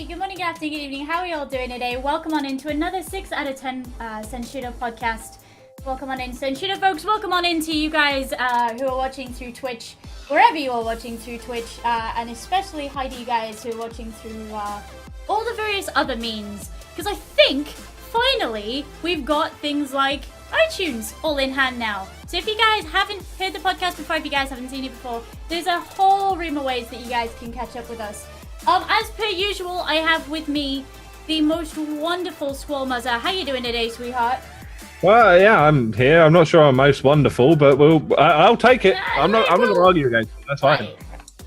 good morning, good afternoon, good evening. How are you all doing today? Welcome on into another 6 out of 10 Senshudo podcast. Welcome on in, Senshudo folks. Welcome on into you guys who are watching through Twitch, wherever you are watching through Twitch, and especially hi to you guys who are watching through all the various other means. Because I think, finally, we've got things like iTunes all in hand now. So if you guys haven't heard the podcast before, if you guys haven't seen it before, there's a whole room of ways that you guys can catch up with us. As per usual, I have with me the most wonderful Squall Muzzer. How you doing today, sweetheart? Well, yeah, I'm here. I'm not sure I'm most wonderful, but I'll take it. I'm not going to argue against it. That's fine.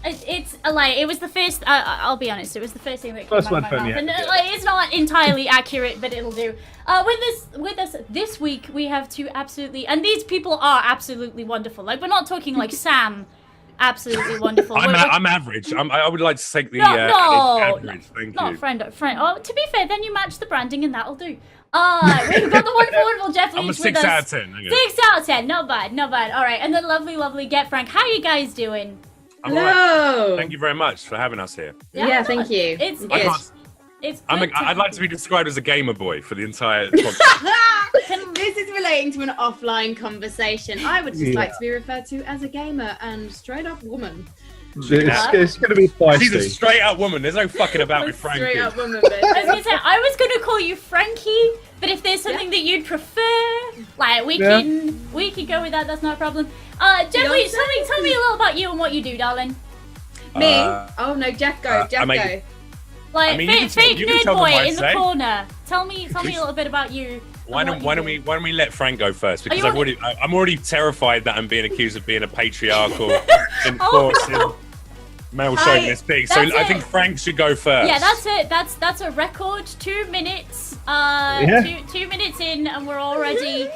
It's a lie. It was the first. I'll be honest. It was the first thing that came out of my mouth, and it's not entirely accurate, but it'll do. With us this week, we have two absolutely, and these people are absolutely wonderful. Like, we're not talking like Sam. Absolutely wonderful. I'm average. I would like to take the average. Thank not you. Friend. Oh, to be fair, then you match the branding and that'll do. We've got the wonderful Jeff Leach I'm a with 6 us. out of 10. Okay. 6 out of 10. Not bad. All right, and the lovely Get Frank. How you guys doing? I'm all right. Thank you very much for having us here. Yeah, thank you. It's I'd like to be described as a gamer boy for the entire podcast. This is relating to an offline conversation. I would just like to be referred to as a gamer and straight up woman. It's going to be feisty. She's a straight up woman. There's no fucking about with Frankie. Straight up woman, bitch. I was gonna say I was gonna call you Frankie, but if there's something that you'd prefer, like we can go with that. That's not a problem. Jeff Leach, tell me a little about you and what you do, darling. Me? Oh no, Jeff go. Jeff go. Like fake nerd boy in the corner. Tell me a little bit about you. Why don't we let Frank go first? Because I'm already terrified that I'm being accused of being a patriarchal, enforcing, male chauvinist pig. So I think Frank should go first. Yeah, that's it. That's a record. 2 minutes. 2 minutes in, and we're already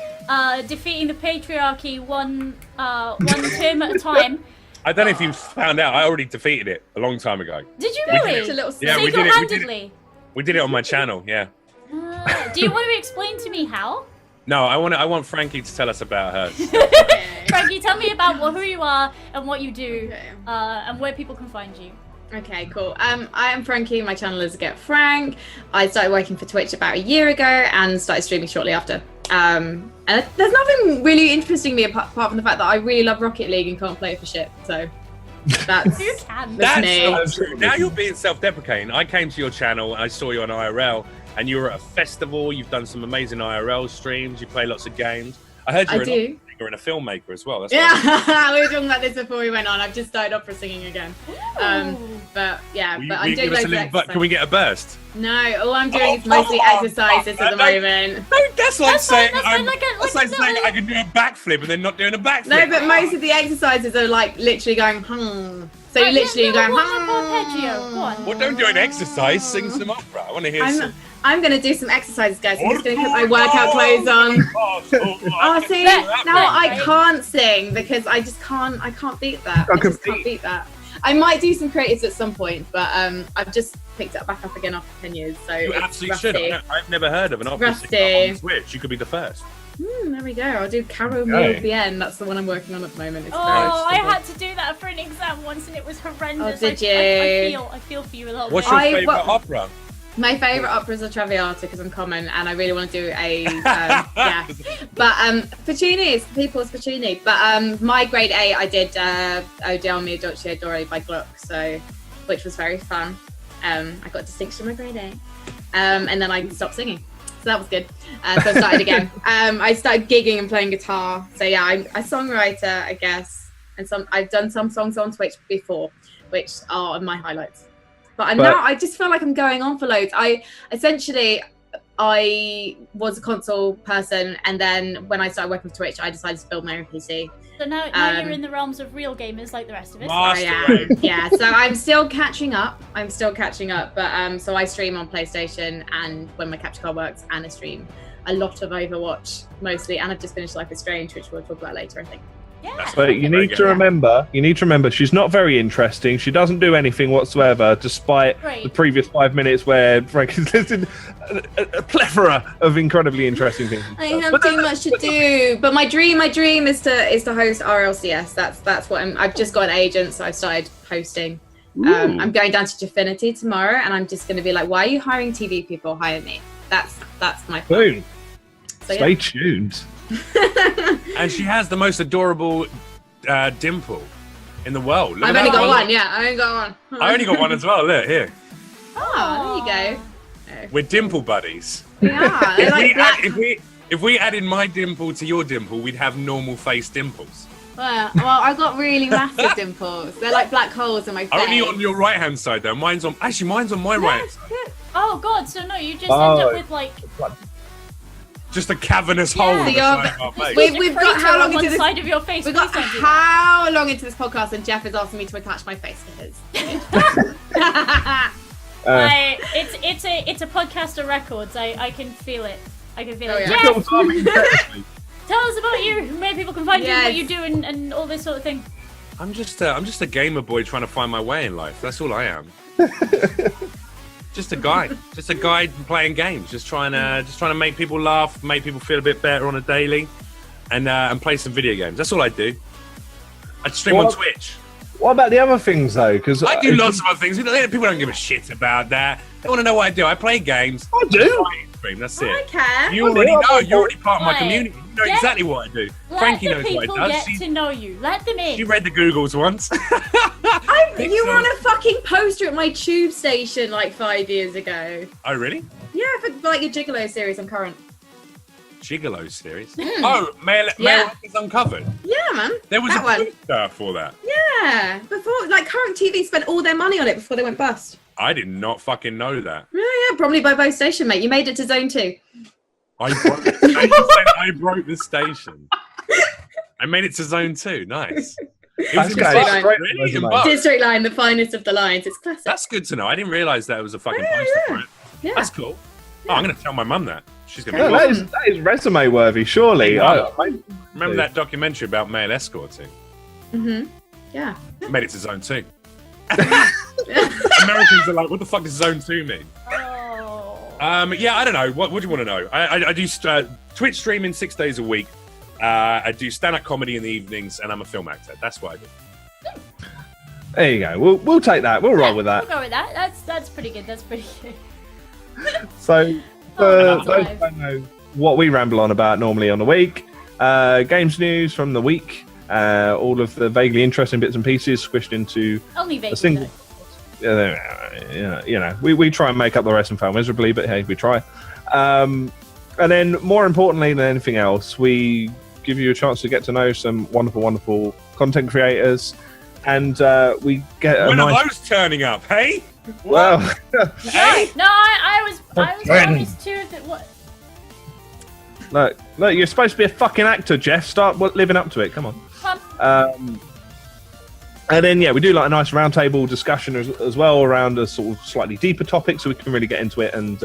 defeating the patriarchy one term at a time. I don't know if you found out. I already defeated it a long time ago. Did you really? Single-handedly. We did it on my channel. Yeah. Do you want to explain to me how? No, I want Frankie to tell us about hers. Frankie, tell me about who you are and what you do, and where people can find you. Okay, cool. I am Frankie. My channel is Get Frank. I started working for Twitch about a year ago and started streaming shortly after. And there's nothing really interesting me apart from the fact that I really love Rocket League and can't play it for shit. So that's you can. That's me. not true. Now you're being self-deprecating. I came to your channel and I saw you on IRL, and you were at a festival. You've done some amazing IRL streams. You play lots of games. I heard you're a filmmaker as well. That's we were talking about this before we went on. I've just started opera singing again. But I'm doing loads of exercises. Can we get a burst? No, all I'm doing is mostly exercises at the moment. No, that's like saying I can do a backflip and then not doing a backflip. No, but most of the exercises are like literally going, So you literally going, Well, don't do an exercise, sing some opera. I want to hear some. I'm going to do some exercises, guys. I'm just going to put my workout clothes on. See, now I can't sing because I can't beat that. I just can't beat that. I might do some creatives at some point, but I've just picked it back up again after 10 years. So you absolutely should. I've never heard of an opera singer on Twitch. You could be the first. There we go. I'll do Caro Mille Bien. That's the one I'm working on at the moment. It's I had to do that for an exam once, and it was horrendous. Oh, did you? I feel for you a little What's bit. your favourite opera? My favourite opera is a Traviata because I'm common and I really want to do a But Puccini, People's Puccini. But my grade A, I did O Del Mio Dolce Adore by Gluck, which was very fun. I got distinction in my grade A, and then I stopped singing, so that was good. So I started again. I started gigging and playing guitar. So yeah, I'm a songwriter, I guess, and I've done some songs on Twitch before, which are my highlights. But now I just feel like I'm going on for loads. I was a console person, and then when I started working with Twitch, I decided to build my own PC. So now you're in the realms of real gamers like the rest of us. Yeah. So I'm still catching up. But so I stream on PlayStation, and when my capture card works, and I stream a lot of Overwatch mostly, and I've just finished Life is Strange, which we'll talk about later, I think. Yeah. But you need to remember, she's not very interesting. She doesn't do anything whatsoever, despite the previous 5 minutes where Frank has listed a plethora of incredibly interesting things. I have too much to do. But my dream is to host RLCS. That's what I've just got an agent, so I've started hosting. I'm going down to Jaffinity tomorrow, and I'm just going to be like, "Why are you hiring TV people? Hire me." That's my plan. So, Stay tuned. And she has the most adorable dimple in the world. I've only got one. Yeah, I only got one. I only got one as well. Look here. Oh, there you go. We're dimple buddies. We are. If we added my dimple to your dimple, we'd have normal face dimples. Well, I got really massive dimples. They're like black holes in my face. Only on your right hand side though. Mine's on my right hand side. Oh god, so no, you just end up with like just a cavernous hole in the side of our face. We've got how long into this side of your face? We've got how long into this podcast, and Jeff is asking me to attach my face to his. It's a podcast of records. I can feel it. I can feel it. Yeah. Jeff, tell us about you. Where people can find you, what you do, and all this sort of thing. I'm just a gamer boy trying to find my way in life. That's all I am. Just a guy playing games, just trying to make people laugh, make people feel a bit better on a daily, and play some video games. That's all I do. I stream on Twitch. What about the other things though? Because I do lots of other things. People don't give a shit about that. They want to know what I do. I play games. I do. That's it. I care. You already know. You're already part of my community. You know exactly what I do. Frankie knows what I do. Let the people get to know you. Let them in. She read the Googles once. You were on a fucking poster at my tube station like 5 years ago. Oh, really? Yeah, for like your Gigolo series on Current. Gigolo series? Oh, Male is Uncovered. Yeah, man. There was that a one. poster for that. Yeah. Before, like, Current TV spent all their money on it before they went bust. I did not fucking know that. Yeah, probably by both station, mate. You made it to Zone 2. I broke the station. I made it to Zone 2. Nice. It was District Line, the finest of the lines. It's classic. That's good to know. I didn't realise that it was a fucking poster for it. Yeah. That's cool. Yeah. Oh, I'm going to tell my mum that. She's going to be that is resume worthy, surely. Remember that documentary about male escorting? Mm-hmm. Yeah. Made it to Zone 2. Americans are like, what the fuck does Zone 2 mean? Yeah, I don't know. What do you want to know? I do Twitch streaming 6 days a week. I do stand-up comedy in the evenings, and I'm a film actor. That's what I do. There you go. We'll take that. We'll roll with that. We'll go with that. That's pretty good. That's pretty good. So, for those who don't know what we ramble on about normally on the week, games news from the week, all of the vaguely interesting bits and pieces squished into a single. We try and make up the rest and fail miserably, but hey, we try. And then, more importantly than anything else, we give you a chance to get to know some wonderful, wonderful content creators, and we get. When are those turning up? Hey. Well, hey. No, I was promised too. What? Look, you're supposed to be a fucking actor, Jeff. Start living up to it. Come on. And then, we do like a nice roundtable discussion as well around a sort of slightly deeper topic, so we can really get into it and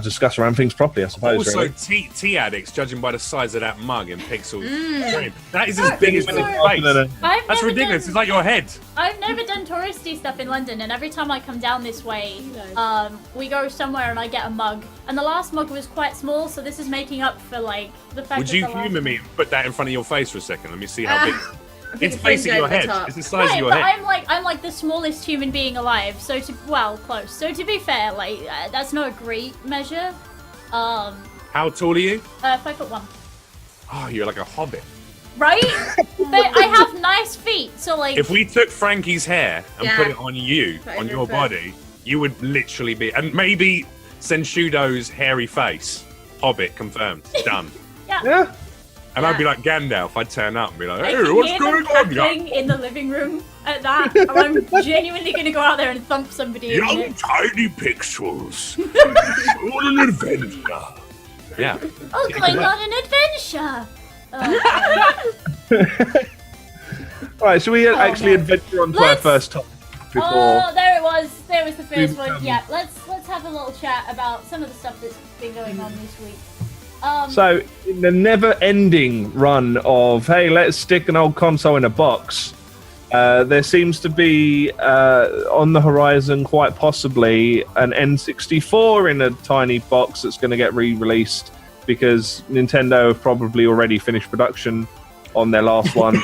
discuss around things properly, I suppose. Also, really. tea addicts, judging by the size of that mug in pixels. That is as big as his face. That's ridiculous. It's like your head. I've never done touristy stuff in London, and every time I come down this way, we go somewhere and I get a mug. And the last mug was quite small, so this is making up for like the fact. Would you humour me and put that in front of your face for a second? Let me see how big. It's facing your head. It's the size of your head. I'm like the smallest human being alive. So close. So to be fair, like that's not a great measure. How tall are you? 5'1". Oh, you're like a hobbit. Right? But I have nice feet, so like. If we took Frankie's hair and put it on you, on your body, you would literally be, and maybe Senshudo's hairy face. Hobbit confirmed. Done. Yeah. And I'd be like Gandalf. I'd turn up and be like, "Hey, what's going on?" In the living room at that, I'm genuinely gonna go out there and thump somebody. Young tiny pixels on an adventure. Yeah. Oh, going on an adventure. All right, so we actually adventure on to our first topic before. Oh, there it was. There was the first one. Yeah, let's have a little chat about some of the stuff that's been going on this week. So, in the never-ending run of, hey, let's stick an old console in a box, there seems to be, on the horizon, quite possibly, an N64 in a tiny box that's going to get re-released, because Nintendo have probably already finished production on their last one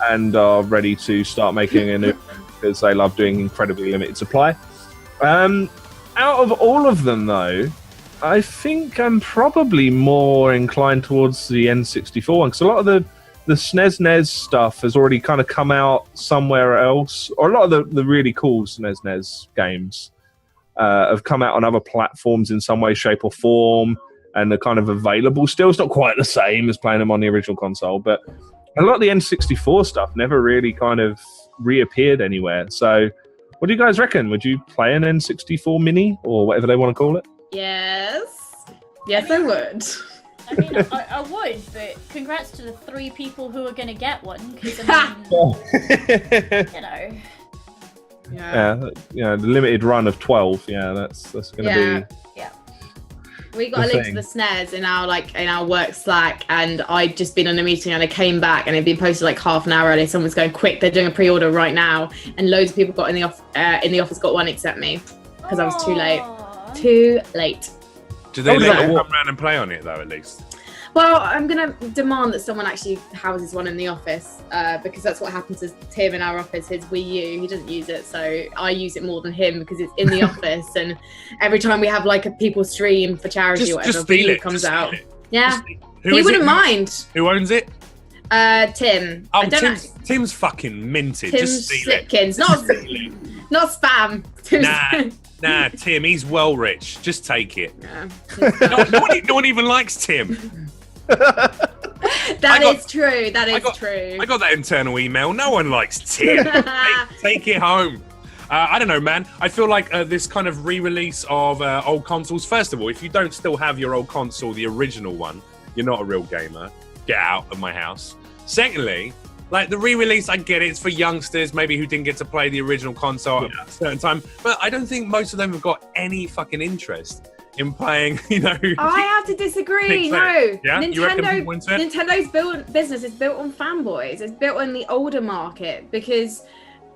and are ready to start making a new because they love doing incredibly limited supply. Out of all of them, though, I think I'm probably more inclined towards the N64 one, because a lot of the SNES NES stuff has already kind of come out somewhere else, or a lot of the really cool SNES NES games have come out on other platforms in some way, shape, or form, and they're kind of available still. It's not quite the same as playing them on the original console, but a lot of the N64 stuff never really kind of reappeared anywhere. So what do you guys reckon? Would you play an N64 Mini, or whatever they want to call it? Yes. Yes, I would. I mean, I would, but congrats to the 3 people who are going to get one, because, I mean, you know. Yeah, the limited run of 12. Yeah, that's going to be. Yeah. We got a link to the SNES in our work Slack, and I'd just been on a meeting and I came back and it'd been posted like half an hour early. Someone's going, quick, they're doing a pre-order right now, and loads of people got in the office got one except me because I was too late. Too late. Do they let you come around and play on it though, at least? Well, I'm going to demand that someone actually houses one in the office, because that's what happened to Tim in our office. His Wii U, he doesn't use it, so I use it more than him because it's in the office. And every time we have like a people stream for charity or whatever, Wii U comes out. Yeah, he wouldn't mind. Who owns it? Tim. Oh, Tim's fucking minted. Tim Just steal Slipkins, it. not spam. Nah, Tim, he's well rich. Just take it. Yeah. No one even likes Tim. That is true. I got that internal email. No one likes Tim. Take it home. I don't know, man. I feel like this kind of re-release of old consoles. First of all, if you don't still have your old console, the original one, you're not a real gamer. Get out of my house. Secondly, like the re-release, I get it. It's for youngsters, maybe who didn't get to play the original console at a certain time. But I don't think most of them have got any fucking interest in playing, I have to disagree. No, yeah? Nintendo's business is built on fanboys. It's built on the older market, because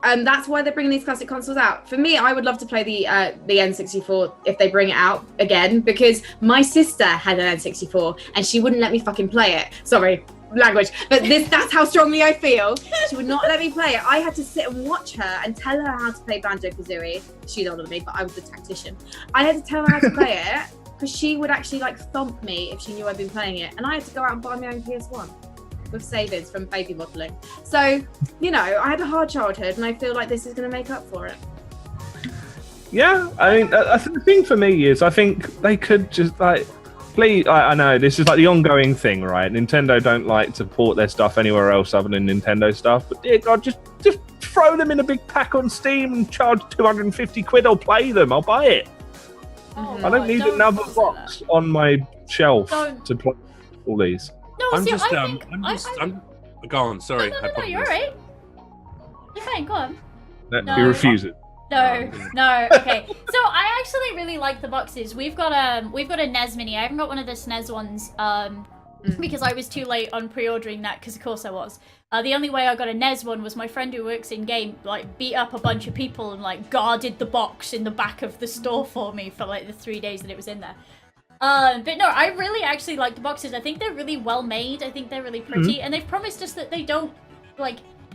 that's why they're bringing these classic consoles out. For me, I would love to play the N64 if they bring it out again, because my sister had an N64 and she wouldn't let me fucking play it. Sorry, language, but that's how strongly I feel. She would not let me play it. I had to sit and watch her and tell her how to play Banjo-Kazooie. She's older than me, but I was the tactician. I had to tell her how to play it because she would actually like thump me if she knew I'd been playing it, and I had to go out and buy my own PS1 with savings from baby modelling. So, I had a hard childhood, and I feel like this is going to make up for it. Yeah, I mean, the thing for me is, I think they could just please, I know this is like the ongoing thing, right? Nintendo don't like to port their stuff anywhere else other than Nintendo stuff, but dear God, just throw them in a big pack on Steam and charge 250 quid. I'll play them. I'll buy it. Oh, I don't need another box on my shelf to play all these. No, I'm see, just, I'm go on, sorry. No, you're alright. You're fine, go on. No. He refuses. No. Okay. So I actually really like the boxes. We've got a NES Mini. I haven't got one of the SNES ones because I was too late on pre-ordering that, because of course I was. The only way I got a NES one was my friend who works in game beat up a bunch of people and guarded the box in the back of the store for me for the 3 days that it was in there. But no, I really actually like the boxes. I think they're really well made. I think they're really pretty, and they've promised us that they don't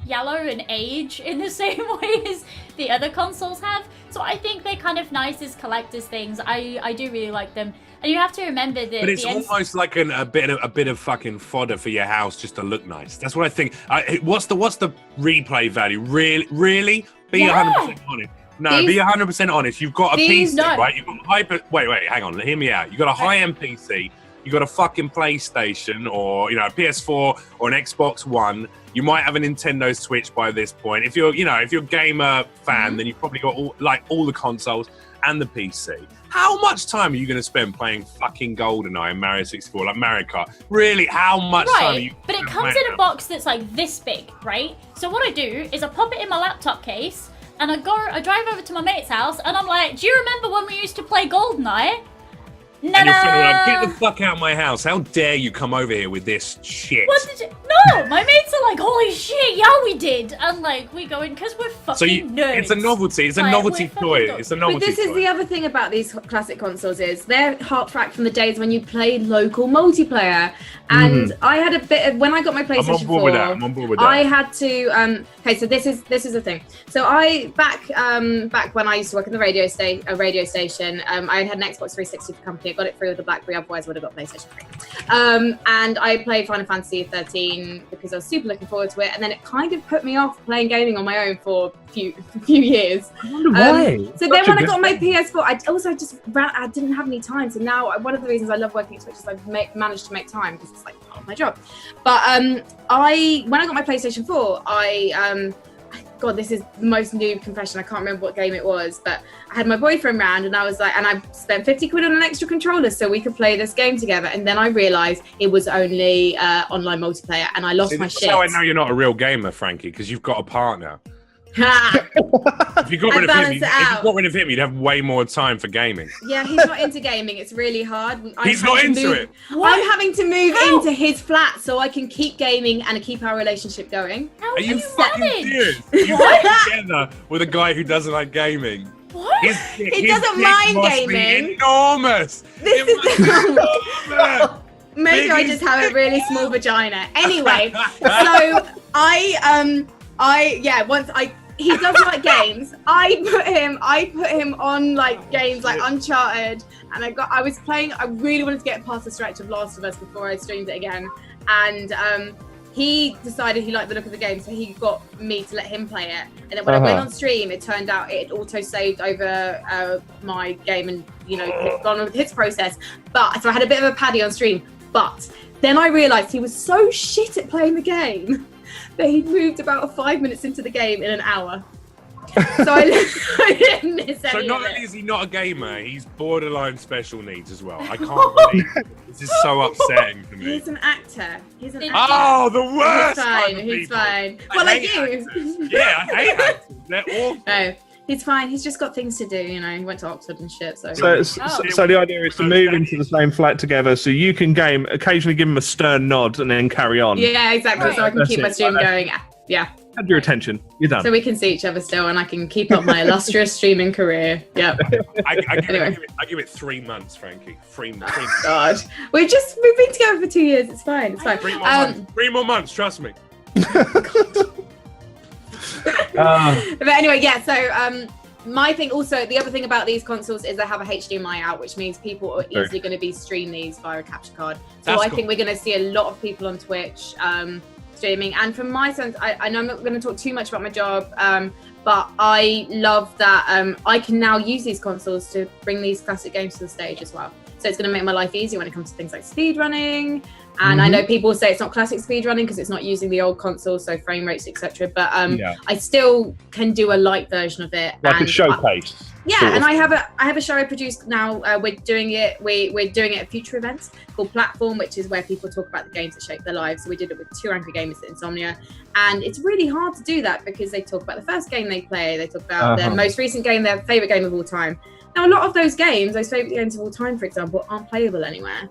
yellow and age in the same way as the other consoles have. So I think they're kind of nice as collector's things. I do really like them. And you have to remember that. But it's almost like a bit of fucking fodder for your house just to look nice. That's what I think. What's the replay value? Really? Be 100% honest. No, be 100% honest. You've got a PC, right? You've got wait, hang on. Hear me out. You've got a high-end PC. You've got a fucking PlayStation or a PS4 or an Xbox One. You might have a Nintendo Switch by this point. If you're a gamer fan, then you've probably got all the consoles and the PC. How much time are you going to spend playing fucking GoldenEye and Mario 64, like Mario Kart? Really, how much time are you? But it comes in a box that's this big, right? So what I do is I pop it in my laptop case and I drive over to my mate's house and I'm like, do you remember when we used to play GoldenEye? No, and your friend will be like, get the fuck out of my house. How dare you come over here with this shit? What did you... No, my mates are like, holy shit, yeah, we did. And like, we go in because we're fucking nerds. It's a novelty. It's a novelty toy. It's a novelty But this is the other thing about these classic consoles is they're harked back from the days when you played local multiplayer. And I had a bit of, when I got my PlayStation 4, I'm on board with that. I had to, okay, so this is the thing. So back when I used to work in the radio station, I had an Xbox 360 for the company. I got it through with the BlackBerry, otherwise I would have got PlayStation 3. And I played Final Fantasy 13 because I was super looking forward to it. And then it kind of put me off playing gaming on my own for a few years. I wonder why. So then when I got my PS4, I didn't have any time. So now one of the reasons I love working at Twitch is I've managed to make time because it's like part of my job. But when I got my PlayStation 4, God, this is the most noob confession. I can't remember what game it was, but I had my boyfriend round and I was like, and I spent 50 quid on an extra controller so we could play this game together. And then I realized it was only online multiplayer and I lost my shit. That's how I know you're not a real gamer, Frankie, because you've got a partner. If you got rid of him, you'd have way more time for gaming. Yeah, he's not into gaming. It's really hard. He's not into it. I'm having to move into his flat so I can keep gaming and keep our relationship going. Are you fucking serious? You got together with a guy who doesn't like gaming. What? He doesn't mind gaming. Enormous. Maybe I just have a really small vagina. Anyway, so he does like games. I put him on like games like Uncharted, and I really wanted to get past the stretch of Last of Us before I streamed it again. And he decided he liked the look of the game, so he got me to let him play it. And then when I went on stream, it turned out it auto-saved over my game and, gone with his process. So I had a bit of a paddy on stream. But then I realised he was so shit at playing the game that he'd moved about 5 minutes into the game in an hour. So I didn't miss any So not of it. only is he not a gamer, he's borderline special needs as well. I can't believe it. This is so upsetting to me. He's an actor. Oh, the worst! He's fine. Well, like you. Actors. Yeah, I hate actors. They're awful. No, he's fine. He's just got things to do, He went to Oxford and shit. So the idea is to move into the same flat together so you can game, occasionally give him a stern nod and then carry on. Yeah, exactly. Right. So I can keep my stream going. Yeah. Had your attention. You're done. So we can see each other still, and I can keep up my illustrious streaming career. Yep. I give it 3 months, Frankie. 3 months. God, we've been together for 2 years. It's fine. It's fine. 3 more months. 3 more months. Trust me. But anyway, yeah. So my thing also, the other thing about these consoles is they have a HDMI out, which means people are easily going to be stream these via a capture card. So I think we're going to see a lot of people on Twitch streaming. And from my sense, I know I'm not going to talk too much about my job, but I love that I can now use these consoles to bring these classic games to the stage as well. So it's going to make my life easier when it comes to things like speedrunning. And I know people say it's not classic speedrunning because it's not using the old console, so frame rates, etc. But I still can do a light version of it. Like a showcase. And I have a show I produced now. We're doing it at future events called Platform, which is where people talk about the games that shape their lives. So we did it with 2 angry gamers at Insomnia, and it's really hard to do that because they talk about the first game they play, they talk about their most recent game, their favorite game of all time. Now, a lot of those games, those favorite games of all time, for example, aren't playable anywhere.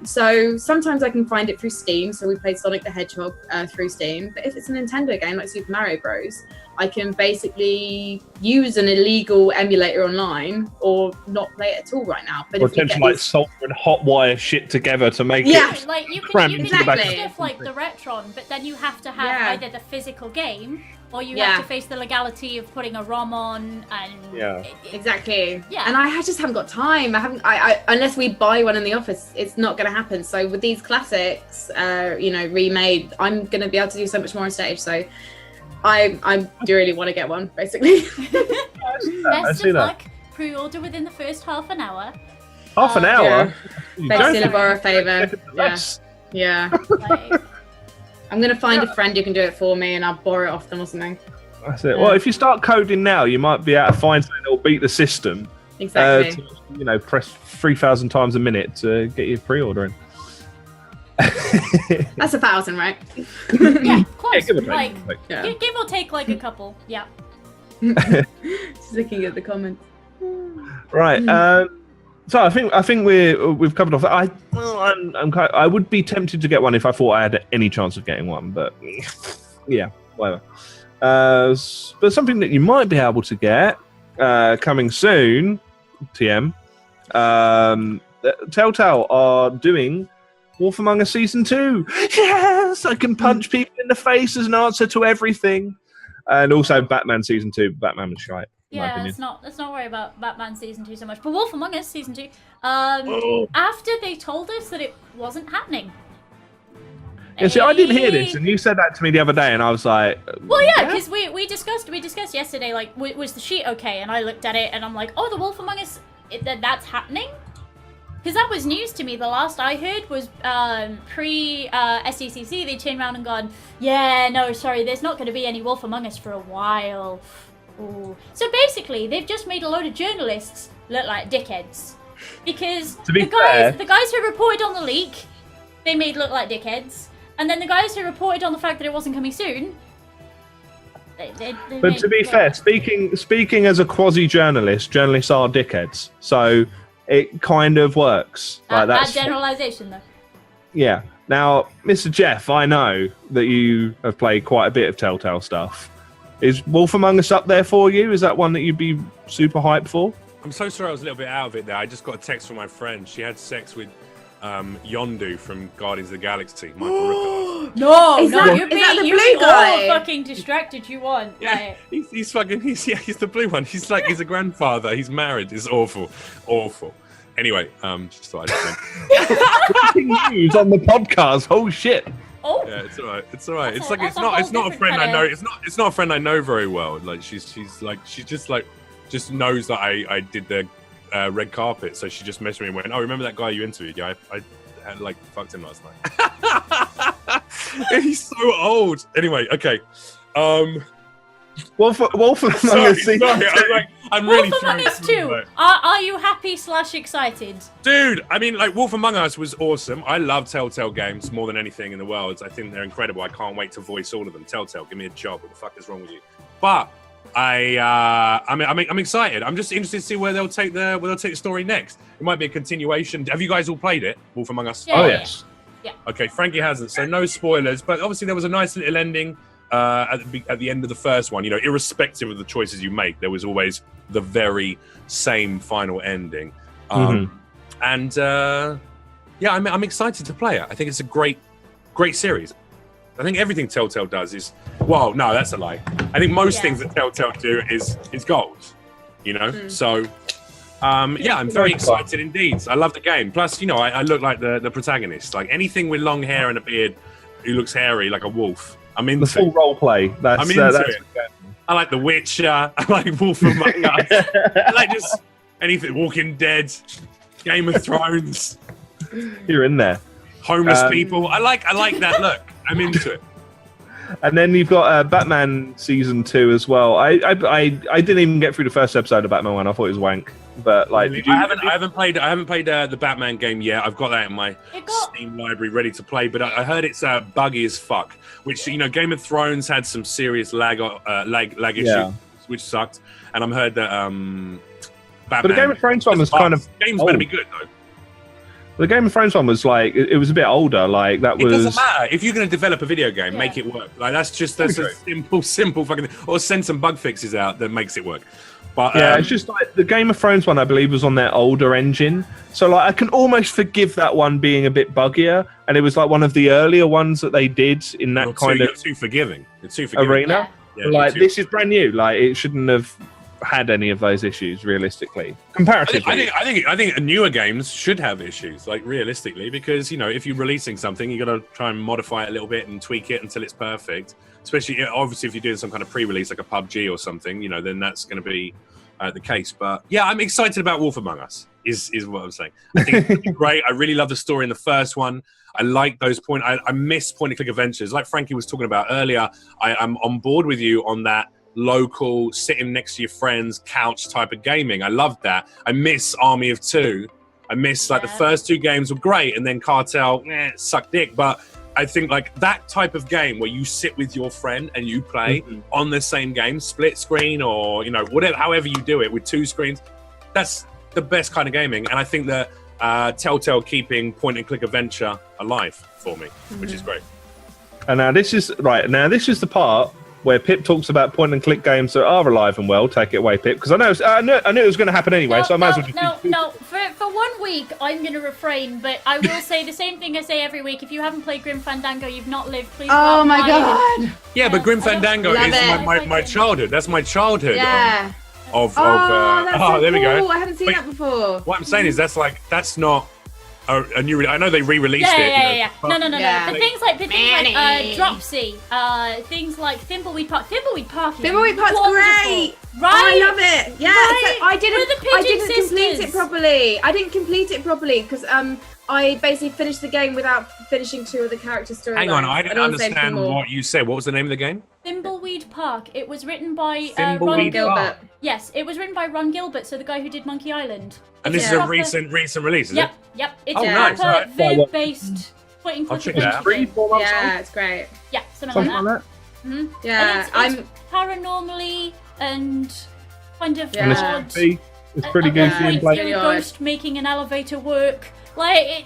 So sometimes I can find it through Steam. So we played Sonic the Hedgehog through Steam. But if it's a Nintendo game like Super Mario Bros, I can basically use an illegal emulator online or not play it at all right now. But potentially like solder and hot wire shit together to make it like you cram can into the back. stuff like the Retron, but then you have to have either the physical game or you have to face the legality of putting a ROM on and exactly. Yeah. And I just haven't got time. I unless we buy one in the office, it's not going to happen. So with these classics, remade, I'm going to be able to do so much more on stage. So I do really want to get one, basically. Best of luck. Pre-order within the first half an hour. Half an hour? Beg, still borrow a favour. Yeah. Like, I'm going to find a friend who can do it for me and I'll borrow it off them or something. That's it. Well, if you start coding now, you might be able to find something that will beat the system. Exactly. To, press 3,000 times a minute to get your pre-ordering. That's 1,000, right? Yeah, close. Give or take like a couple. Yeah. Just looking at the comments. Right. So I think we've covered off. I would be tempted to get one if I thought I had any chance of getting one, but yeah, whatever. But something that you might be able to get coming soon, TM. Telltale are doing Wolf Among Us Season 2. Yes, I can punch people in the face as an answer to everything. And also Batman Season 2. Batman was shite. Yeah, let's not worry about Batman Season 2 so much. But Wolf Among Us Season 2, after they told us that it wasn't happening. Yeah, see, I didn't hear this, and you said that to me the other day, and I was like... Well, yeah, because we discussed yesterday, like, was the sheet okay? And I looked at it, and I'm like, oh, the Wolf Among Us, that's happening? Because that was news to me. The last I heard was pre-SECC. They turned around and gone, yeah, no, sorry, there's not going to be any Wolf Among Us for a while. Ooh. So basically, they've just made a load of journalists look like dickheads. Because the guys who reported on the leak, they made look like dickheads. And then the guys who reported on the fact that it wasn't coming soon, But to be fair, speaking as a quasi-journalist, journalists are dickheads. So it kind of works. That generalization, though. Yeah. Now, Mr. Jeff, I know that you have played quite a bit of Telltale stuff. Is Wolf Among Us up there for you? Is that one that you'd be super hyped for? I'm so sorry I was a little bit out of it there. I just got a text from my friend. She had sex with Yondu from Guardians of the Galaxy. Michael No, you're all fucking distracted you want. Yeah, he's the blue one. He's a grandfather. He's married. It's awful. Anyway, just thought I'd breaking news on the podcast. Oh shit. Oh. Yeah, it's all right. It's not a friend I know. It's not a friend I know very well. Like she just knows that I did the red carpet, so she just messaged me and went, "Oh, remember that guy you interviewed? Yeah, I had fucked him last night." He's so old. Anyway, okay. Wolf Among Us. I'm really Wolf Among Us 2. Are you happy/excited? Dude, I mean, Wolf Among Us was awesome. I love Telltale games more than anything in the world. I think they're incredible. I can't wait to voice all of them. Telltale, give me a job. What the fuck is wrong with you? But I'm excited. I'm just interested to see where they'll take the story next. It might be a continuation. Have you guys all played it, Wolf Among Us? Yeah, yes. Yeah. Okay, Frankie hasn't, so no spoilers. But obviously there was a nice little ending at the end of the first one. You know, irrespective of the choices you make, there was always the very same final ending. And yeah, I'm excited to play it. I think it's a great series. I think everything Telltale does is, well, no, that's a lie. I think most things that Telltale do is gold, you know? So, yeah, I'm very excited indeed. I love the game. Plus, you know, I look like the protagonist. Like anything with long hair and a beard who looks hairy like a wolf, I'm into. The full role play. I'm into it. I like The Witcher. I like Wolf Among Us. I like just anything. Walking Dead, Game of Thrones. You're in there. Homeless people. I like that look. I'm into it. And then you've got Batman Season 2 as well. I didn't even get through the first episode of Batman 1. I thought it was wank. But like, I haven't played the Batman game yet. I've got that in my Steam library ready to play. But I heard it's buggy as fuck. Which, you know, Game of Thrones had some serious lag issues, which sucked. And I've heard that Batman. But the Game of Thrones one was kind of game's going to be good though. The Game of Thrones one was like, it was a bit older. Like that was. It doesn't matter if you're going to develop a video game, make it work. Like that's a simple fucking thing. Or send some bug fixes out that makes it work. But yeah, it's just like the Game of Thrones one. I believe was on their older engine, so like I can almost forgive that one being a bit buggier. And it was like one of the earlier ones that they did in that you're too forgiving. It's too forgiving. Arena. Yeah. Like this is brand new. Like it shouldn't have had any of those issues realistically, comparatively. I think newer games should have issues, like realistically, because you know if you're releasing something, you got to try and modify it a little bit and tweak it until it's perfect. Especially, obviously, if you're doing some kind of pre-release like a PUBG or something, you know, then that's going to be the case. But yeah, I'm excited about Wolf Among Us. Is what I'm saying. I think it's great. I really love the story in the first one. I like those I miss point-and-click adventures, like Frankie was talking about earlier. I'm on board with you on that. Local, sitting next to your friends, couch type of gaming. I love that. I miss Army of Two. I miss the first two games were great, and then Cartel sucked dick. But I think like that type of game where you sit with your friend and you play on the same game, split screen or you know whatever, however you do it with two screens. That's the best kind of gaming, and I think that Telltale keeping point-and-click adventure alive for me, which is great. And now this is the part where Pip talks about point-and-click games that are alive and well. Take it away, Pip, because I knew it was going to happen anyway, so I might as well just... No. For 1 week, I'm going to refrain, but I will say the same thing I say every week. If you haven't played Grim Fandango, you've not lived. Please. Oh my god! Yeah, but Grim Fandango is my childhood. That's my childhood. Yeah. That's there we go. I haven't seen that before. What I'm saying is that's not a new. I know they re-released it. Yeah. No. But things like Dropsy, things like Thimbleweed Park. Thimbleweed Park is Thimbleweed Park's great. Right? Oh, I love it. Yeah. Right. So I didn't complete it properly. I didn't complete it properly because I basically finished the game without finishing 2 of the character storylines. Hang on, I didn't understand what you said. What was the name of the game? Thimbleweed Park. It was written by Thimbleweed Ron Gilbert. Park. Yes, it was written by Ron Gilbert, so the guy who did Monkey Island. And this is a recent release, is it? Yep. It's nice. a verb-based point-and-click check it out. adventure game. Yeah, it's great. Yeah, something like that. Mm-hmm. Yeah, and it's paranormally and kind of odd. It's pretty goofy and like a ghost making an elevator work. Like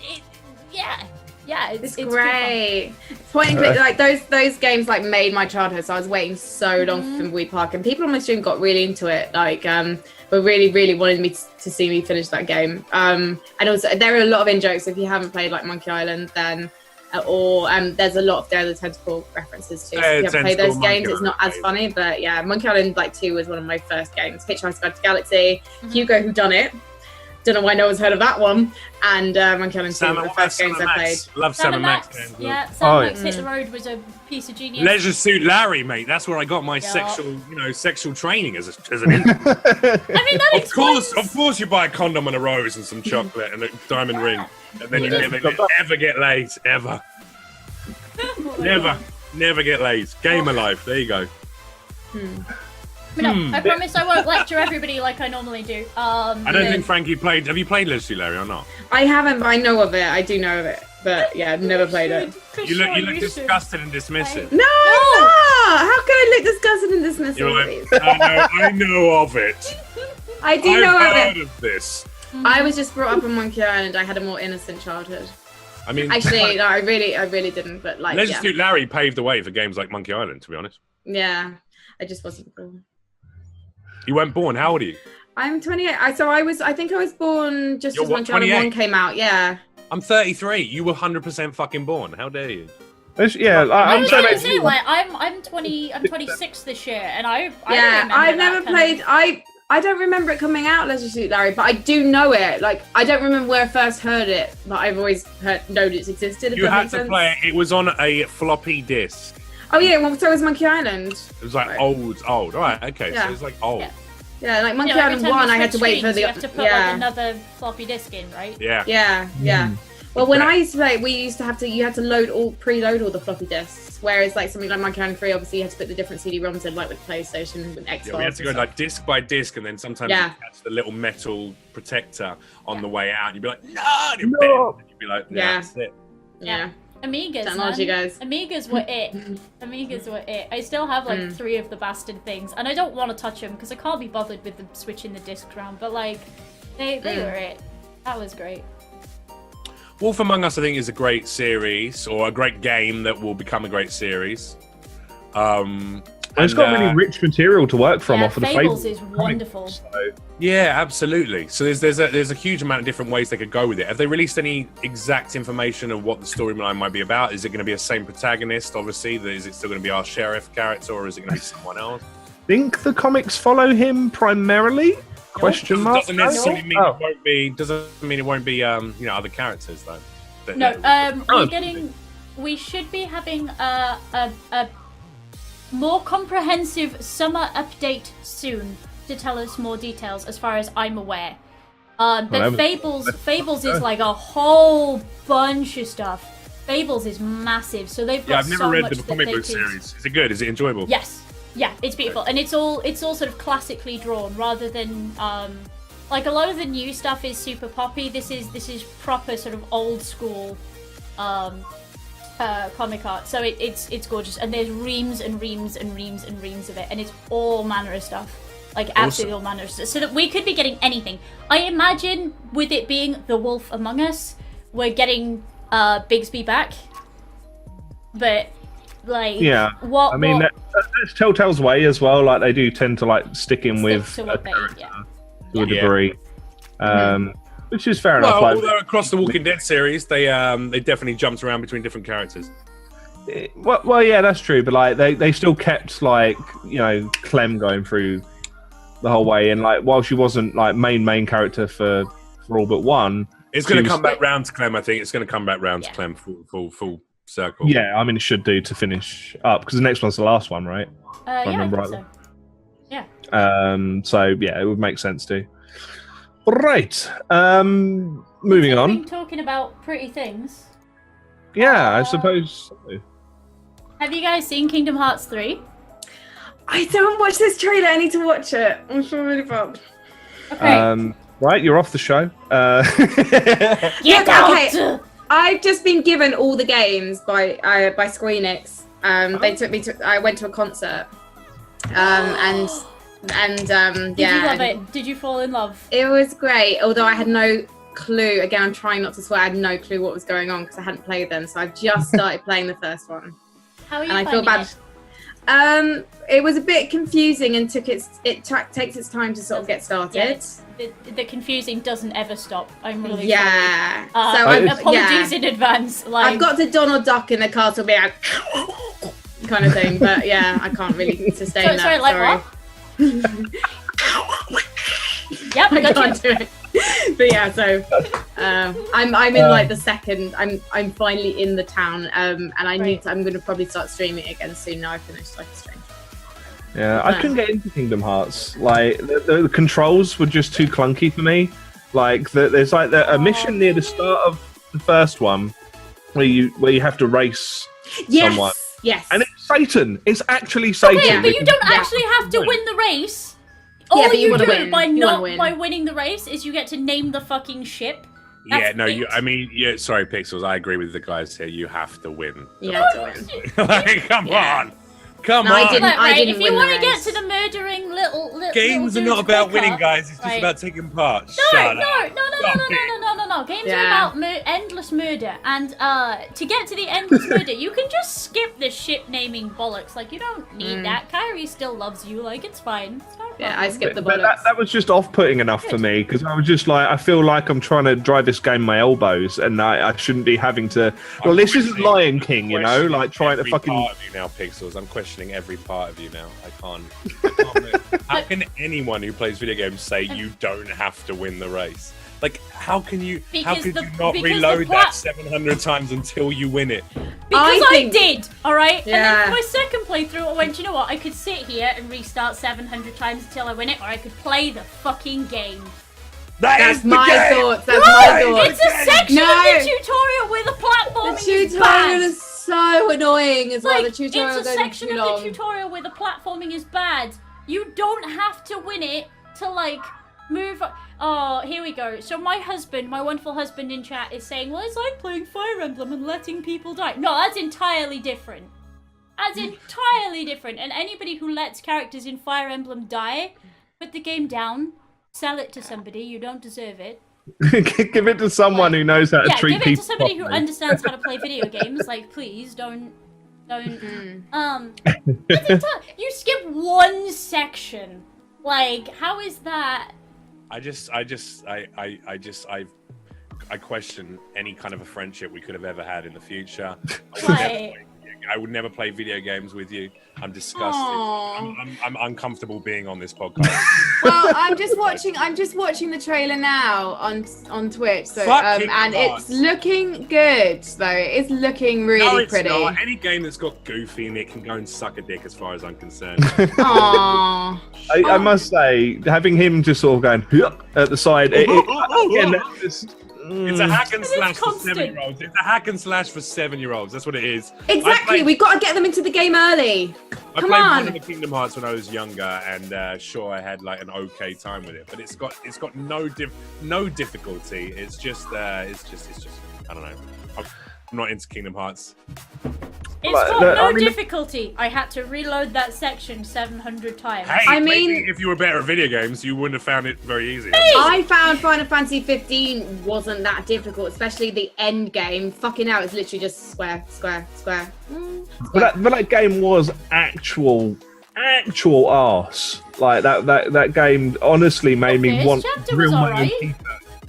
it's great. Point and click, like those games like made my childhood. So I was waiting so long for Thimbleweed Park, and people on my stream got really into it. Like, but really wanted me to see me finish that game. And also there are a lot of in jokes. If you haven't played like Monkey Island, then there's a lot of Day of the Tentacle references too. So if you haven't played those games, it's not as funny. But yeah, Monkey Island 2 was one of my first games. Hitchhiker's Guide to the Galaxy, Hugo Who Done It. Don't know why no one's heard of that one. And Monkey Island 2 were the first games I played. Love Sam and Max. Yeah, Sam and Max Hit the Road was a piece of genius. Leisure Suit Larry, mate. That's where I got my sexual training as an infant. I mean, that of course, you buy a condom and a rose and some chocolate and a diamond ring, and then you never get laid, ever. Never get laid. Game of life. There you go. But no, I promise I won't lecture everybody like I normally do. I don't think Frankie played. Have you played Leisure Suit Larry or not? I haven't, but I know of it. I do know of it, but yeah, I've never played it. You look disgusted and dismissive. No, I'm not. How can I look disgusted and dismissive? You're like, I know of it. I do know of it. I've heard of this. I was just brought up on Monkey Island. I had a more innocent childhood. I mean, actually, no, I really didn't. But like, Leisure Suit Larry paved the way for games like Monkey Island. To be honest. Yeah, I just wasn't born. You weren't born. How old are you? I'm 28. I think I was born just as Monkey Island 1 came out. Yeah. I'm 33. You were 100% fucking born. How dare you? I'm saying like I'm 20. I'm 26 this year, and I've never played. I don't remember it coming out, Leisure Suit Larry, but I do know it. Like, I don't remember where I first heard it, but I've always known it's existed. You had to play it. It was on a floppy disk. Oh yeah, well, so was Monkey Island. It was like old. All right, okay, so it's like old. Yeah, like Monkey Island 1, I had to wait for the. You have to put like another floppy disk in, right? Yeah. Well, when I used to play, you had to preload all the floppy disks. Whereas like something like Monkey Island 3, obviously you had to put the different CD-ROMs in, like with PlayStation and Xbox. Yeah, we had to go like disc by disc, and then sometimes you catch the little metal protector on the way out. And you'd be like, no! And you'd be like, that's it. Yeah. Amigas, technology, guys. Amigas were it. Amigas were it. I still have like 3 of the bastard things, and I don't want to touch them because I can't be bothered with them switching the discs around. But like, they were it. That was great. Wolf Among Us, I think, is a great series or a great game that will become a great series. It's got really rich material to work from off of the Fables is wonderful. Yeah, absolutely. So there's a huge amount of different ways they could go with it. Have they released any exact information of what the storyline might be about? Is it going to be a same protagonist, obviously? Is it still going to be our sheriff character, or is it going to be someone else? I think the comics follow him primarily. Question mark. Doesn't necessarily mean it won't be. Doesn't mean it won't be. Other characters though. No. We should be having a more comprehensive summer update soon to tell us more details, as far as I'm aware. But Fables is like a whole bunch of stuff. Fables is massive, so they've got I've never read the comic book series. Is it good? Is it enjoyable? Yes. Yeah, it's beautiful, and it's all sort of classically drawn rather than like a lot of the new stuff is super poppy. This is proper sort of old school comic art. So it's gorgeous, and there's reams and reams and reams and reams of it, and it's all manner of stuff. Like absolutely all manner of stuff. So that we could be getting anything. I imagine with it being The Wolf Among Us, we're getting Bigsby back. But like what that's Telltale's way as well. Like they do tend to like stick with to a degree. Which is fair enough. Like, although across the Walking Dead series, they definitely jumped around between different characters. Well, yeah, that's true. But like they still kept like Clem going through the whole way, and like while she wasn't like main character for all but one, it's going to come back round to Clem. I think it's going to come back round to Clem full circle. Yeah, I mean it should do to finish up because the next one's the last one, right? I think so. Yeah. So yeah, it would make sense too. Right. Moving on. Been talking about pretty things. Yeah, I suppose so. Have you guys seen Kingdom Hearts 3? I don't watch this trailer. I need to watch it. I'm so really bad. Okay. Right, you're off the show. Get out! Okay. I've just been given all the games by Square Enix. They took me to. I went to a concert. And Did you love it? Did you fall in love? It was great. Although I had no clue. Again, I'm trying not to swear. I had no clue what was going on because I hadn't played them. So I've just started playing the first one. How are you? And I feel bad. It was a bit confusing and takes its time to sort of get started. Yeah, the confusing doesn't ever stop. I'm really sorry. So apologies in advance. Like, I've got to Donald Duck in the castle being like kind of thing, but yeah, I can't really sustain that. Sorry, like what? Yep, I can't do it. But yeah, so I'm in like the second. I'm finally in the town, and I'm going to probably start streaming again soon. Now I've finished Life is Strange. Yeah, I couldn't get into Kingdom Hearts. Like the controls were just too clunky for me. Like there's like a mission near the start of the first one where you have to race someone. Yes. And it's Satan. It's actually Satan. Okay, but you don't actually have to win the race. All you do by winning the race is you get to name the fucking ship. Sorry, Pixels. I agree with the guys here. You have to win. You have to win. Like, come on. I didn't if you want to get to the murdering little games are not about winning, guys. It's just about taking part. No. Games are about endless murder, and to get to the endless murder, you can just skip the ship naming bollocks. Like you don't need that. Kyrie still loves you. Like it's fine. It's not I skipped the bollocks. But that was just off-putting enough for me because I was just like, I feel like I'm trying to drive this game with my elbows, and I shouldn't be having to. Well, this isn't Lion King, like trying to fucking. Part of you now, Pixels. I'm questioning every part of you now. I can't. How can anyone who plays video games say you don't have to win the race? Like, how could you not reload that 700 times until you win it? Because I did, all right? Yeah. And then for my second playthrough, I went, you know what? I could sit here and restart 700 times until I win it, or I could play the fucking game. That's my thoughts. That's my thoughts. It's a section of the tutorial where the platforming is bad. The tutorial is so annoying as well. The tutorial it's a section of the tutorial where the platforming is bad. You don't have to win it to, like, move... Oh, here we go. So my wonderful husband in chat is saying, well, it's like playing Fire Emblem and letting people die. No, that's entirely different. That's entirely different. And anybody who lets characters in Fire Emblem die, put the game down, sell it to somebody. You don't deserve it. Give it to someone who knows how to treat people. Give it to somebody who understands how to play video games. Like, please, don't. You skip one section. Like, how is that? I question any kind of a friendship we could have ever had in the future. I would never play video games with you. I'm disgusted. I'm uncomfortable being on this podcast. Well, I'm just watching the trailer now on Twitch. So and it's looking good though. It's looking really pretty. Not. Any game that's got Goofy in it can go and suck a dick as far as I'm concerned. Aww. I must say, having him just sort of going at the side, it's a hack and slash for 7-year-olds. It's a hack and slash for 7-year-olds. That's what it is. Exactly. We've got to get them into the game early. I played one of the Kingdom Hearts when I was younger, and sure, I had like an okay time with it. But it's got no difficulty. It's just I don't know. I'm not into Kingdom Hearts. It's got no difficulty. I had to reload that section 700 times. Hey, I mean, maybe if you were better at video games, you wouldn't have found it very easy. I found Final Fantasy 15 wasn't that difficult, especially the end game. Fucking hell, it's literally just square, square, square. But that game was actual arse. Like that game honestly made me want real money.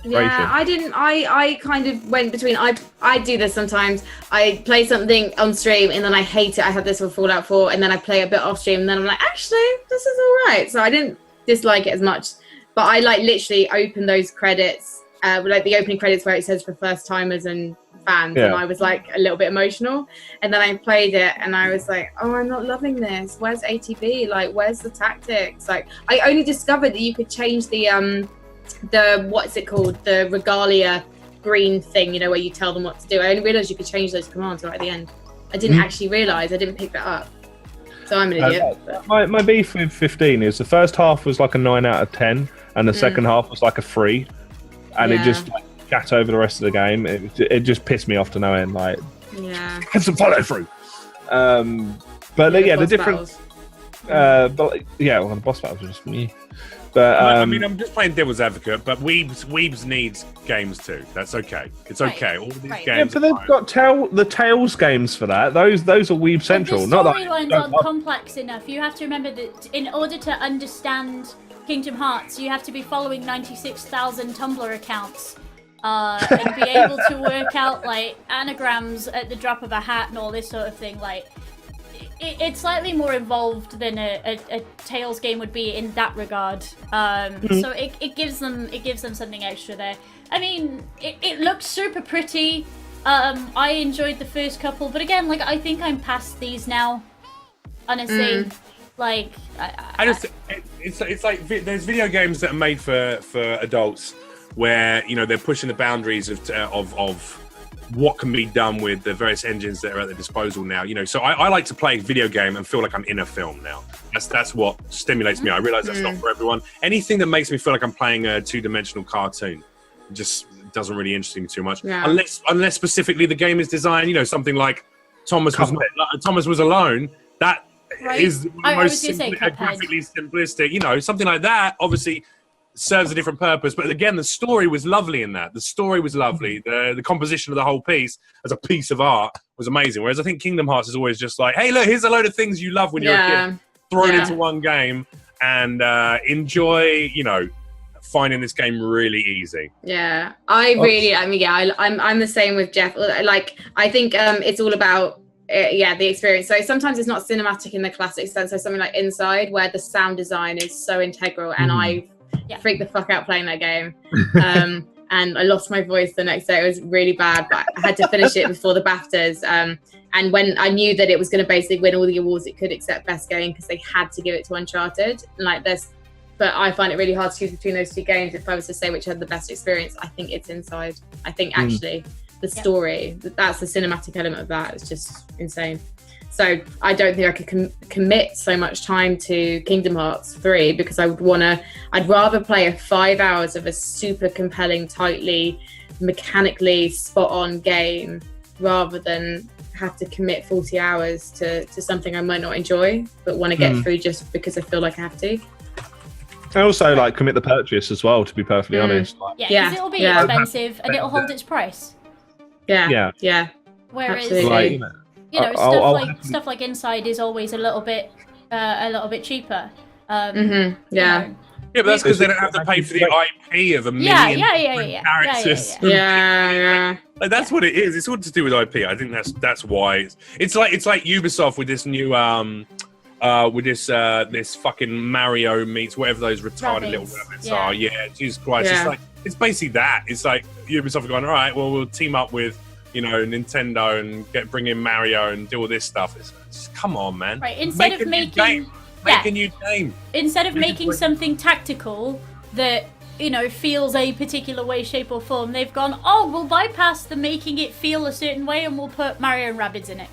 Yeah, I kind of went between. I do this sometimes. I play something on stream and then I hate it. I had this with Fallout 4, and then I play a bit off stream, and then I'm like, actually, this is all right. So I didn't dislike it as much, but I like literally open those credits, like the opening credits where it says for first timers and fans, and I was like a little bit emotional. And then I played it, and I was like, oh, I'm not loving this. Where's ATB? Like, where's the tactics? Like, I only discovered that you could change the what's it called, the regalia green thing, where you tell them what to do. I only realized you could change those commands right at the end. I didn't actually realize. I didn't pick that up, so I'm an idiot. My beef with 15 is the first half was like a 9 out of 10 and the second half was like a 3, and it just like chat over the rest of the game. It just pissed me off to no end. Like, have some follow through. But the different the boss battles are just me. But, I mean, I'm just playing devil's advocate, but Weebs needs games too. That's okay. It's okay. All these games. Yeah, but they've got the Tales games for that. Those are Weeb Central. But the storylines aren't complex enough. You have to remember that in order to understand Kingdom Hearts, you have to be following 96,000 Tumblr accounts and be able to work out like anagrams at the drop of a hat and all this sort of thing. Like, it's slightly more involved than a Tales game would be in that regard. So it gives them something extra there. I mean, it looks super pretty. I enjoyed the first couple, but again, like, I think I'm past these now. Honestly, like it's like there's video games that are made for adults where they're pushing the boundaries of what can be done with the various engines that are at their disposal now. So I like to play a video game and feel like I'm in a film now. That's what stimulates me. I realize that's not for everyone. Anything that makes me feel like I'm playing a two-dimensional cartoon just doesn't really interest me too much. Unless specifically the game is designed, something like Thomas was alone. That is most graphically simplistic. Something like that obviously serves a different purpose, but again, the story was lovely in that. The story was lovely. The composition of the whole piece as a piece of art was amazing. Whereas I think Kingdom Hearts is always just like, hey, look, here's a load of things you love when you're a kid, thrown into one game, and enjoy, finding this game really easy. Yeah, I'm the same with Jeff. Like, I think it's all about the experience. So sometimes it's not cinematic in the classic sense. So something like Inside, where the sound design is so integral, and I freaked the fuck out playing that game. And I lost my voice the next day. It was really bad, but I had to finish it before the BAFTAs. And when I knew that it was going to basically win all the awards it could except best game, because they had to give it to Uncharted. But I find it really hard to choose between those two games. If I was to say which had the best experience, I think it's Inside. I think actually the story, that's the cinematic element of that. It's just insane. So I don't think I could commit so much time to Kingdom Hearts 3, because I'd rather play 5 hours of a super compelling, tightly, mechanically spot-on game rather than have to commit 40 hours to something I might not enjoy, but want to get through just because I feel like I have to. I also commit the purchase as well, to be perfectly honest. Because it'll be expensive and it'll hold its price. Yeah. Whereas, absolutely. Stuff like Inside is always a little bit cheaper. Yeah, but that's because they don't have to pay for the IP of a million characters. Yeah. Like, that's what it is. It's all to do with IP. I think that's why it's like Ubisoft with this new with this fucking Mario meets whatever those retarded little rabbits are. Yeah, Jesus Christ. Yeah. It's basically that. It's like Ubisoft are going, all right, well, we'll team up with Nintendo and bring in Mario and do all this stuff. It's just, come on, man. Right, instead of making a new game. Instead of making something tactical that feels a particular way, shape, or form, they've gone, we'll bypass the making it feel a certain way and we'll put Mario and Rabbids in it.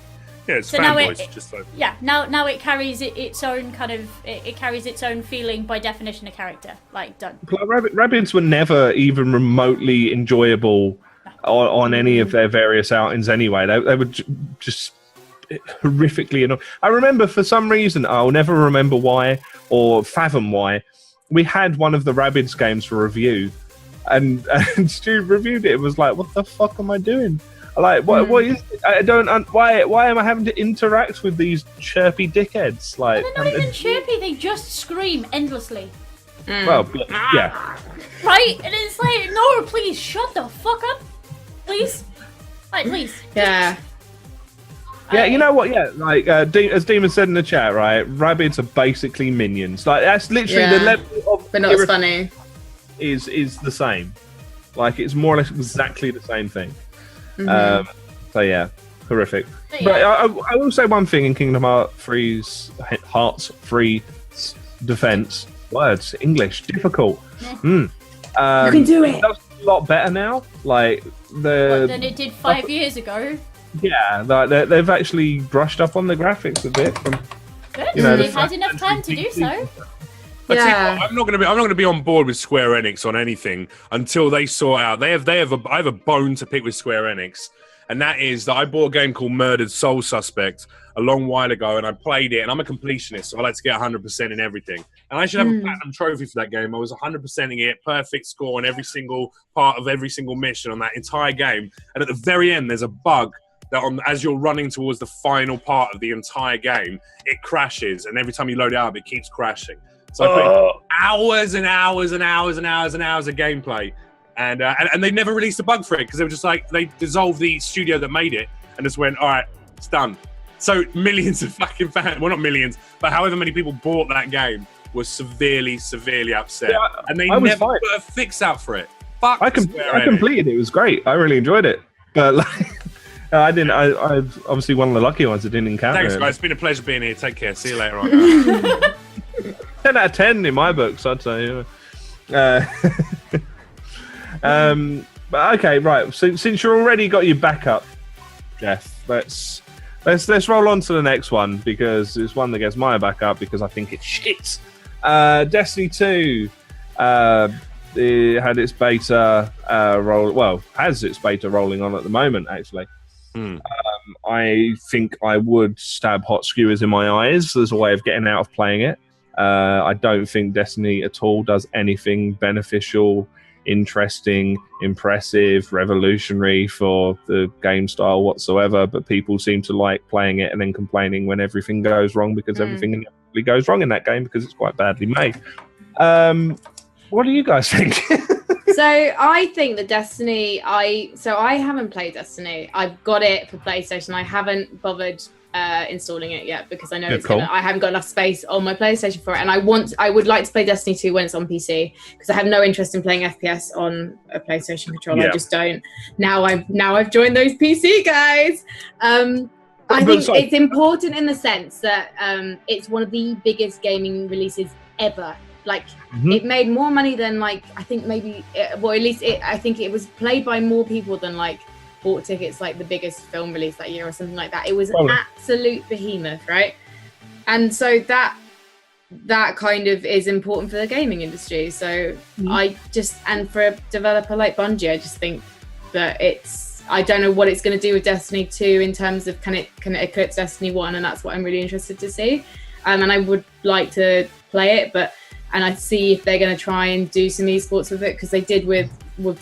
Yeah, it's so fanboys. Now it carries its own kind of it carries its own feeling by definition of character. Like, done. Rabbids were never even remotely enjoyable on any of their various outings anyway. They were just horrifically annoying. I remember for some reason, I'll never remember why or fathom why, we had one of the Rabbids games for review, and Stu reviewed it. It was like, what the fuck am I doing? Like, what is it? I don't. Why am I having to interact with these chirpy dickheads? Like, they're not even chirpy. They just scream endlessly. Well, yeah. Right, and it's like, no, please shut the fuck up, please. Like, please. Yeah. Yeah, you know what? Yeah, like as Demon said in the chat, right? Rabbids are basically minions. Like that's literally the level of. But not as funny. Is the same. Like it's more or less exactly the same thing. So yeah, horrific. But I will say one thing in Kingdom Hearts 3 defense. Words, English, difficult. You can do it. That's a lot better now. Like than it did 5 years ago. Yeah, like they've actually brushed up on the graphics a bit. Good. They've had enough time to do so. Yeah. I'm not going to be on board with Square Enix on anything until they sort out. I have a bone to pick with Square Enix, and that is that I bought a game called Murdered Soul Suspect a long while ago, and I played it, and I'm a completionist, so I like to get 100% in everything. And I should have a platinum trophy for that game. I was 100%ing it, perfect score on every single part of every single mission on that entire game. And at the very end, there's a bug that as you're running towards the final part of the entire game, it crashes, and every time you load it up, it keeps crashing. So I put hours and hours and hours and hours and hours of gameplay, and they never released a bug for it because they were just like, they dissolved the studio that made it and just went, all right, it's done. So millions of fucking fans, well, not millions, but however many people bought that game were severely, severely upset. Yeah, and they never put a fix out for it. Fuck, I completed it. It was great. I really enjoyed it. But like, I'm obviously one of the lucky ones that didn't encounter it. Thanks, guys. It's been a pleasure being here. Take care. See you later on. 10 out of 10 in my books, I'd say. But okay, right. Since you're already got your backup, Jeff, let's roll on to the next one because it's one that gets my backup because I think it's shit. Destiny 2 it had its beta has its beta rolling on at the moment, actually. I think I would stab hot skewers in my eyes as a way of getting out of playing it. I don't think Destiny at all does anything beneficial, interesting, impressive, revolutionary for the game style whatsoever, but people seem to like playing it and then complaining when everything goes wrong because everything inevitably goes wrong in that game because it's quite badly made. What do you guys think? So I think that Destiny, I haven't played Destiny. I've got it for PlayStation. I haven't bothered installing it yet because I know I haven't got enough space on my PlayStation for it, and I would like to play Destiny 2 when it's on PC because I have no interest in playing FPS on a PlayStation controller. I just don't. Now I've joined those PC guys. I think it's important in the sense that it's one of the biggest gaming releases ever. Like it made more money than like I think maybe I think it was played by more people than like bought tickets like the biggest film release that year or something like that. It was an absolute behemoth, right? And so that kind of is important for the gaming industry. So and for a developer like Bungie, I just think that I don't know what it's going to do with Destiny 2 in terms of can it eclipse Destiny 1, and that's what I'm really interested to see. And I would like to play it, and I see if they're going to try and do some esports with it because they did with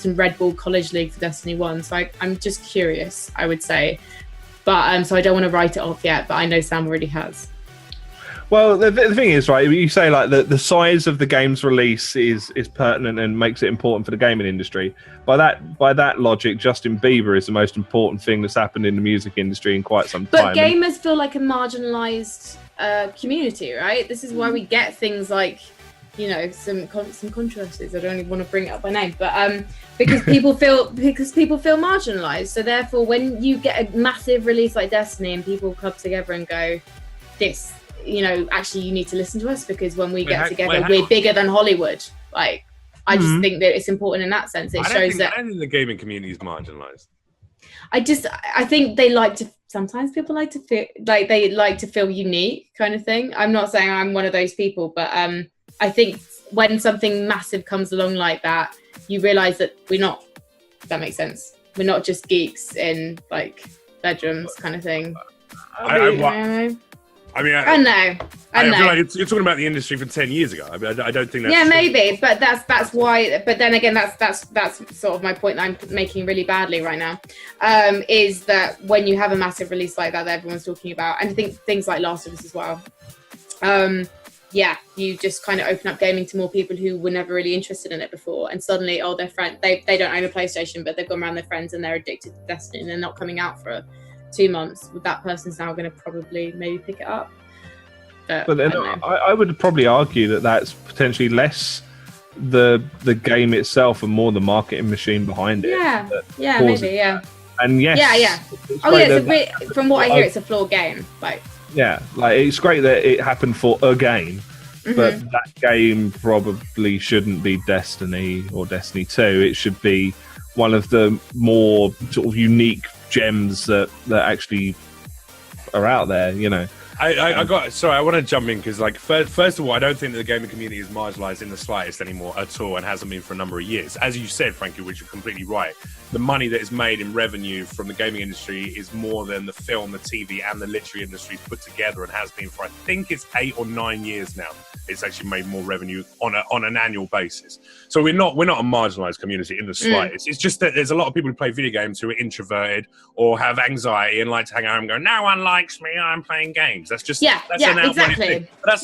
some Red Bull College League for Destiny 1. So I'm just curious, I would say. But so I don't want to write it off yet, but I know Sam already has. Well, the thing is, right, you say like the size of the game's release is pertinent and makes it important for the gaming industry. By that logic, Justin Bieber is the most important thing that's happened in the music industry in quite some time. But gamers feel like a marginalised community, right? This is why we get things like, you know, some controversies. I don't even want to bring it up by name, but because people feel marginalised. So therefore, when you get a massive release like Destiny and people club together and go, this, you know, actually you need to listen to us because when we get together, we're bigger than Hollywood. Like, I just think that it's important in that sense. I don't think the gaming community is marginalised. I think they like to. Sometimes people like to feel like they like to feel unique, kind of thing. I'm not saying I'm one of those people, but I think when something massive comes along like that, you realise that we're not. If that makes sense. We're not just geeks in like bedrooms, kind of thing. I don't know. I feel like you're talking about the industry from 10 years ago. I mean, I don't think that's true. Maybe, but that's why. But then again, that's sort of my point that I'm making really badly right now. Is that when you have a massive release like that everyone's talking about, and I think things like Last of Us as well. You just kind of open up gaming to more people who were never really interested in it before, and suddenly, their friend they don't own a PlayStation, but they've gone around their friends and they're addicted to Destiny, and they're not coming out for 2 months. That person's now going to probably maybe pick it up. But then I would probably argue that that's potentially less the game itself and more the marketing machine behind it. Maybe. And yes, from what I hear, it's a flawed game. Like it's great that it happened for a game, but that game probably shouldn't be Destiny or Destiny 2. It should be one of the more sort of unique gems that actually are out there, you know. I want to jump in because, like, first of all, I don't think that the gaming community is marginalised in the slightest anymore at all, and hasn't been for a number of years. As you said, Frankie, which you're completely right, the money that is made in revenue from the gaming industry is more than the film, the TV, and the literary industries put together, and has been for, I think it's 8 or 9 years now. It's actually made more revenue on an annual basis. So we're not a marginalised community in the slightest. It's just that there's a lot of people who play video games who are introverted or have anxiety and like to hang out and go, no one likes me, I'm playing games. That's just exactly. But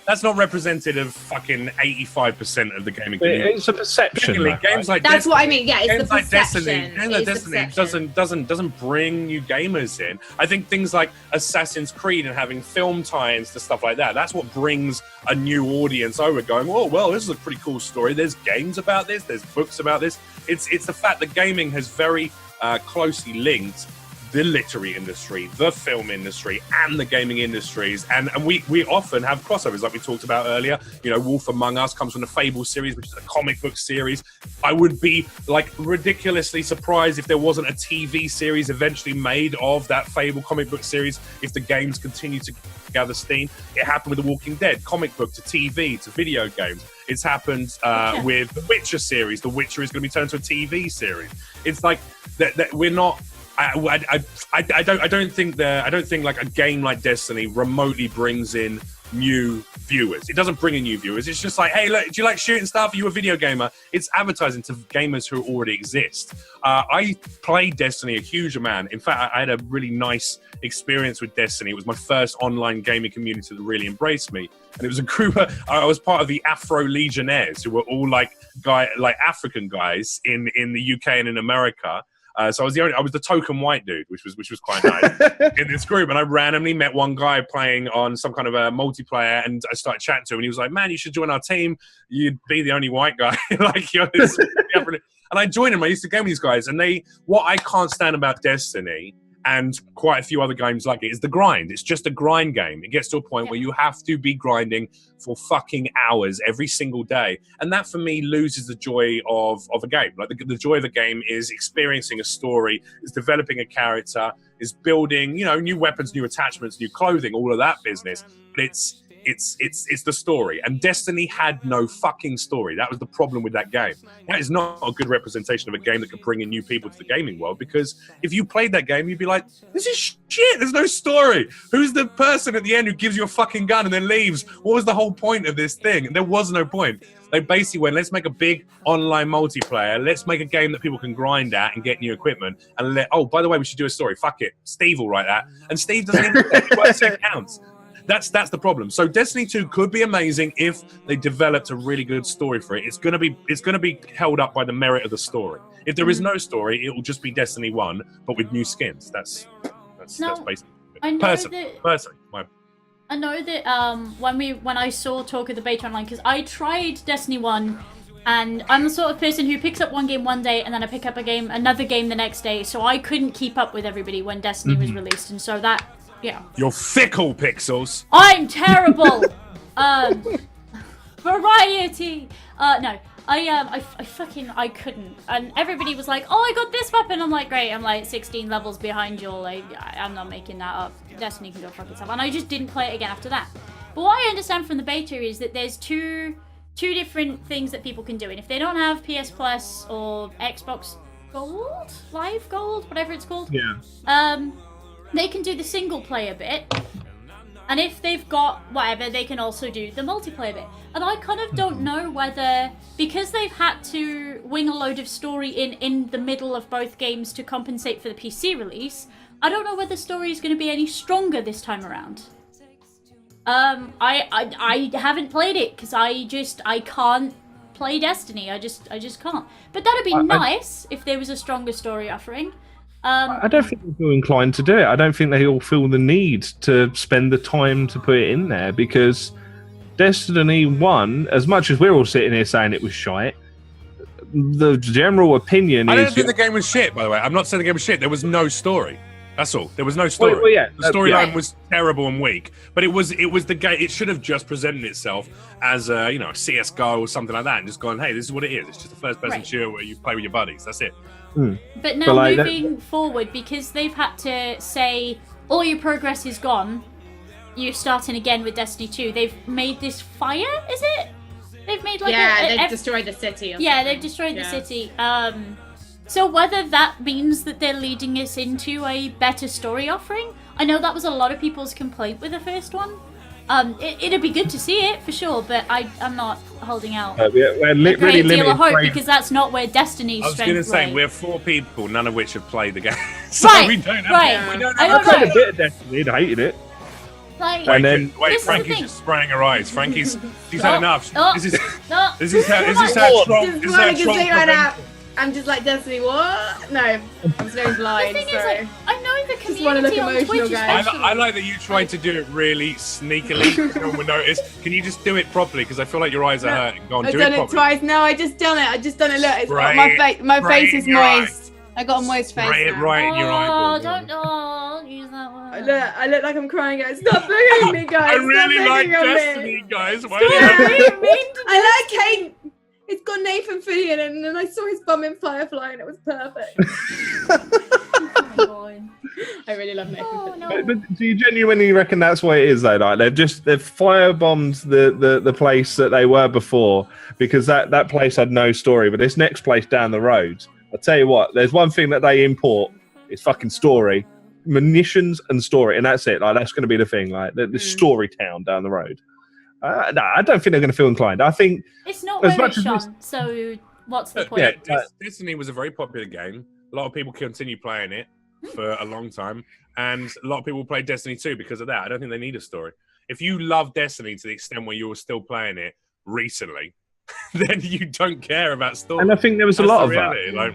that's not representative of fucking 85% of the gaming community. It's a perception. Games like that's what I mean. Yeah, it's games the perception. Games like Destiny doesn't bring new gamers in. I think things like Assassin's Creed and having film tie-ins to stuff like that, that's what brings a new audience over, going, oh well, this is a pretty cool story. There's games about this. There's books about this. It's the fact that gaming has very closely linked the literary industry, the film industry, and the gaming industries, and we often have crossovers, like we talked about earlier. You know, Wolf Among Us comes from the Fable series, which is a comic book series. I would be like ridiculously surprised if there wasn't a TV series eventually made of that Fable comic book series if the games continue to gather steam. It happened with The Walking Dead, comic book to TV to video games. It's happened with the Witcher series. The Witcher is going to be turned to a TV series. It's like that we're not. I don't think like a game like Destiny remotely brings in new viewers. It doesn't bring in new viewers. It's just like, hey, look, do you like shooting stuff? Are you a video gamer? It's advertising to gamers who already exist. I played Destiny a huge amount. In fact, I had a really nice experience with Destiny. It was my first online gaming community that really embraced me. And it was a group I was part of the Afro Legionnaires, who were all like African guys in the UK and in America. So I was the token white dude, which was quite nice in this group. And I randomly met one guy playing on some kind of a multiplayer, and I started chatting to him, and he was like, "Man, you should join our team. You'd be the only white guy." Like, you're this. And I joined him. I used to game with these guys, and what I can't stand about Destiny and quite a few other games like it is the grind. It's just a grind game. It gets to a point where you have to be grinding for fucking hours every single day. And that, for me, loses the joy of a game. Like, the joy of a game is experiencing a story, is developing a character, is building, new weapons, new attachments, new clothing, all of that business. But it's the story. And Destiny had no fucking story. That was the problem with that game. That is not a good representation of a game that could bring in new people to the gaming world, because if you played that game, you'd be like, this is shit. There's no story. Who's the person at the end who gives you a fucking gun and then leaves? What was the whole point of this thing? There was no point. They basically went, let's make a big online multiplayer. Let's make a game that people can grind at and get new equipment. And by the way, we should do a story. Fuck it. Steve will write that. And Steve doesn't even what counts. That's the problem. So Destiny 2 could be amazing if they developed a really good story for it. It's gonna be held up by the merit of the story. If there is no story, it will just be Destiny 1, but with new skins. That's basically it. I know that when I saw talk of the beta online, because I tried Destiny 1, and I'm the sort of person who picks up one game one day and then I pick up another game the next day, so I couldn't keep up with everybody when Destiny was released, and so that. Yeah. You're fickle, Pixels. I'm terrible. Variety. No. I couldn't. And everybody was like, "Oh, I got this weapon." I'm like, "Great." I'm like 16 levels behind you. Like, I'm not making that up. Destiny can go fuck itself. And I just didn't play it again after that. But what I understand from the beta is that there's two different things that people can do. And if they don't have PS Plus or Xbox Gold, Live Gold, whatever it's called. Yeah. they can do the single player bit. And if they've got whatever, they can also do the multiplayer bit. And I kind of don't know whether, because they've had to wing a load of story in the middle of both games to compensate for the PC release, I don't know whether the story is going to be any stronger this time around. I haven't played it because I can't play Destiny. I just can't. But that'd be nice if there was a stronger story offering. I don't think they feel inclined to do it. I don't think they all feel the need to spend the time to put it in there, because Destiny 1, as much as we're all sitting here saying it was shite, the general opinion is... I don't think the game was shit, by the way. I'm not saying the game was shit. There was no story. That's all. There was no story. Well, yeah, the storyline was terrible and weak, but it was the game. It should have just presented itself as a CS:GO or something like that, and just gone, hey, this is what it is. It's just a first-person shooter where you play with your buddies. That's it. But now moving forward, because they've had to say all your progress is gone, you're starting again with Destiny 2. They've made this fire. Is it? They've made like they've destroyed the city. They've destroyed the city. So whether that means that they're leading us into a better story offering, I know that was a lot of people's complaint with the first one. It'd be good to see it for sure, but I'm not holding out a great deal of hope because that's not where Destiny's strength I was going to say, we're 4 people, none of which have played the game, so we don't have. I played a bit of Destiny and hated it. Frankie's just spraying her eyes. She's had enough. This is how I'm just like, Destiny, what? No, I'm so blind. The thing is, like, I know the community want to look on emotional, Twitch, guys. I like that you tried to do it really sneakily. No one would notice. Can you just do it properly? Because I feel like your eyes are hurting. Go on, I've do done it properly. Twice. No, I just done it. Look, it's my face is moist. I got a moist face. Spray it right in your eyeball. Don't use that word. I look like I'm crying, guys. Stop booing me, guys. I really like Destiny, guys. Why I like Kate. It's got Nathan Fillion, and then I saw his bum in Firefly, and it was perfect. I really love Nathan Fillion. No. But do you genuinely reckon that's what it is, though? Like they've firebombed the place that they were before, because that place had no story. But this next place down the road, I'll tell you what, there's one thing that they import, it's fucking story, munitions and story, and that's it. Like that's going to be the thing, like the story town down the road. No, I don't think they're going to feel inclined. I think it's not where it's shone. So what's the point? Yeah, Destiny was a very popular game. A lot of people continue playing it for a long time, and a lot of people play Destiny 2 because of that. I don't think they need a story. If you love Destiny to the extent where you're still playing it recently, then you don't care about story. And I think there was a lot of that. Like,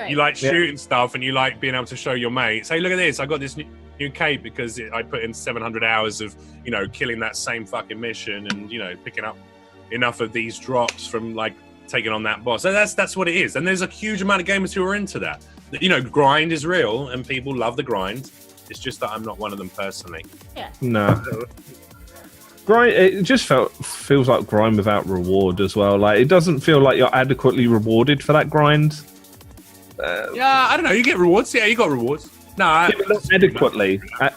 you like shooting stuff, and you like being able to show your mates, hey, look at this, I got this new cape because I put in 700 hours of killing that same fucking mission and picking up enough of these drops from like taking on that boss. So that's what it is. And there's a huge amount of gamers who are into that. Grind is real and people love the grind. It's just that I'm not one of them personally. Yeah. No. Grind, it just feels like grind without reward as well. Like it doesn't feel like you're adequately rewarded for that grind. Yeah, I don't know. You get rewards. Yeah, you got rewards. No,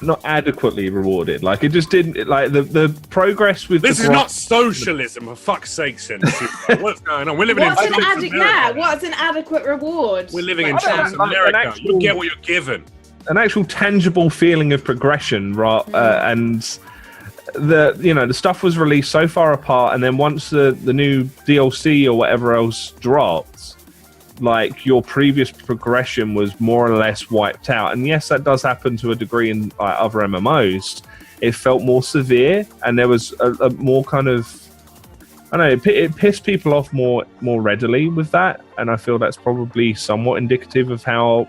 not adequately rewarded. Like it just didn't. Like the progress with this is not socialism, for fuck's sake, Senshudo. What's going on? We're living What's in an adequate reward? We're living in South America. You get what you're given. An actual tangible feeling of progression, right? And the stuff was released so far apart, and then once the new DLC or whatever else dropped, like your previous progression was more or less wiped out. And yes, that does happen to a degree in other MMOs. It felt more severe, and there was a more kind of, I don't know, it pissed people off more readily with that. And I feel that's probably somewhat indicative of how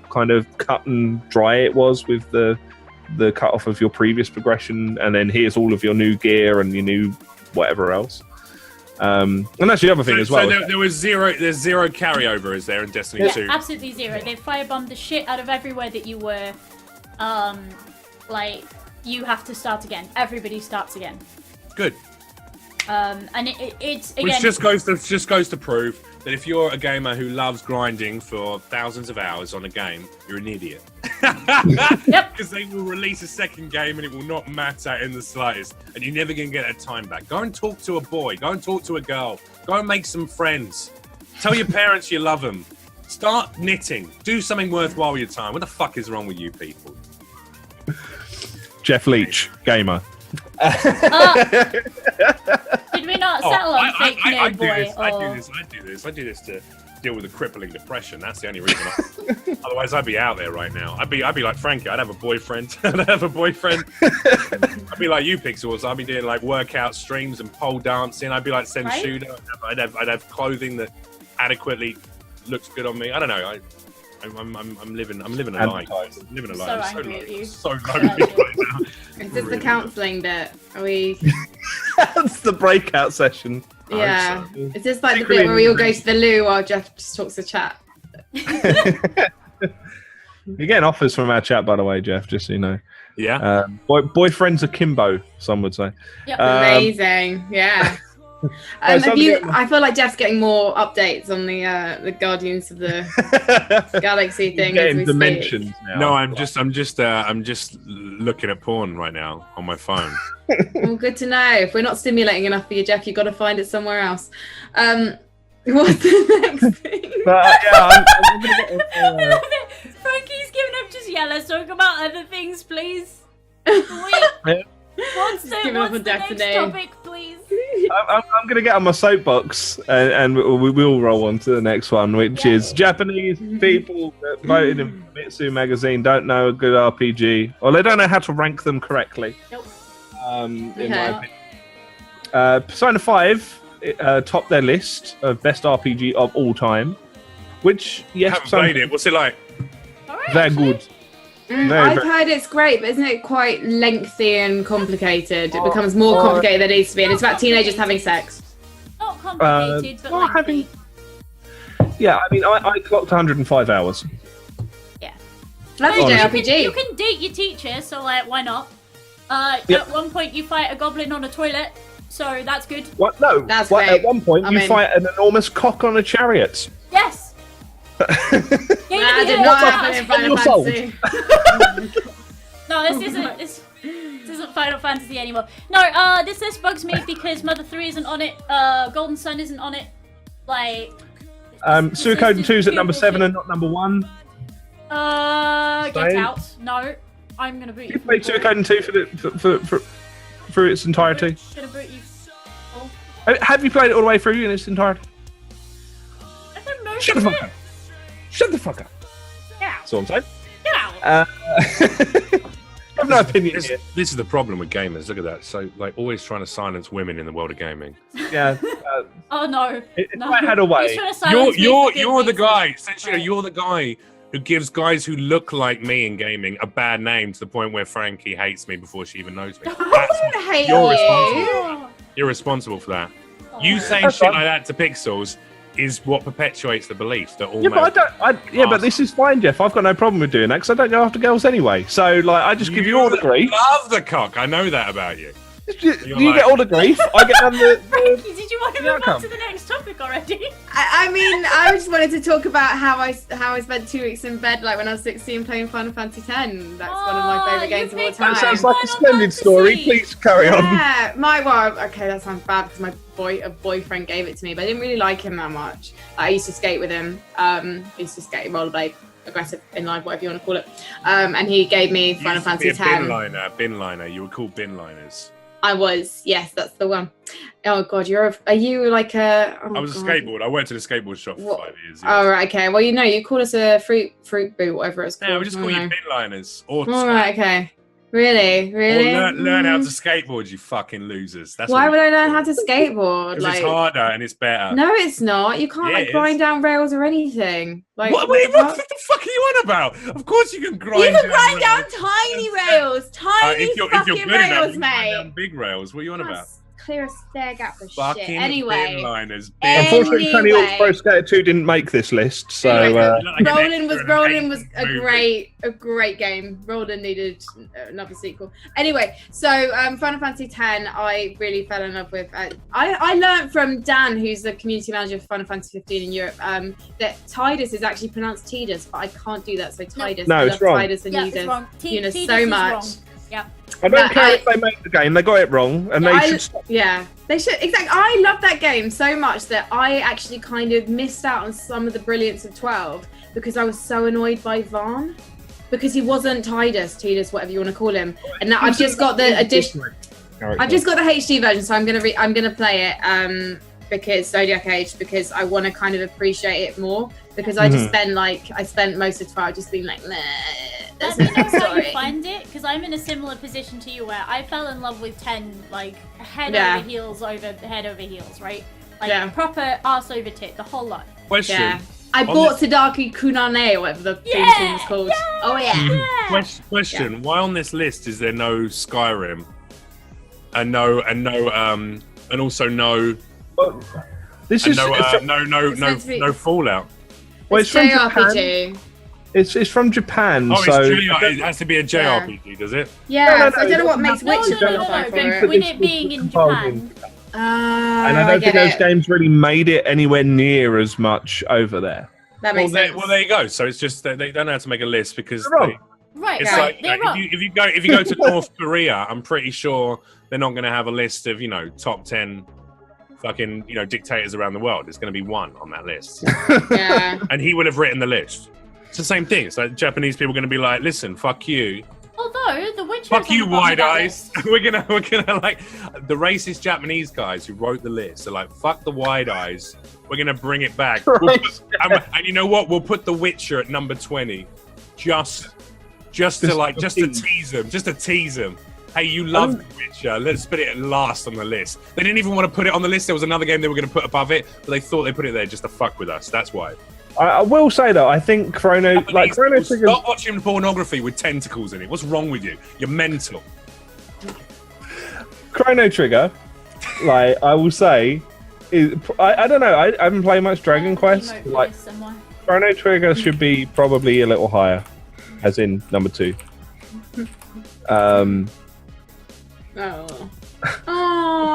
kind of cut and dry it was with the cut off of your previous progression, and then here's all of your new gear and your new whatever else. And that's the other thing as well. So there's zero carryover, is there, in Destiny 2? Absolutely zero. They've firebombed the shit out of everywhere that you were. Like, you have to start again. Everybody starts again. Good. And it's again. Which just goes to prove that if you're a gamer who loves grinding for thousands of hours on a game, you're an idiot. Yep. Because they will release a second game and it will not matter in the slightest, and you're never going to get that time back. Go and talk to a boy. Go and talk to a girl. Go and make some friends. Tell your parents you love them. Start knitting. Do something worthwhile with your time. What the fuck is wrong with you people? Jeff Leach, gamer. Did we not settle on fake nerd boy? I do this to deal with a crippling depression. That's the only reason. Otherwise, I'd be out there right now. I'd be like Frankie. I'd have a boyfriend. I'd be like you, Pixels. I'd be doing like workout streams and pole dancing. I'd be like Senshudo. Right? I'd have clothing that adequately looks good on me. I don't know. I'm living a life. I'm living a life. So angry at you. So lonely right now. Is this the counselling bit? Are we? That's the breakout session. Yeah. So. Is this like the bit where we all go to the loo while Jeff just talks to chat? You're getting offers from our chat, by the way, Jeff. Just so you know. Yeah. Boyfriends akimbo, some would say. Yep. Amazing. Yeah. I feel like Jeff's getting more updates on the Guardians of the Galaxy thing. Getting dimensions now. No, I'm just looking at porn right now on my phone. Well, good to know. If we're not stimulating enough for you, Jeff, you've got to find it somewhere else. What's the next thing? I'm gonna get I love it. Frankie's giving up just let's talk about other things, please. What's the next topic, please? I'm going to get on my soapbox and we'll roll on to the next one, which is Japanese people that voted in Famitsu magazine don't know a good RPG, or they don't know how to rank them correctly. Nope. In my opinion. Persona 5 topped their list of best RPG of all time, which, yes, I haven't played it. What's it like? They're good. I've heard it's great, but isn't it quite lengthy and complicated? It becomes more complicated than it needs to be, and it's about teenagers having sex. Not complicated, but lengthy. Yeah, I mean, I clocked 105 hours. Yeah. That's a JRPG. You can date your teacher, so why not? At one point, you fight a goblin on a toilet, so that's good. What? No. That's great. At one point, you fight an enormous cock on a chariot. Yes. I did not happen in Final Fantasy. No, this isn't Final Fantasy anymore. No, this list bugs me because Mother 3 isn't on it. Golden Sun isn't on it. Like, Suikoden 2's at number 7 and not number 1. Get out. No, I'm gonna boot you. You played Suikoden 2 for its entirety. Gonna boot you. Have you played it all the way through in its entirety? I don't know. Shut the fuck up. Shut the fuck up. Get out. That's all I'm saying. Get out. I have no opinion here. This is the problem with gamers. Look at that. So, like, always trying to silence women in the world of gaming. Yeah. Oh no. If I had a way. You're the guy. Essentially, you're the guy who gives guys who look like me in gaming a bad name to the point where Frankie hates me before she even knows me. You're responsible for that. You saying shit like that to Pixels is what perpetuates the belief that all but this is fine, Jeff. I've got no problem with doing that because I don't go after girls anyway. So, like, I just give you all the grief. Love the cock. I know that about you. You get all the grief. I get the Frankie, did you want to move on to the next topic already? I mean, I just wanted to talk about how I spent 2 weeks in bed, like when I was 16, playing Final Fantasy X. That's one of my favourite games of all time. That sounds like a splendid story. Please carry on. Yeah, okay, that sounds bad because a boyfriend gave it to me, but I didn't really like him that much. I used to skate with him. I used to skate, rollerblade, aggressive, inline, whatever you want to call it. And he gave me Final Fantasy X. Bin liner. You were called bin liners. I was, yes, that's the one. Oh God, are you like a? I was a skateboard. I went to the skateboard shop for 5 years. Yes. Oh right, okay. Well, you call us a fruit boot, whatever it's called. Yeah, we just call you bin liners. All right, okay. Really? Or learn how to skateboard, you fucking losers. That's why would I learn how to skateboard? Because it's harder and it's better. No, it's not. You can't grind down rails or anything. Like what the fuck are you on about? Of course you can grind. You can grind down tiny rails, if you're fucking rails, mate. Down big rails. What are you on about? Clear a stair gap for fucking shit. Anyway, unfortunately, Tony Hawk's Pro Skater 2 didn't make this list. So Roland was a great game. Roland needed another sequel. Anyway, so Final Fantasy X, I really fell in love with. I learned from Dan, who's the community manager for Final Fantasy 15 in Europe, that Tidus is actually pronounced Tidus, but I can't do that. So Tidus, no, it's wrong. Tidus and Tidus so much. Yeah. I don't care if they make the game; they got it wrong, and they should stop. Yeah, they should. Exactly. I love that game so much that I actually kind of missed out on some of the brilliance of 12 because I was so annoyed by Vaughn. because he wasn't Tidus, whatever you want to call him. And now I've just got the addition. I've just got the HD version, so I'm gonna play it because Zodiac Age, because I want to kind of appreciate it more, because I just spent most of the time just being like, meh. Let me know how you find it, because I'm in a similar position to you where I fell in love with 10 like head over heels, right? Like proper arse over tit, the whole lot. Question. Yeah. I bought Tadaki Kunane, or whatever the theme tune was called. Oh yeah. Question. Why on this list is there no Skyrim? And also no. This is no Fallout. Well, it's from JRPG. Japan. It's from Japan, oh, so it has to be a JRPG, does it? Yeah, so I don't know what makes Witcher qualify for it. With it being in Japan. And I don't think those games really made it anywhere near as much over there. That makes sense. Well, there you go. So it's just they don't know how to make a list because Right. It's like if you go to North Korea, I'm pretty sure they're not going to have a list of top 10 fucking dictators around the world. There's going to be one on that list. Yeah. And he would have written the list. It's the same thing. It's like Japanese people are going to be like, listen, fuck you. Although the Witcher. Fuck you, wide eyes. we're gonna like the racist Japanese guys who wrote the list are like, fuck the wide eyes. We're gonna bring it back. And you know what? We'll put The Witcher at number 20, just to tease them. Hey, you love The Witcher. Let's put it at last on the list. They didn't even want to put it on the list. There was another game they were going to put above it, but they thought they put it there just to fuck with us. That's why. I will say though, I think Chrono Trigger. Stop watching pornography with tentacles in it. What's wrong with you? You're mental. Chrono Trigger, I will say, I don't know. I haven't played much Dragon Quest. Chrono Trigger should be probably a little higher, as in number 2.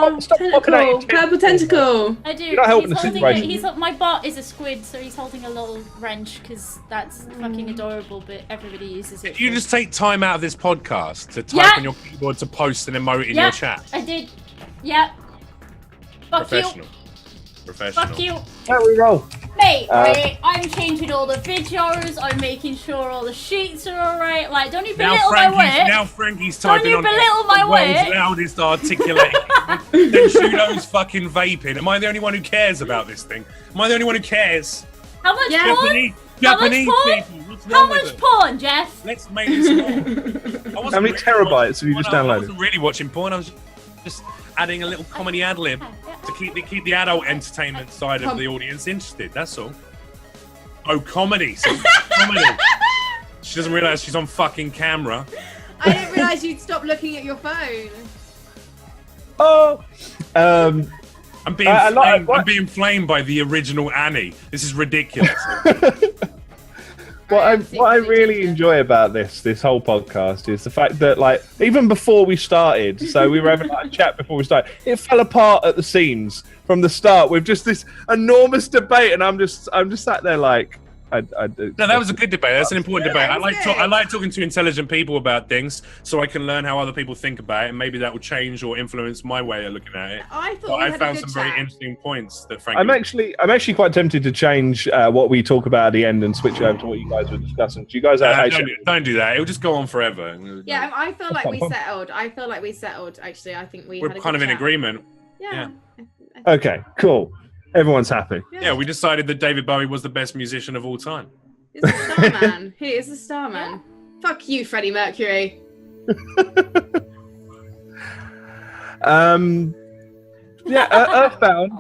Tentacle, purple tentacle. I do. You're not helping the situation. My bot is a squid, so he's holding a little wrench because that's fucking adorable. But everybody uses it. Did you just take time out of this podcast to type on your keyboard to post an emote in your chat? I did. Yeah. Fuck you. Professional. Fuck you. How we roll? Mate, right, I'm changing all the videos, I'm making sure all the sheets are alright, don't you belittle my work. Now Frankie's typing on my world's loudest articulating. Senshudo's fucking vaping. Am I the only one who cares about this thing? Am I the only one who cares? How much porn? Japanese people. How much porn, Jeff? Let's make this more. How many terabytes have you just downloaded? I wasn't really watching porn, I was just adding a little comedy ad lib to keep the adult entertainment side of the audience interested. That's all. Oh, comedy. Comedy. She doesn't realise she's on fucking camera. I didn't realise you'd stop looking at your phone. Oh. I'm being flamed by the original Annie. This is ridiculous. What I really enjoy about this whole podcast is the fact that even before we started, so we were having a chat before we started, it fell apart at the seams from the start with just this enormous debate, and I'm just sat there No, that was a good debate. That's an important debate. I like talking to intelligent people about things, so I can learn how other people think about it, and maybe that will change or influence my way of looking at it. I found some very interesting points that Frank. I'm actually quite tempted to change what we talk about at the end and switch over to what you guys were discussing. Do you guys don't do that? It'll just go on forever. Yeah, I feel like we settled. Actually, I think we're kind of in agreement. Yeah. Okay. Cool. Everyone's happy. Yeah, we decided that David Bowie was the best musician of all time. He's a star man. He is a star man. Yeah. Fuck you, Freddie Mercury. Earthbound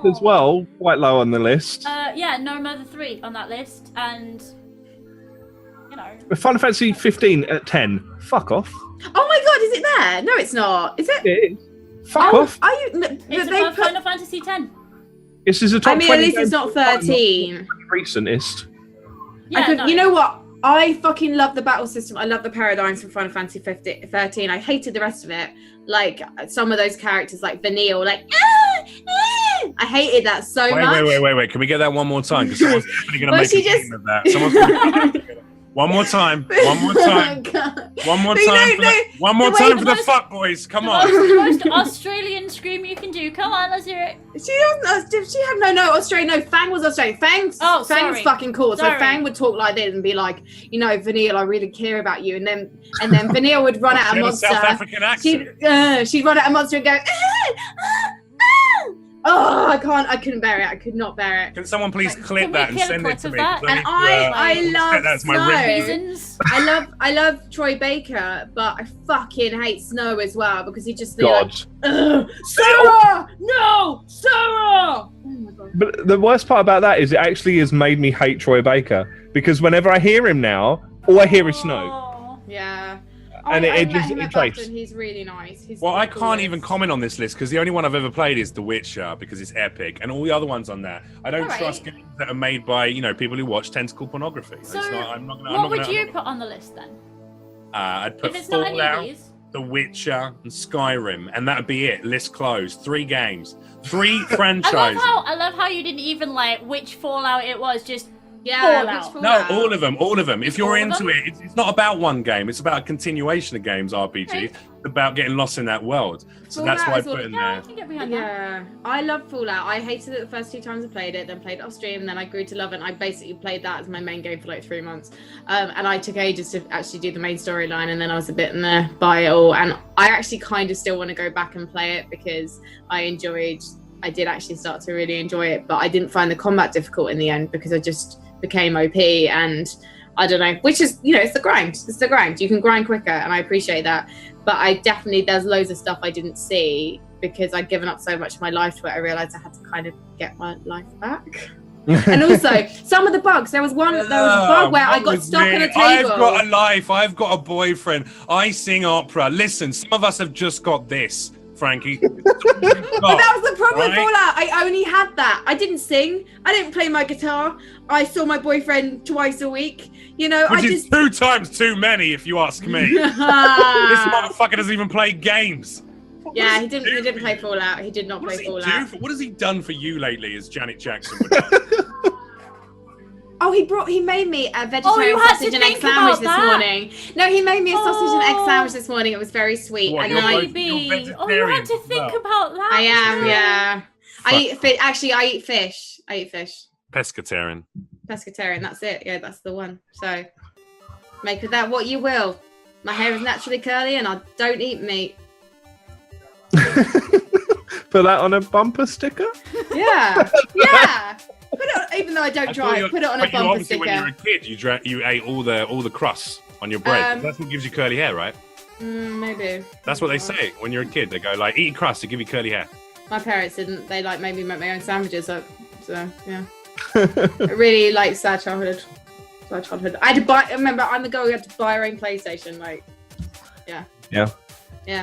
as well, quite low on the list. No Mother 3 on that list, and Final Fantasy 15 at 10. Fuck off. Oh my god, is it there? No, it's not. Is it? It is. Fuck off. Are you? It's above Final Fantasy 10. This is a top 20. At least it's not 13. Recentest. Yeah, You know what? I fucking love the battle system. I love the paradigms from Final Fantasy 13. I hated the rest of it. Some of those characters, like Vanille, I hated that so much. Wait. Can we get that one more time? Because someone's definitely going to make a game of that. One more time. One more time. One more time. One more time for the fuck boys. Come on. The most Australian scream you can do. Come on, let's hear it. She had no Australian. No, Fang was Australian. Fang's fucking cool. So Fang would talk like this and be like, you know, Vanille, I really care about you. And then Vanille would run out a monster. South African accent. She'd run out a monster and go. Oh, I couldn't bear it. I could not bear it. Can someone please clip that and send it to me? And I love Snow. I love Troy Baker, but I fucking hate Snow as well because he just God. Sarah! No! Sarah! Oh my God. But the worst part about that is it actually has made me hate Troy Baker because whenever I hear him now, all I hear is Snow. Yeah. And I it met just him at trace. Boston. He's really nice. Well, I can't even comment on this list because the only one I've ever played is The Witcher because it's epic, and all the other ones on there, I don't trust games that are made by people who watch tentacle pornography. So, what would you put on the list then? I'd put If it's not any of Fallout, these. The Witcher, and Skyrim, and that'd be it. List closed. 3 games, 3 franchises. I love how you didn't even like which Fallout it was. Just Fallout. No, all of them. If you're into them? it, it's not about one game. It's about a continuation of games, RPG. Okay. It's about getting lost in that world. So Fallout that's why I is put in Yeah, I there. can get behind that. Yeah, I love Fallout. I hated it the first 2 times I played it, then played it off stream, and then I grew to love it. And I basically played that as my main game for like 3 months. And I took ages to actually do the main storyline, and then I was a bit by it all. And I actually kind of still want to go back and play it because I did actually start to really enjoy it, but I didn't find the combat difficult in the end because I just became OP, and I don't know, which is, it's the grind. It's the grind. You can grind quicker, and I appreciate that. But there's loads of stuff I didn't see because I'd given up so much of my life to it. I realized I had to kind of get my life back. And also, some of the bugs. There was a bug where I got stuck on a table. I've got a life. I've got a boyfriend. I sing opera. Listen, some of us have just got this, Frankie. But that was the problem with Fallout. I only had that. I didn't sing. I didn't play my guitar. I saw my boyfriend twice a week. Which is 2 times too many, if you ask me. This motherfucker doesn't even play games. He didn't play Fallout. He did not play Fallout. What has he done for you lately, as Janet Jackson would Oh, he made me a vegetarian sausage and egg sandwich this morning. No, he made me a sausage and egg sandwich this morning. It was very sweet. What, and you had to think about that. I am, yeah. I eat fish. Pescatarian. Pescatarian, that's it. Yeah, that's the one. So make of that what you will. My hair is naturally curly and I don't eat meat. Put that on a bumper sticker? Yeah. Yeah. Put it, even though I don't drive, put it on a bumper sticker. When you were a kid, you ate all the crusts on your bread. That's what gives you curly hair, right? Maybe. That's what they say when you're a kid. They go like, eat crust to give you curly hair. My parents didn't. They made me make my own sandwiches. So yeah. Really sad childhood. I had to buy. Remember, I'm the girl who had to buy her own PlayStation. Yeah.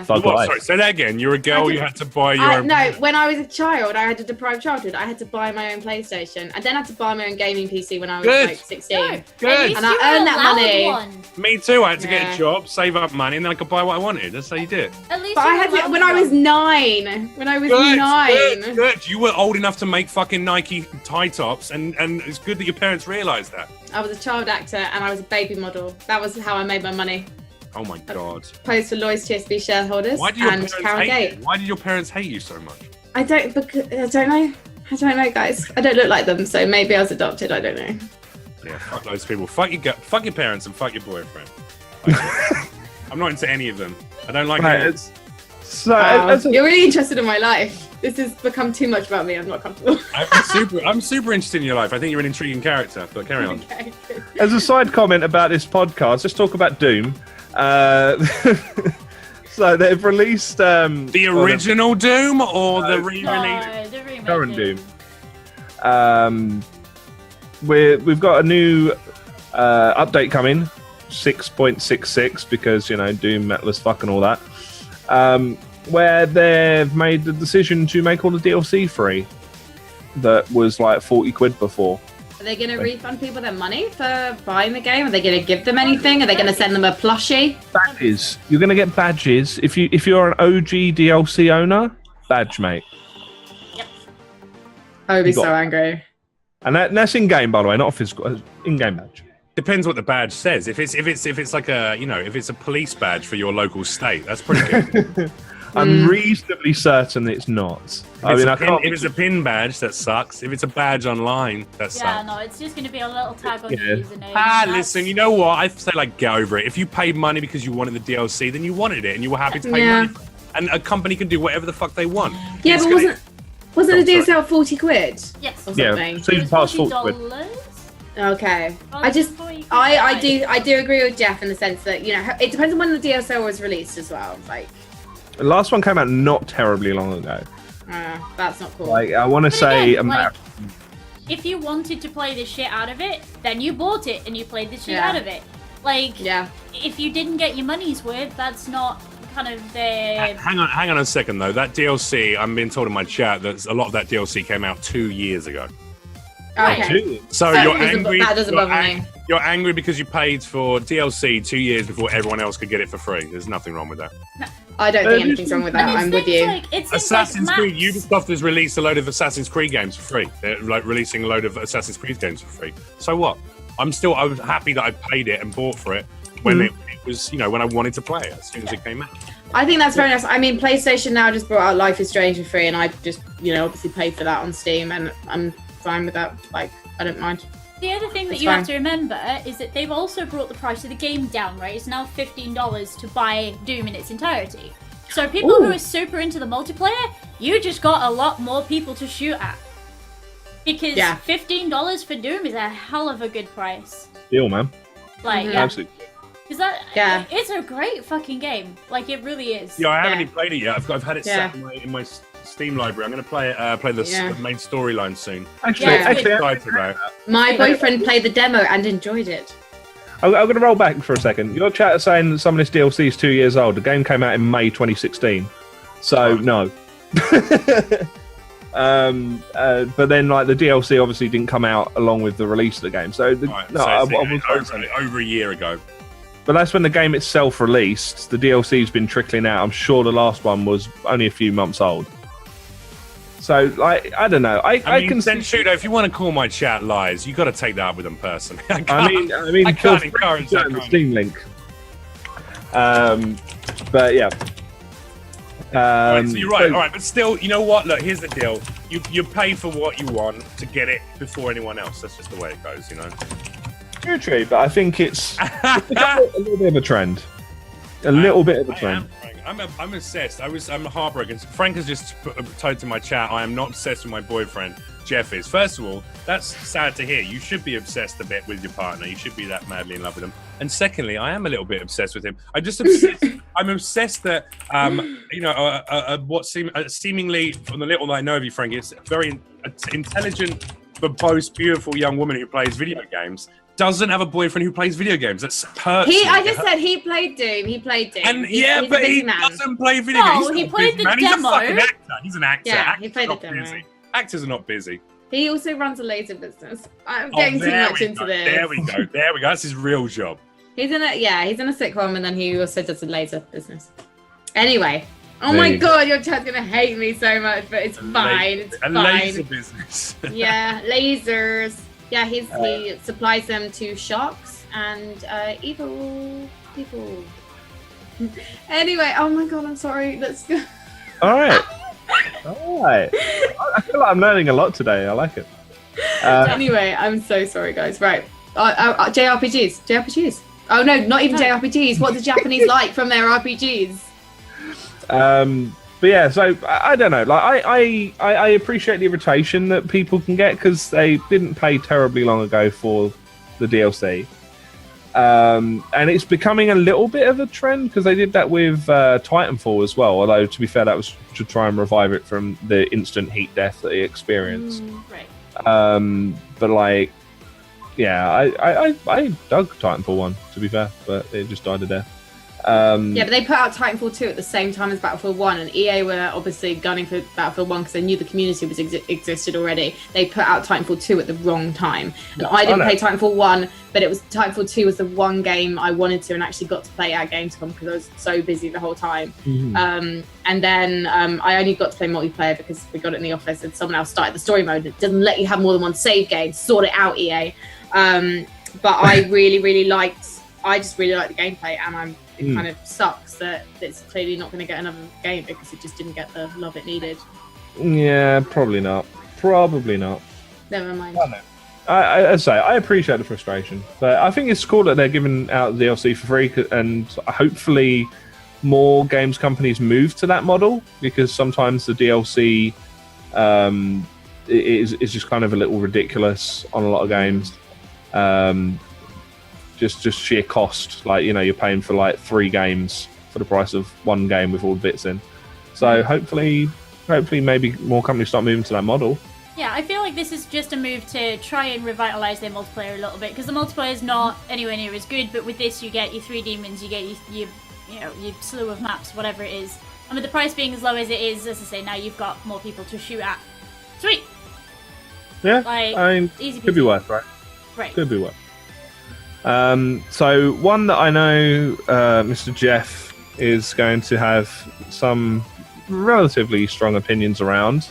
Sorry, say that again. You're a girl. You had to buy your own. No, when I was a child, I had a deprived childhood. I had to buy my own PlayStation, and then I had to buy my own gaming PC when I was 16. Good. And I earned that money. Me too. I had to get a job, save up money, and then I could buy what I wanted. That's how you do it. At least but I had to when I was 9. When I was 9. Good. You were old enough to make fucking Nike tie tops, and it's good that your parents realised that. I was a child actor, and I was a baby model. That was how I made my money. Oh my god. Posed for Lloyd's TSB shareholders and Karen Gate. Why did your parents hate you so much? I don't know, guys. I don't look like them, so maybe I was adopted. I don't know. Yeah, fuck those people. Fuck your parents and fuck your boyfriend. I'm not into any of them. I don't like it. You're really interested in my life. This has become too much about me. I'm not comfortable. I'm super interested in your life. I think you're an intriguing character, but carry on. Okay, good. As a side comment about this podcast, let's talk about Doom. So they've released the original Doom or the re-release? The remake current Doom. We've got a new update coming, 6.66, because Doom, metal as fuck and all that. Where they've made the decision to make all the DLC free. That was like 40 quid before. Are they going to refund people their money for buying the game? Are they going to give them anything? Are they going to send them a plushie? Badges. You're going to get badges. If you're an OG DLC owner, badge, mate. Yep. I would be so angry. And that's in-game, by the way, not a physical. In-game badge. Depends what the badge says. If it's like a, you know, if it's a police badge for your local state, that's pretty good. I'm reasonably certain it's not. If it's a pin badge, that sucks. If it's a badge online, that sucks. Yeah, no, it's just going to be a little tag on your username. Listen, you know what? I say, like, get over it. If you paid money because you wanted the DLC, then you wanted it and you were happy to pay money for it. And a company can do whatever the fuck they want. Yeah, but wasn't the DLC out 40 quid? Yes. Or Yeah, something? so you pass 40 quid. Okay. I do agree with Jeff in the sense that, you know, it depends on when the DLC was released as well. Like, The last one came out not terribly long ago. that's not cool. Like, I want to say... Again, if you wanted to play the shit out of it, then you bought it and you played the shit out of it. Like, if you didn't get your money's worth, that's not kind of the... Hang on a second, though. That DLC, I'm being told in my chat that a lot of that DLC came out 2 years ago. Okay. So you're angry. That doesn't bother me. You're angry because you paid for DLC 2 years before everyone else could get it for free. There's nothing wrong with that. No. I don't think anything's wrong with that. I'm with you. Assassin's Creed. Ubisoft has released a load of Assassin's Creed games for free. They're like releasing a load of Assassin's Creed games for free. So what? I was happy that I paid it and bought for it when it was, you know, when I wanted to play it as soon as it came out. I think that's very nice. I mean, PlayStation now just brought out Life is Strange for free, and I just, you know, obviously paid for that on Steam, and I'm fine with that. Like, I don't mind. The other thing that you have to remember is that they've also brought the price of the game down, right? It's now $15 to buy Doom in its entirety. So people who are super into the multiplayer, you just got a lot more people to shoot at. Because $15 for Doom is a hell of a good price. Deal, man. Like, Absolutely. Because it's a great fucking game. Like, it really is. Yeah, I haven't even played it yet. I've had it set in my Steam library. I'm going to play the main storyline soon. Actually, my boyfriend played the demo and enjoyed it. I'm going to roll back for a second. Your chat is saying that some of this DLC is 2 years old. The game came out in May 2016. So, no. But then, like, the DLC obviously didn't come out along with the release of the game. So, over a year ago. But that's when the game itself released. The DLC's been trickling out. I'm sure the last one was only a few months old. So, like, I don't know. I can Senshudo, if you want to call my chat lies, you got to take that up with them personally. I mean, can't encourage that. The Steam link. But yeah. Right, so you're right. All right, but still, you know what? Look, here's the deal. You pay for what you want to get it before anyone else. That's just the way it goes, you know. True, but I think it's a little bit of a trend. A little bit of a trend. I'm obsessed. I'm heartbroken. Frank has just told to my chat, I am not obsessed with my boyfriend. Jeff is. First of all, that's sad to hear. You should be obsessed a bit with your partner. You should be that madly in love with him. And secondly, I am a little bit obsessed with him. I'm just obsessed. I'm obsessed that, you know, what seemingly, from the little that I know of you, Frank, it's a very intelligent, verbose, beautiful young woman who plays video games. Doesn't have a boyfriend who plays video games. That's hurts. I just said he played Doom. He played Doom. And he's doesn't play video games. He played the demo. He's a fucking actor. He's an actor. Yeah, he played the demo. Busy. Actors are not busy. He also runs a laser business. I'm getting too much into this. There we go. That's his real job. He's in a sitcom, and then he also does a laser business. Anyway. Oh my god, your chat's gonna hate me so much, but it's fine. It's fine. Laser business. Yeah, lasers. Yeah, he supplies them to sharks and evil people. Anyway, oh my god, I'm sorry. Let's go. All right. I feel like I'm learning a lot today. I like it. Anyway, I'm so sorry, guys. Right. JRPGs. Oh no, not even JRPGs. What the Japanese like from their RPGs? But yeah, so I don't know. Like I appreciate the irritation that people can get because they didn't pay terribly long ago for the DLC, and it's becoming a little bit of a trend because they did that with Titanfall as well. Although to be fair, that was to try and revive it from the instant heat death that he experienced. Right. But like, yeah, I dug Titanfall 1 to be fair, but it just died to death. Yeah, but they put out Titanfall 2 at the same time as Battlefield 1, and EA were obviously gunning for Battlefield 1 because they knew the community was existed already. They put out Titanfall 2 at the wrong time. And I didn't play Titanfall 1, but Titanfall 2 was the one game I wanted to and actually got to play at Gamescom because I was so busy the whole time. Mm-hmm. And then I only got to play multiplayer because we got it in the office and someone else started the story mode. It doesn't let you have more than one save game. Sort it out, EA. but I really, really liked. I just really liked the gameplay, and it kind of sucks that it's clearly not going to get another game because it just didn't get the love it needed. Yeah, probably not. Never mind. I say I appreciate the frustration, but I think it's cool that they're giving out DLC for free, and hopefully more games companies move to that model, because sometimes the DLC is just kind of a little ridiculous on a lot of games. Just sheer cost, like, you know, you're paying for like 3 games for the price of 1 game with all the bits in. So hopefully maybe more companies start moving to that model. Yeah, I feel like this is just a move to try and revitalize their multiplayer a little bit, because the multiplayer is not anywhere near as good, but with this you get your 3 demons, you get your slew of maps, whatever it is. And with the price being as low as it is, as I say, now you've got more people to shoot at. Sweet! Yeah, like, I mean, easy peasy. Could be worth, right? Right. Could be worth. So one that I know Mr. Jeff is going to have some relatively strong opinions around.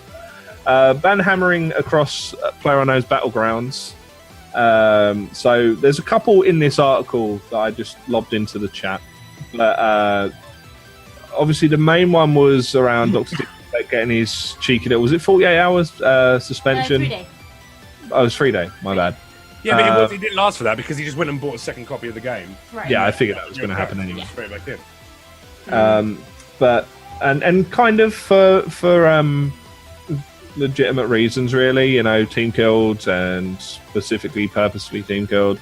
Ban hammering across PlayerUnknown's Battlegrounds. So there's a couple in this article that I just lobbed into the chat. But obviously the main one was around Dr. getting his cheeky little... Was it 48 hours suspension? 3 day. Oh, it was 3 day. My bad. Yeah, but it didn't last for that because he just went and bought a second copy of the game. Right. Yeah, I figured that was going to happen anyway. Straight back in. But and kind of for legitimate reasons, really. You know, team killed, and specifically purposefully team killed,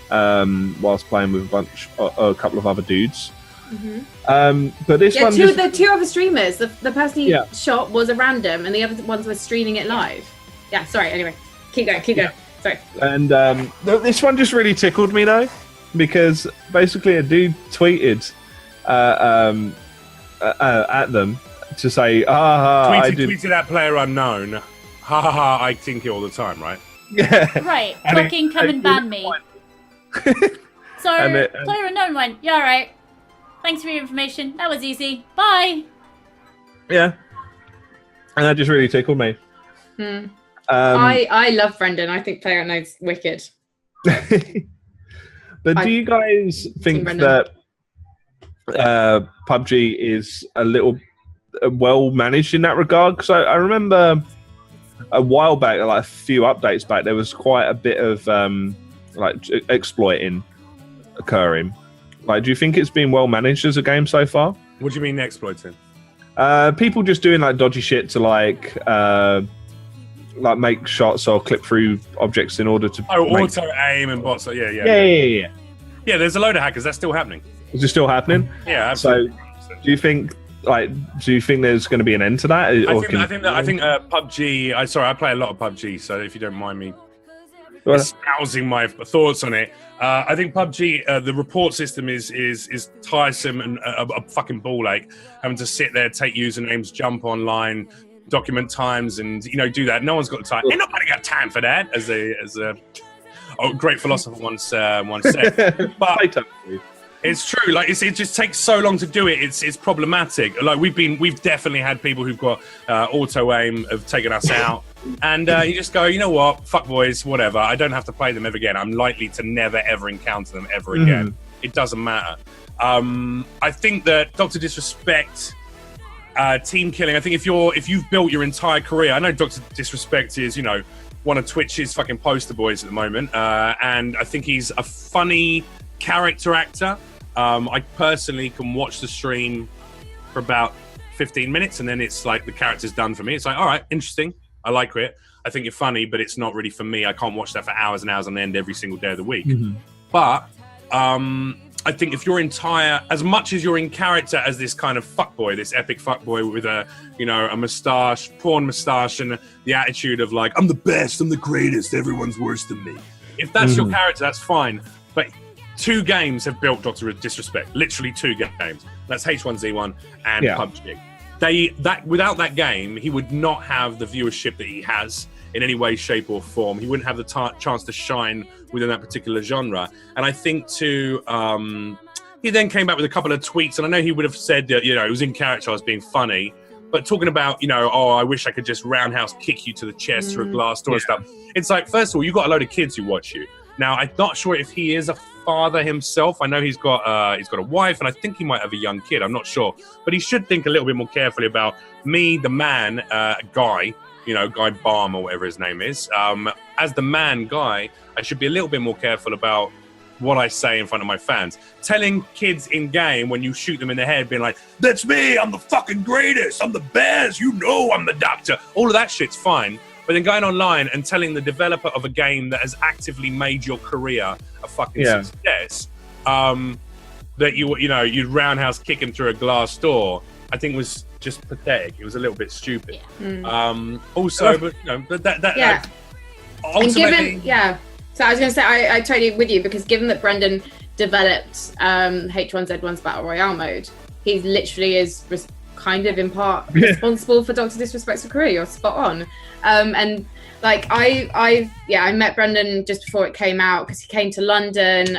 whilst playing with a couple of other dudes. Mm-hmm. But this one, the 2 other streamers. The person he shot was a random, and the other ones were streaming it live. Yeah. Sorry. Anyway, keep going. Sorry. And this one just really tickled me though, because basically a dude tweeted at them to say, tweeted at PlayerUnknown, I think it all the time, right? Yeah. Right. Fucking come and ban me. So PlayerUnknown went, yeah, alright. Thanks for your information. That was easy. Bye. Yeah. And that just really tickled me. I love Brendan. I think PlayerUnknown's wicked. But do you guys think that PUBG is a little well managed in that regard? Because I remember a while back, like a few updates back, there was quite a bit of exploiting occurring. Like, do you think it's been well managed as a game so far? What do you mean exploiting? People just doing like dodgy shit to like make shots or clip through objects in order to auto aim and bots. Yeah. There's a load of hackers. That's still happening. Is it still happening? Yeah, absolutely. So do you think there's going to be an end to that? I think PUBG. I play a lot of PUBG, so if you don't mind me espousing my thoughts on it, I think PUBG, the report system is tiresome and a fucking ball ache. Having to sit there, take usernames, jump online, document times, and do that. No one's got the time. Ain't nobody got time for that, as a great philosopher once said. But it's true. Like it just takes so long to do it. It's problematic. Like we've definitely had people who've got auto aim have taken us out, and you just go, you know what, fuck boys, whatever. I don't have to play them ever again. I'm likely to never ever encounter them ever again. It doesn't matter. I think that Dr. Disrespect. Team killing. I think if you've built your entire career, I know Dr. Disrespect is one of Twitch's fucking poster boys at the moment, and I think he's a funny character actor. I personally can watch the stream for about 15 minutes, and then it's like the character's done for me. It's like, all right, interesting. I like it. I think you're funny, but it's not really for me. I can't watch that for hours and hours on end every single day of the week. But I think if you're as much as you're in character as this kind of fuckboy, this epic fuckboy with a moustache, porn moustache, and the attitude of like, I'm the best, I'm the greatest, everyone's worse than me. If that's your character, that's fine. But 2 games have built Dr. Disrespect. Literally 2 games. That's H1Z1 and PUBG. Without that game, he would not have the viewership that he has in any way, shape, or form. He wouldn't have the chance to shine within that particular genre. And I think he then came back with a couple of tweets, and I know he would have said that, it was in character, I was being funny, but talking about, I wish I could just roundhouse kick you to the chest through a glass door and stuff. It's like, first of all, you've got a load of kids who watch you. Now, I'm not sure if he is a father himself. I know he's got a wife, and I think he might have a young kid. I'm not sure, but he should think a little bit more carefully about me, the man, Guy. Guy Barm or whatever his name is. As the man, Guy, I should be a little bit more careful about what I say in front of my fans. Telling kids in game when you shoot them in the head, being like, "That's me. I'm the fucking greatest. I'm the best. I'm the doctor." All of that shit's fine. But then going online and telling the developer of a game that has actively made your career a fucking success, that you'd roundhouse kick him through a glass door, I think was just pathetic. It was a little bit stupid. Also, but that ultimately, So I was going to say, I totally with you, because given that Brendan developed H1Z1's Battle Royale mode, he literally is kind of in part responsible for Dr. Disrespect's career. You're spot on. And like I met Brendan just before it came out, because he came to London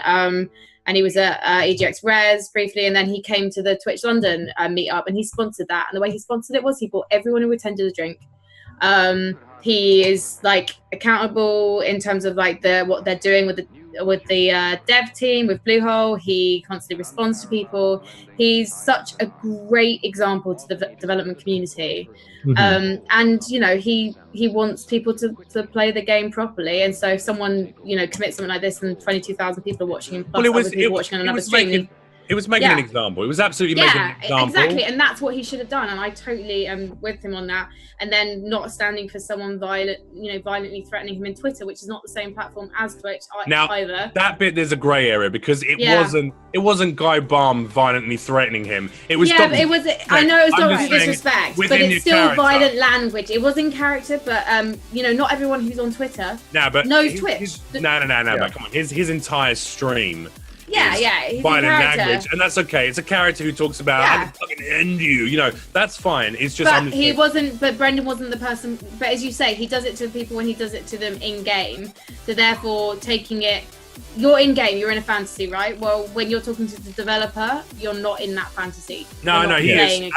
and he was at EGX Res briefly, and then he came to the Twitch London meetup, and he sponsored that. And the way he sponsored it was he bought everyone who attended a drink. He is like accountable in terms of like what they're doing with the dev team, with Bluehole. He constantly responds to people. He's such a great example to the development community. And he wants people to play the game properly. And so if someone commits something like this and 22,000 people are watching him, plus other people watching on another stream. It was making an example. It was absolutely making an example. Exactly, and that's what he should have done. And I totally am with him on that. And then not standing for someone violently threatening him in Twitter, which is not the same platform as Twitch either. That bit, there's a grey area, because it wasn't Guy Barm violently threatening him. It was but it was. I know it was Dr. Disrespect, but it's still violent language. It was in character, but not everyone who's on Twitter knows Twitch. No, but come on, his entire stream. He's violent language, and that's okay. It's a character who talks about I can fucking end you. That's fine. It's just. But Brendan wasn't the person. But as you say, he does it to people when he does it to them in game. So therefore, taking it, you're in game. You're in a fantasy, right? Well, when you're talking to the developer, you're not in that fantasy. No, he is.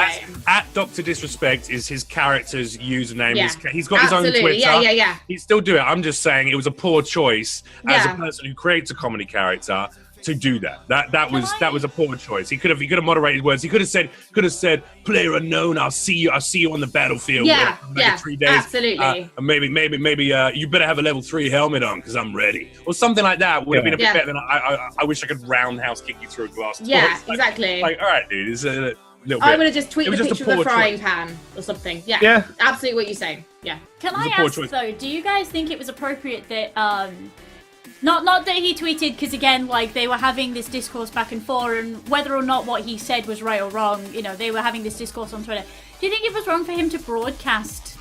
At Dr. Disrespect is his character's username. Yeah. He's got his own Twitter. Yeah. He'd still do it. I'm just saying it was a poor choice as a person who creates a comedy character to do that. That was a poor choice. He could have moderated words. He could have said, "Player unknown, I'll see you on the battlefield." Yeah, 3 days. Absolutely. Maybe you better have a level 3 helmet on because I'm ready, or something like that. Would have been a bit better than I wish I could roundhouse kick you through a glass door. Yeah, exactly. Like, all right, dude, it's a little bit. I would have just tweeted a picture of the frying pan or something. Yeah, absolutely what you're saying. Yeah. Can I ask though? Do you guys think it was appropriate that Not that he tweeted, because again, like, they were having this discourse back and forth, and whether or not what he said was right or wrong, they were having this discourse on Twitter. Do you think it was wrong for him to broadcast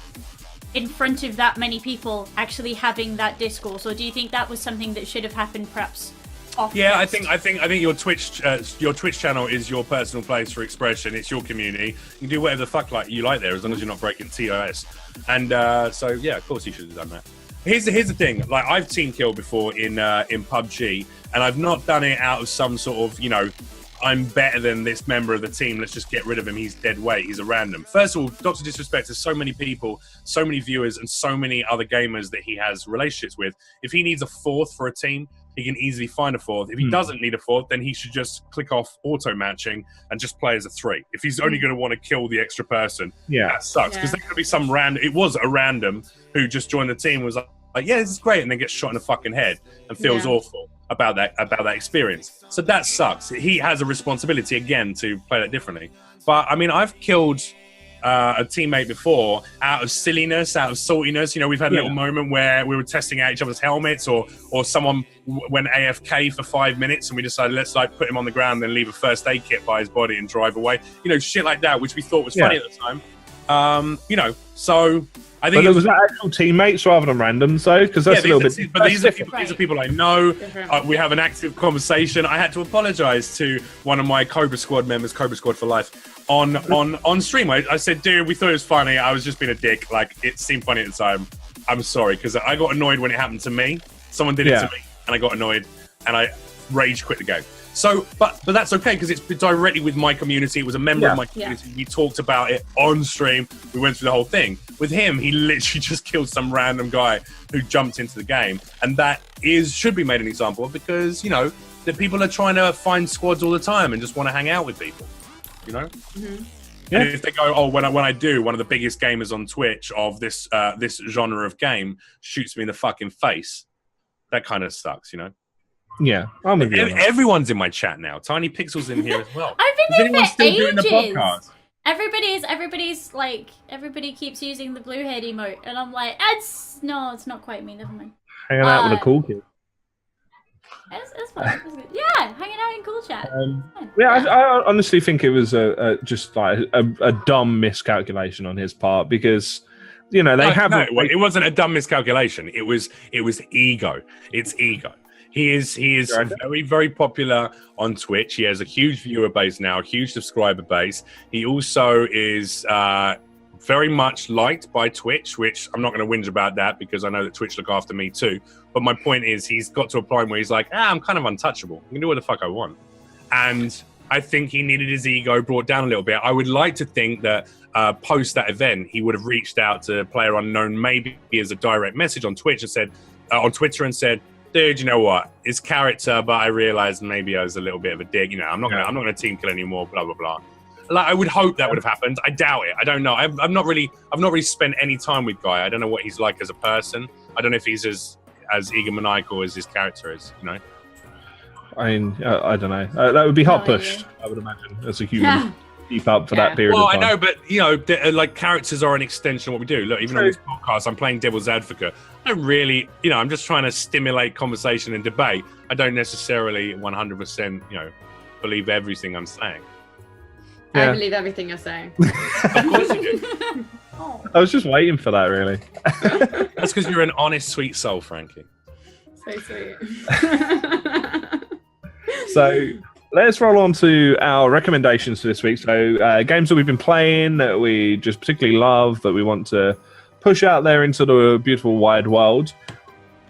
in front of that many people actually having that discourse, or do you think that was something that should have happened perhaps off? Yeah, I think your Twitch channel is your personal place for expression. It's your community. You can do whatever the fuck you like there, as long as you're not breaking TOS. And so yeah, of course you should have done that. Here's the thing. Like, I've team killed before in PUBG, and I've not done it out of some sort of I'm better than this member of the team. Let's just get rid of him. He's dead weight. He's a random. First of all, Dr. Disrespect has so many people, so many viewers, and so many other gamers that he has relationships with. If he needs a fourth for a team, he can easily find a fourth. If he doesn't need a fourth, then he should just click off auto matching and just play as a 3. If he's only going to want to kill the extra person, that sucks, because there could be some random. It was a random who just joined the team, was like, yeah, this is great, and then gets shot in the fucking head and feels awful about that experience. So that sucks. He has a responsibility again to play that differently. But I mean, I've killed a teammate before out of silliness, out of saltiness. We've had a little moment where we were testing out each other's helmets, or someone went AFK for 5 minutes, and we decided let's put him on the ground and leave a first aid kit by his body and drive away. Shit like that, which we thought was funny at the time. So I think it was actual teammates rather than randoms, though, because that's a little bit. But these are people I know. We have an active conversation. I had to apologise to one of my Cobra Squad members, Cobra Squad for life, on stream. I said, dude, we thought it was funny. I was just being a dick. Like, it seemed funny at the time. I'm sorry, because I got annoyed when it happened to me. Someone did it to me, and I got annoyed, and I rage quit the game. So, but that's okay because it's directly with my community. It was a member of my community. We talked about it on stream. We went through the whole thing. With him, he literally just killed some random guy who jumped into the game, and that should be made an example of because the people are trying to find squads all the time and just want to hang out with people. Mm-hmm. And if they go, when I do, one of the biggest gamers on Twitch of this genre of game shoots me in the fucking face, that kind of sucks, Yeah, I'm with you. Everyone's in my chat now. Tiny Pixel's in here as well. I've been there for doing the ages. podcast? Everybody's like, everybody keeps using the blue head emote, and I'm like, it's not quite me. Never mind. Hanging out with a cool kid. It's fun. It's good. Yeah, hanging out in cool chat. I honestly think it was just like a dumb miscalculation on his part because it wasn't a dumb miscalculation. It was ego. It's ego. He is very, very popular on Twitch. He has a huge viewer base now, a huge subscriber base. He also is very much liked by Twitch, which I'm not going to whinge about that because I know that Twitch look after me too. But my point is he's got to a point where he's like, I'm kind of untouchable. I can do what the fuck I want. And I think he needed his ego brought down a little bit. I would like to think that post that event, he would have reached out to Player Unknown maybe as a direct message on Twitch and said, on Twitter and said, dude, you know what? His character, but I realized maybe I was a little bit of a dick. I'm not gonna team kill anymore. Blah blah blah. Like I would hope that would have happened. I doubt it. I don't know. I've not really spent any time with Guy. I don't know what he's like as a person. I don't know if he's as egomaniacal as his character is. I mean, I don't know. That would be hot pushed. I would imagine as a human. Keep up for that period. Well, of time. I know, but like characters are an extension of what we do. Look, even on this podcast, I'm playing devil's advocate. I don't really, I'm just trying to stimulate conversation and debate. I don't necessarily 100%, believe everything I'm saying. I believe everything you're saying. Of course you do. I was just waiting for that, really. That's because you're an honest, sweet soul, Frankie. So sweet. So let's roll on to our recommendations for this week. So games that we've been playing that we just particularly love, that we want to push out there into the beautiful wide world.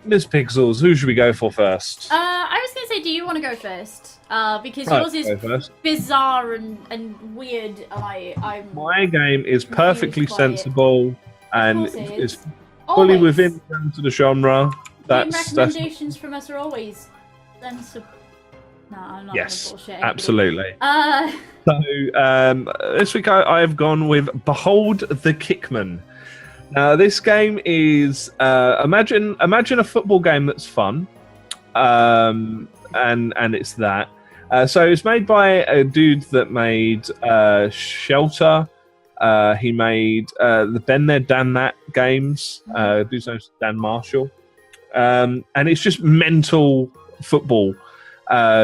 Miss Pixels, who should we go for first? I was going to say, do you want to go first? Because yours is bizarre and weird. And My game is perfectly sensible and is fully always within terms of the genre. Recommendations from us are always sensible. No, I'm not yes, gonna bullshit absolutely. So this week I've gone with Behold the Kickman. Now this game is imagine a football game that's fun, and it's that. So it's made by a dude that made Shelter. He made the Been There Done That games. Dude's name is Dan Marshall, and it's just mental football.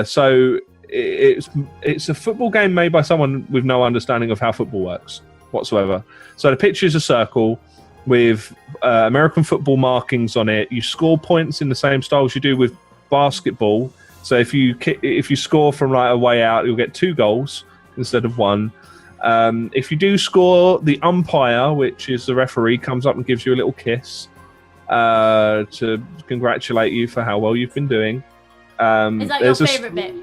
So it's a football game made by someone with no understanding of how football works whatsoever. So the pitch is a circle with American football markings on it. You score points in the same style as you do with basketball. So if you score from like a way out, you'll get 2 goals instead of 1. If you do score, the umpire, which is the referee, comes up and gives you a little kiss to congratulate you for how well you've been doing. Is that your favourite bit?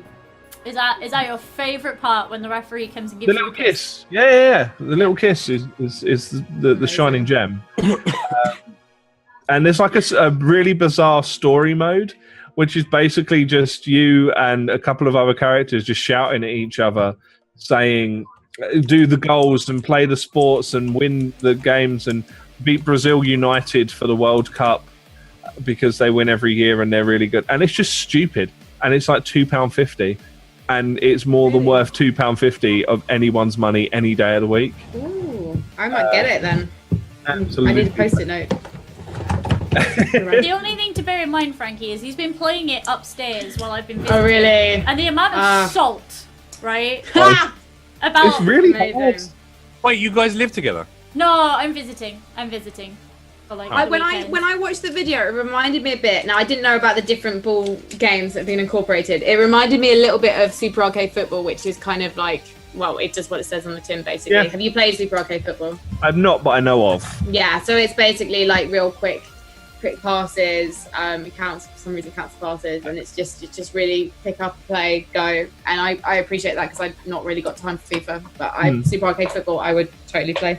Is that your favourite part when the referee comes and gives you a kiss? Yeah. The little kiss is the shining gem. And there's like a really bizarre story mode, which is basically just you and a couple of other characters just shouting at each other, saying, do the goals and play the sports and win the games and beat Brazil United for the World Cup because they win every year and they're really good. And it's just stupid. And it's like £2.50. And it's more than worth £2.50 of anyone's money any day of the week. Ooh, I might get it then. Absolutely. I need a post-it note. The only thing to bear in mind, Frankie, is he's been playing it upstairs while I've been visiting. Oh, really? And the amount of salt, right? It's really hard. Wait, you guys live together? No, I'm visiting. For like When I watched the video, it reminded me a bit. Now I didn't know about the different ball games that have been incorporated. It reminded me a little bit of Super Arcade Football, which is kind of like, well, it's just what it says on the tin, basically. Yeah. Have you played Super Arcade Football? I've not, but I know of. Yeah, so it's basically like real quick quick passes. It counts for some reason. It counts passes, and it's just really pick up, play, go. And I appreciate that because I've not really got time for FIFA, but Super Arcade Football I would totally play.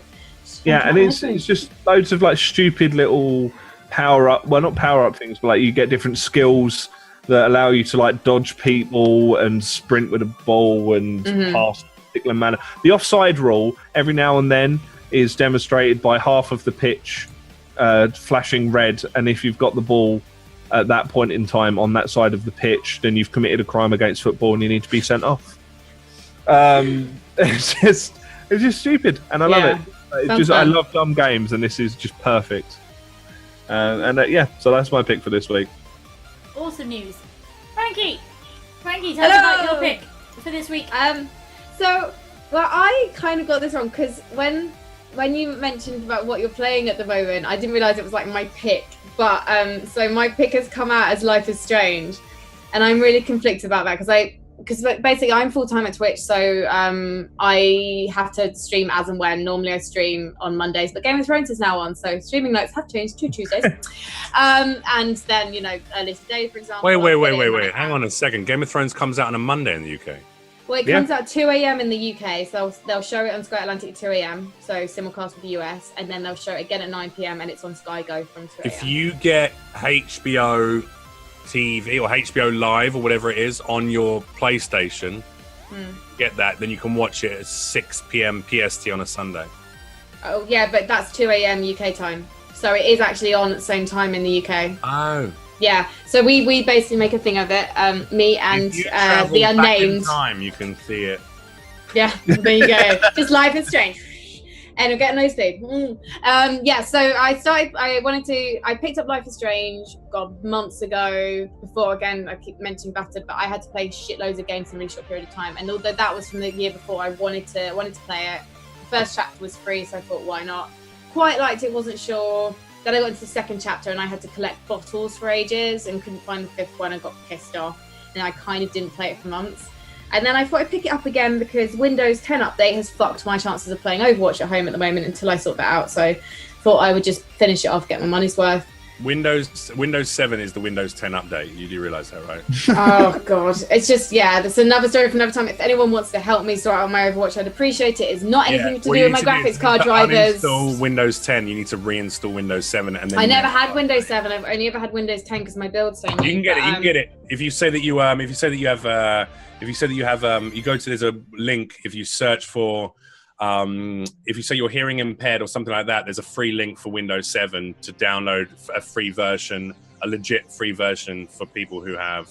Yeah, and it's just loads of like stupid little not power up things, but like you get different skills that allow you to like dodge people and sprint with a ball and pass in a particular manner. The offside rule every now and then is demonstrated by half of the pitch flashing red, and if you've got the ball at that point in time on that side of the pitch, then you've committed a crime against football and you need to be sent off. It's just stupid, and I love it. I love dumb games, and this is just perfect. So that's my pick for this week. Awesome news. Frankie, tell us about your pick for this week. I kind of got this wrong because when you mentioned about what you're playing at the moment, I didn't realise it was like my pick. But so my pick has come out as Life is Strange, and I'm really conflicted about that because basically I'm full-time at Twitch, so I have to stream as and when. Normally I stream on Mondays, but Game of Thrones is now on, so streaming nights have changed to Tuesdays. And then, early today, for example. Wait. Hang on a second. Game of Thrones comes out on a Monday in the UK. Well, it comes out at 2 a.m. in the UK, so they'll show it on Sky Atlantic at 2 a.m, so simulcast with the US, and then they'll show it again at 9 p.m, and it's on Sky Go from 2 a.m. If you get HBO TV or HBO Live or whatever it is on your PlayStation, get that, then you can watch it at 6 p.m. PST on a Sunday. Oh, yeah, but that's 2 a.m. UK time. So it is actually on at the same time in the UK. Oh. Yeah, so we basically make a thing of it. Me and the unnamed. Back in time, you can see it. Yeah, there you go. Just Life is Strange. And I'm getting nosebleed. So I picked up Life is Strange, months ago. Before, again, I keep mentioning Battered, but I had to play shitloads of games in a really short period of time. And although that was from the year before, I wanted to play it. The first chapter was free, so I thought, why not? Quite liked it, wasn't sure. Then I got into the second chapter and I had to collect bottles for ages and couldn't find the fifth one. I got pissed off and I kind of didn't play it for months. And then I thought I'd pick it up again because Windows 10 update has fucked my chances of playing Overwatch at home at the moment until I sort that out. So I thought I would just finish it off, get my money's worth. Windows 7 is the Windows 10 update. You do realise that, right? Oh, God. It's just, that's another story for another time. If anyone wants to help me sort out my Overwatch, I'd appreciate it. It's not anything to do with my graphics card drivers. Uninstall Windows 10. You need to reinstall Windows 7. And then I never had Windows 7. I've only ever had Windows 10 because my build's so new. You can get it. If you say that you go to, there's a link, if you search for, if you say you're hearing impaired or something like that, there's a free link for Windows 7 to download a free version, a legit free version for people who have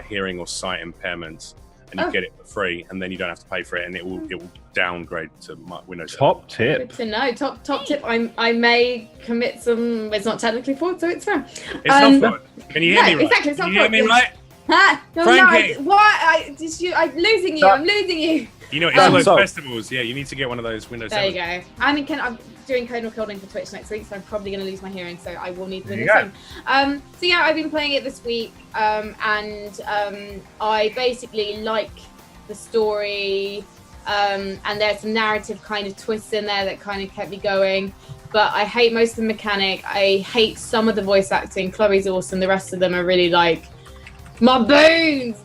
hearing or sight impairments, and you get it for free, and then you don't have to pay for it, and it will downgrade to Windows 7. Top tip. Good to know. Top tip. I may commit some. It's not technically fraud, so it's fine. It's not fraud. Can you hear me right? Exactly. It's not Can you hear me right? Frankie. I'm losing you. I'm losing you. You know, it's all those festivals. Yeah, you need to get one of those Windows 7. There you go. I'm doing code recording for Twitch next week, so I'm probably going to lose my hearing, so I will need Windows 7. I've been playing it this week, and I basically like the story, and there's some narrative kind of twists in there that kind of kept me going. But I hate most of the mechanic. I hate some of the voice acting. Chloe's awesome. The rest of them are really like, my bones,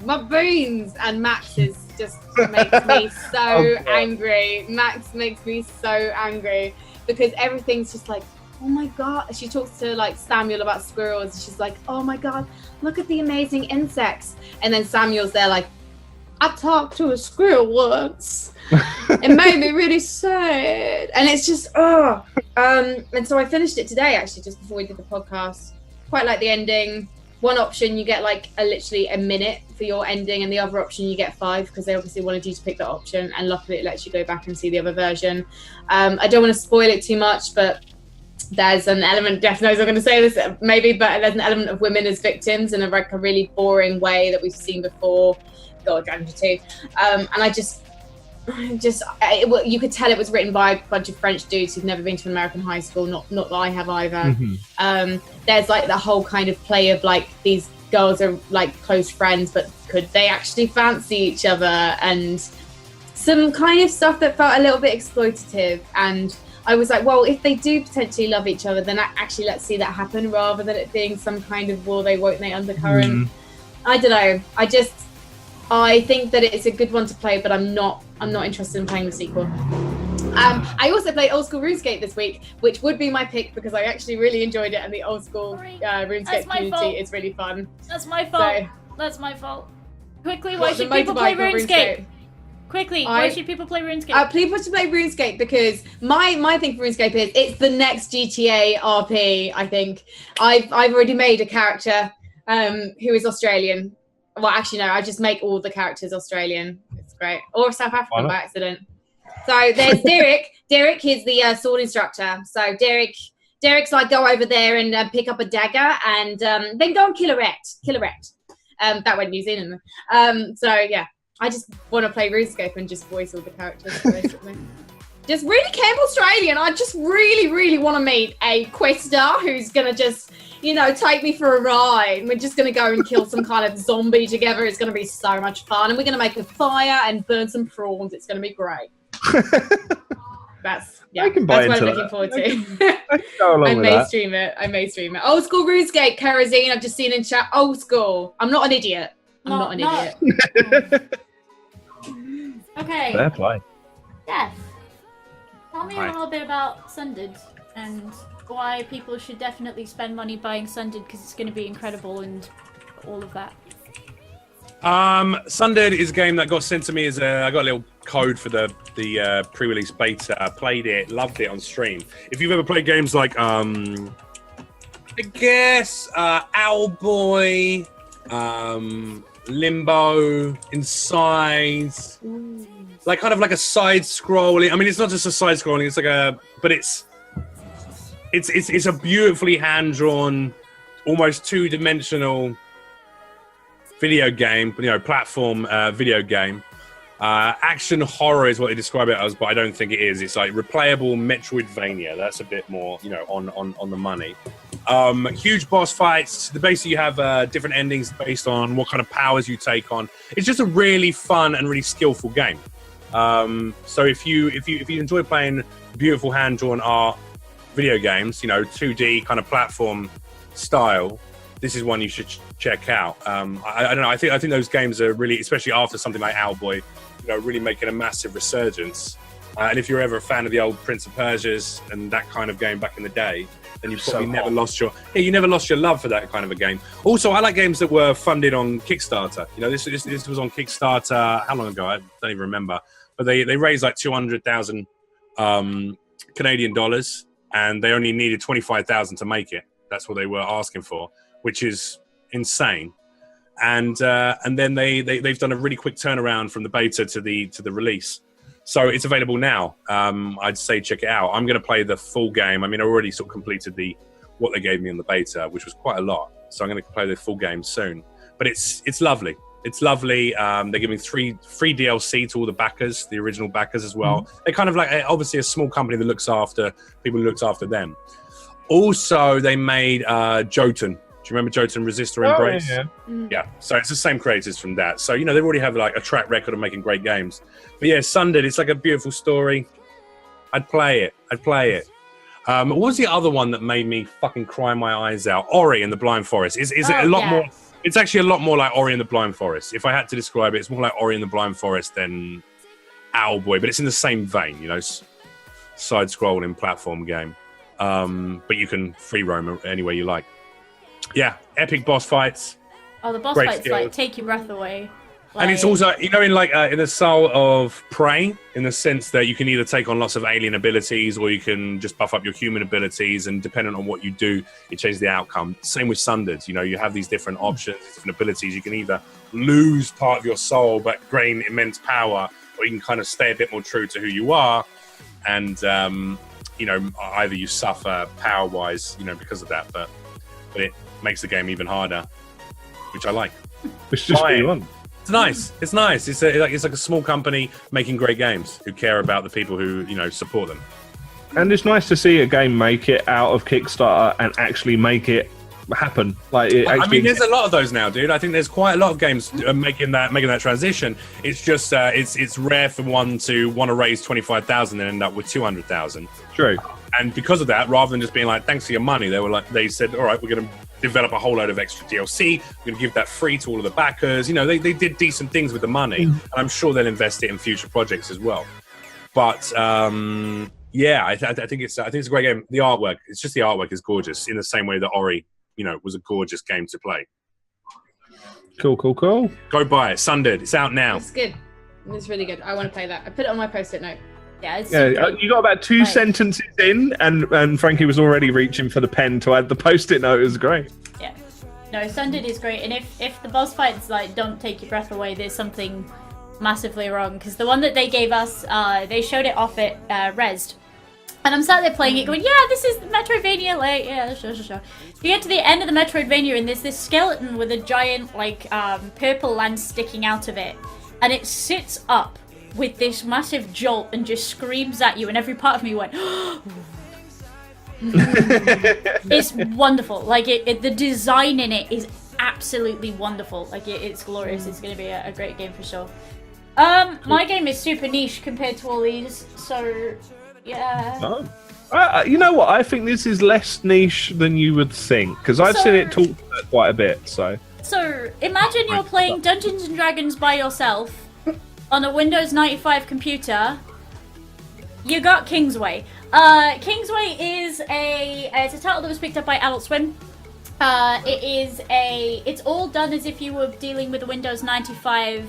and Max is just makes me so angry. Max makes me so angry because everything's just like, oh my god. She talks to like Samuel about squirrels and she's like, oh my god, look at the amazing insects. And then Samuel's there like, I talked to a squirrel once. It made me really sad. And it's just, and so I finished it today actually, just before we did the podcast. Quite like the ending. One option you get like literally a minute for your ending, and the other option you get 5 because they obviously wanted you to pick that option, and luckily it lets you go back and see the other version. I don't want to spoil it too much, but there's an element, Death knows I'm going to say this maybe, but there's an element of women as victims in a really boring way that we've seen before. God, Dragon 2. And you could tell it was written by a bunch of French dudes who've never been to an American high school, not that I have either. There's like the whole kind of play of like these girls are like close friends, but could they actually fancy each other, and some kind of stuff that felt a little bit exploitative. And I was like, well, if they do potentially love each other, then actually let's see that happen rather than it being some kind of will they, won't they undercurrent. I don't know. I think that it's a good one to play, but I'm not interested in playing the sequel. I also played old school RuneScape this week, which would be my pick because I actually really enjoyed it, and the old school RuneScape community is really fun. That's my fault. That's my fault. Quickly, why should people play RuneScape? Quickly, why should people play RuneScape? People should play RuneScape because my thing for RuneScape is it's the next GTA RP. I think I've already made a character who is Australian. Well, actually, no, I just make all the characters Australian. It's great, or South African by accident. So there's Derek. Derek is the sword instructor. So Derek's like, go over there and pick up a dagger and then go and kill a rat. That went New Zealand. So yeah, I just want to play RuneScape and just voice all the characters basically. Just really camp Australian. I just really, really want to meet a quester who's gonna just, take me for a ride. We're just gonna go and kill some kind of zombie together. It's gonna be so much fun, and we're gonna make a fire and burn some prawns. It's gonna be great. That's what I'm looking forward to. I may stream it. Old school RuneScape, Kerosene. I've just seen in chat. Old school. I'm not an idiot. I'm not an idiot. Okay. Fair play. Yes. Tell me a little bit about Sundered and why people should definitely spend money buying Sundered because it's going to be incredible and all of that. Sundered is a game that got sent to me as I got a little code for the pre-release beta. I played it, loved it on stream. If you've ever played games like I guess Owlboy, Limbo, Inside, like kind of like a side scrolling. I mean, it's not just a side scrolling. It's like but it's a beautifully hand drawn, almost 2-dimensional video game, platform video game. Action horror is what they describe it as, but I don't think it is. It's like replayable Metroidvania. That's a bit more, on the money. Huge boss fights. Basically, you have different endings based on what kind of powers you take on. It's just a really fun and really skillful game. So if you enjoy playing beautiful hand-drawn art video games, 2D kind of platform style, this is one you should check out. I don't know. I think those games are really, especially after something like Owlboy, really making a massive resurgence. And if you're ever a fan of the old Prince of Persia's and that kind of game back in the day, then you probably never lost your love for that kind of a game. Also, I like games that were funded on Kickstarter. This was on Kickstarter. How long ago? I don't even remember. But they raised like 200,000 Canadian dollars, and they only needed 25,000 to make it. That's what they were asking for, which is insane. And then they've done a really quick turnaround from the beta to the release. So it's available now. I'd say check it out. I'm going to play the full game. I mean, I already sort of completed what they gave me in the beta, which was quite a lot. So I'm going to play the full game soon. But it's lovely. It's lovely. They're giving free DLC to all the backers, the original backers as well. Mm-hmm. They're kind of like obviously a small company that looks after people who looks after them. Also, they made Jotun. Do you remember Jotun Resistor Embrace? Yeah. Yeah. So it's the same creators from that. So, they already have like a track record of making great games. But yeah, Sundered, it's like a beautiful story. I'd play it. What was the other one that made me fucking cry my eyes out? Ori and the Blind Forest. Is it a lot more? It's actually a lot more like Ori and the Blind Forest. If I had to describe it, it's more like Ori and the Blind Forest than Owlboy, but it's in the same vein, side-scrolling platform game. But you can free roam anywhere you like. Yeah, epic boss fights. Oh, the boss fights like take your breath away. And it's also, in the Soul of Prey, in the sense that you can either take on lots of alien abilities or you can just buff up your human abilities, and depending on what you do, it changes the outcome. Same with Sundered. You have these different options, different abilities. You can either lose part of your soul but gain immense power, or you can kind of stay a bit more true to who you are, and either you suffer power-wise, because of that, but it makes the game even harder, which I like. It's just what you want. It's nice. It's nice. It's like a small company making great games who care about the people who support them. And it's nice to see a game make it out of Kickstarter and actually make it happen. Like, I mean, there's a lot of those now, dude. I think there's quite a lot of games making that transition. It's just it's rare for one to want to raise 25,000 and end up with 200,000. True. And because of that, rather than just being like, "Thanks for your money," they said, "All right, we're going to develop a whole load of extra DLC. We're going to give that free to all of the backers." You know, they did decent things with the money, and I'm sure they'll invest it in future projects as well. But yeah, I think it's a great game. The artwork, it's just the artwork is gorgeous in the same way that Ori, you know, was a gorgeous game to play. Cool. Go buy it. Sundered. It's out now. It's good. It's really good. I want to play that. I put it on my post-it note. Yeah, you got about two sentences in, and Frankie was already reaching for the pen to add the post-it note. It was great. Yeah. No, Sundered is great, and if the boss fights like don't take your breath away, there's something massively wrong. Because the one that they gave us, they showed it off at Rezzed. And I'm sat there playing it going, yeah, this is Metroidvania, like, yeah, sure. You get to the end of the Metroidvania and there's this skeleton with a giant, like, purple lance sticking out of it. And it sits up with this massive jolt and just screams at you, and every part of me went, It's wonderful. Like, the design in it is absolutely wonderful. Like, it's glorious. It's going to be a great game for sure. My game is super niche compared to all these, so... Yeah. Oh. You know what? I think this is less niche than you would think, because I've seen it talked about quite a bit. So imagine you're playing Dungeons and Dragons by yourself on a Windows 95 computer. You got Kingsway. Kingsway is it's a title that was picked up by Adult Swim. It's all done as if you were dealing with a Windows 95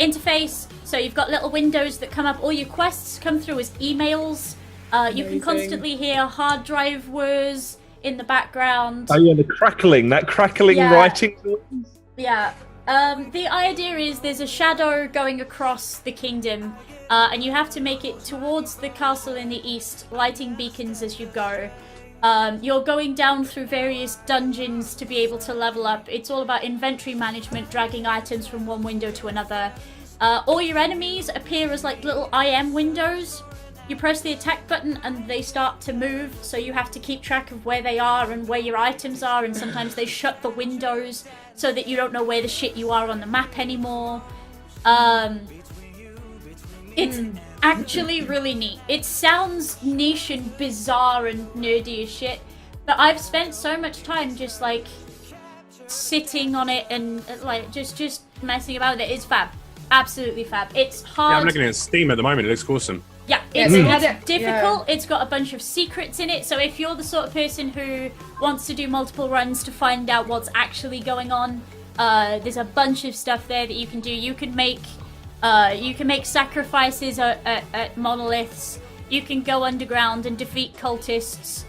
interface. So you've got little windows that come up. All your quests come through as emails. You can constantly hear hard drive whirs in the background. Oh yeah, that crackling writing. Yeah. The idea is there's a shadow going across the kingdom, and you have to make it towards the castle in the east, lighting beacons as you go. You're going down through various dungeons to be able to level up. It's all about inventory management, dragging items from one window to another. All your enemies appear as like little IM windows. You press the attack button and they start to move, so you have to keep track of where they are and where your items are, and sometimes they shut the windows so that you don't know where the shit you are on the map anymore. It's actually really neat. It sounds niche and bizarre and nerdy as shit, but I've spent so much time just like sitting on it and like just messing about with it. It's fab. Absolutely fab. It's hard. Yeah, I'm looking at Steam at the moment. It looks awesome. Yeah, it's difficult. Yeah. It's got a bunch of secrets in it. So if you're the sort of person who wants to do multiple runs to find out what's actually going on, there's a bunch of stuff there that you can do. You can make sacrifices at monoliths. You can go underground and defeat cultists.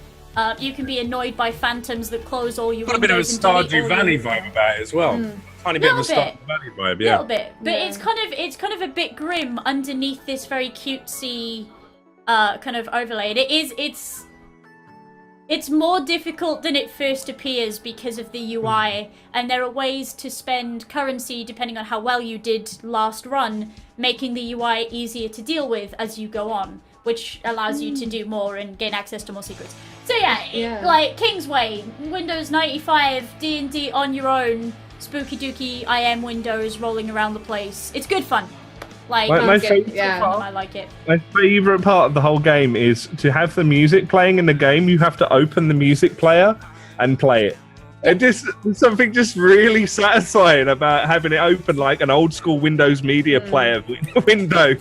You can be annoyed by phantoms that close all your windows. Got a bit of a Stardew Valley vibe about it as well. Tiny bit of a Stardew Valley vibe, yeah. A little bit, but it's kind of a bit grim underneath this very cutesy kind of overlay. And it's more difficult than it first appears because of the UI, and there are ways to spend currency depending on how well you did last run, making the UI easier to deal with as you go on, which allows you to do more and gain access to more secrets. So like Kingsway, Windows 95, D&D on your own, spooky dooky IM windows rolling around the place. It's good fun. Like my favorite I like it. My favorite part of the whole game is to have the music playing in the game. You have to open the music player and play it. It just something just really satisfying about having it open like an old school Windows Media Player window,